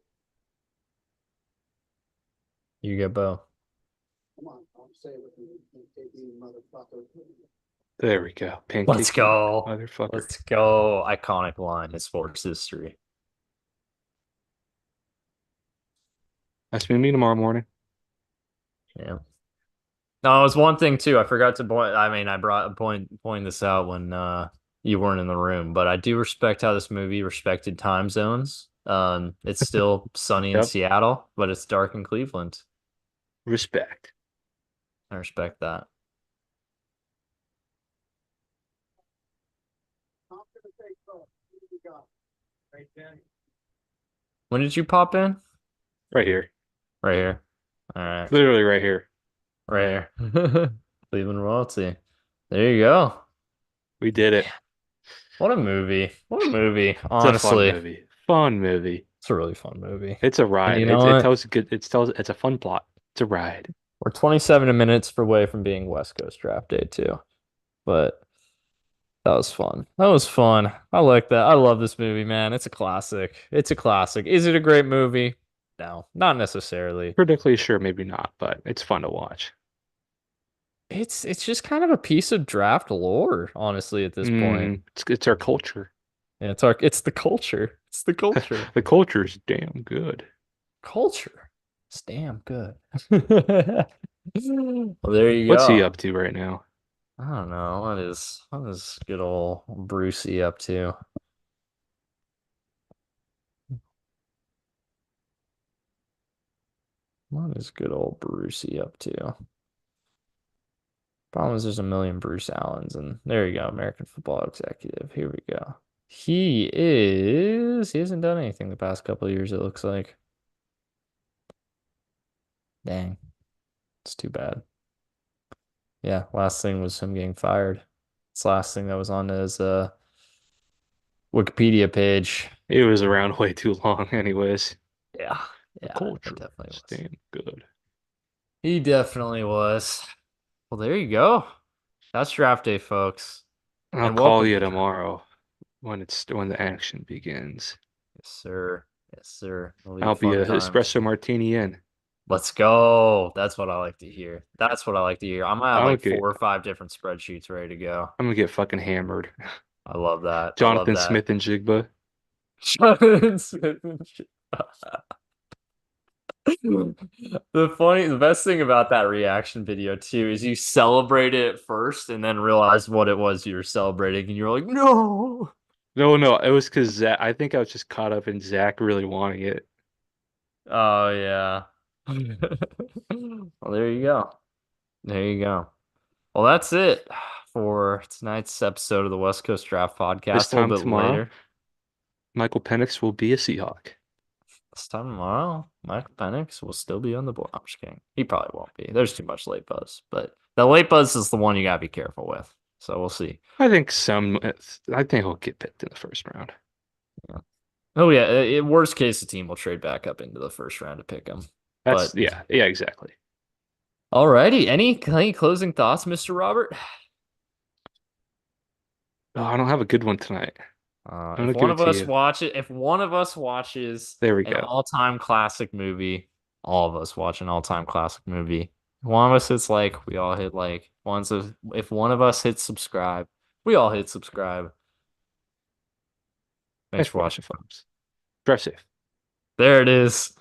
Speaker 1: You get Beau.
Speaker 3: Come on, Tom, say it with me. You take you motherfucker.
Speaker 2: There we go. Pancake
Speaker 1: Let's go.
Speaker 2: motherfucker.
Speaker 1: Let's go. Iconic line in sports history.
Speaker 2: That's me tomorrow morning.
Speaker 1: Yeah. No, it was one thing too. I forgot to point. I mean, I brought point this out when you weren't in the room, but I do respect how this movie respected time zones. It's still sunny in
Speaker 2: Yep.
Speaker 1: Seattle, but it's dark in Cleveland.
Speaker 2: Respect.
Speaker 1: I respect that.
Speaker 3: Tom's gonna take Beau. Who do you got?
Speaker 4: Right then.
Speaker 1: When did you pop in?
Speaker 2: Right here.
Speaker 1: Right here. All right.
Speaker 2: Literally right here.
Speaker 1: Right here. Cleveland royalty. There you go.
Speaker 2: We did it.
Speaker 1: What a movie. What a movie.
Speaker 2: It's a fun
Speaker 1: Honestly,
Speaker 2: movie. Fun movie.
Speaker 1: it's a really fun movie.
Speaker 2: It's a
Speaker 1: And
Speaker 2: ride.
Speaker 1: you know
Speaker 2: It
Speaker 1: what?
Speaker 2: tells a good it's a fun plot. It's a ride.
Speaker 1: We're 27 minutes away from being West Coast draft day too. But that was fun. That was fun. I like that. I love this movie, man. It's a classic. It's a classic. Is it a great movie? No, not necessarily.
Speaker 2: Critically sure, maybe not, but it's fun to watch.
Speaker 1: It's just kind of a piece of draft lore, honestly, at this point.
Speaker 2: It's our culture.
Speaker 1: Yeah, it's the culture. It's the culture.
Speaker 2: The culture's damn good.
Speaker 1: Culture. It's damn good. Well, there you
Speaker 2: What's he
Speaker 1: go.
Speaker 2: up to right now?
Speaker 1: I don't know. What is good old Brucey up to? What is good old Brucey up to? Problem is there's a million Bruce Allens, and there you go, American football executive. Here we go. He hasn't done anything the past couple of years, it looks like. Dang. It's too bad. Yeah, last thing was him getting fired. It's the last thing that was on his Wikipedia page.
Speaker 2: It was around way too long, anyways.
Speaker 1: Yeah,
Speaker 2: The
Speaker 1: yeah,
Speaker 2: culture
Speaker 1: it definitely
Speaker 2: is
Speaker 1: was.
Speaker 2: damn good.
Speaker 1: He definitely was. Well, there you go. That's draft day, folks.
Speaker 2: I'll
Speaker 1: And
Speaker 2: call
Speaker 1: welcome
Speaker 2: you
Speaker 1: to
Speaker 2: tomorrow when the action begins.
Speaker 1: Yes, sir. Yes, sir. It'll be
Speaker 2: I'll be
Speaker 1: fun
Speaker 2: a
Speaker 1: times.
Speaker 2: espresso martini in.
Speaker 1: Let's go. That's what I like to hear. That's what I like to hear. I'm gonna have
Speaker 2: I'll
Speaker 1: like
Speaker 2: get
Speaker 1: 4 or 5 different spreadsheets ready to go.
Speaker 2: I'm gonna get fucking hammered.
Speaker 1: I love that. I love
Speaker 2: Jonathan
Speaker 1: that.
Speaker 2: Smith and Jigba.
Speaker 1: The best thing about that reaction video too is you celebrated it first and then realized what it was you were celebrating, and you're like, no.
Speaker 2: No, it was because Zach. I think I was just caught up in Zach really wanting it.
Speaker 1: Oh yeah. Well, there you go. There you go. Well, that's it for tonight's episode of the West Coast Draft
Speaker 2: This
Speaker 1: Podcast. A
Speaker 2: time
Speaker 1: little bit
Speaker 2: tomorrow,
Speaker 1: later.
Speaker 2: Michael Penix will be a Seahawk.
Speaker 1: This time tomorrow, Michael Penix will still be on the board. I'm just kidding. He probably won't be. There's too much late buzz. But the late buzz is the one you gotta be careful with. So we'll see.
Speaker 2: I think he'll get picked in the first round.
Speaker 1: Yeah. Oh yeah. Worst case, the team will trade back up into the first round to pick him.
Speaker 2: That's
Speaker 1: But
Speaker 2: yeah, exactly.
Speaker 1: alrighty. Any closing thoughts, Mr. Robert?
Speaker 2: Oh, I don't have a good one tonight. I'm gonna
Speaker 1: If
Speaker 2: give
Speaker 1: one
Speaker 2: it
Speaker 1: of
Speaker 2: to
Speaker 1: us
Speaker 2: you.
Speaker 1: watch it, if one of us watches
Speaker 2: There we
Speaker 1: an
Speaker 2: go.
Speaker 1: all-time classic movie, all of us watch an all-time classic movie. If one of us hits like, we all hit like. If one of us hits subscribe, we all hit subscribe. Thanks
Speaker 2: Thanks
Speaker 1: for
Speaker 2: for
Speaker 1: watching,
Speaker 2: watching,
Speaker 1: folks.
Speaker 2: folks. Drive safe.
Speaker 1: There it is.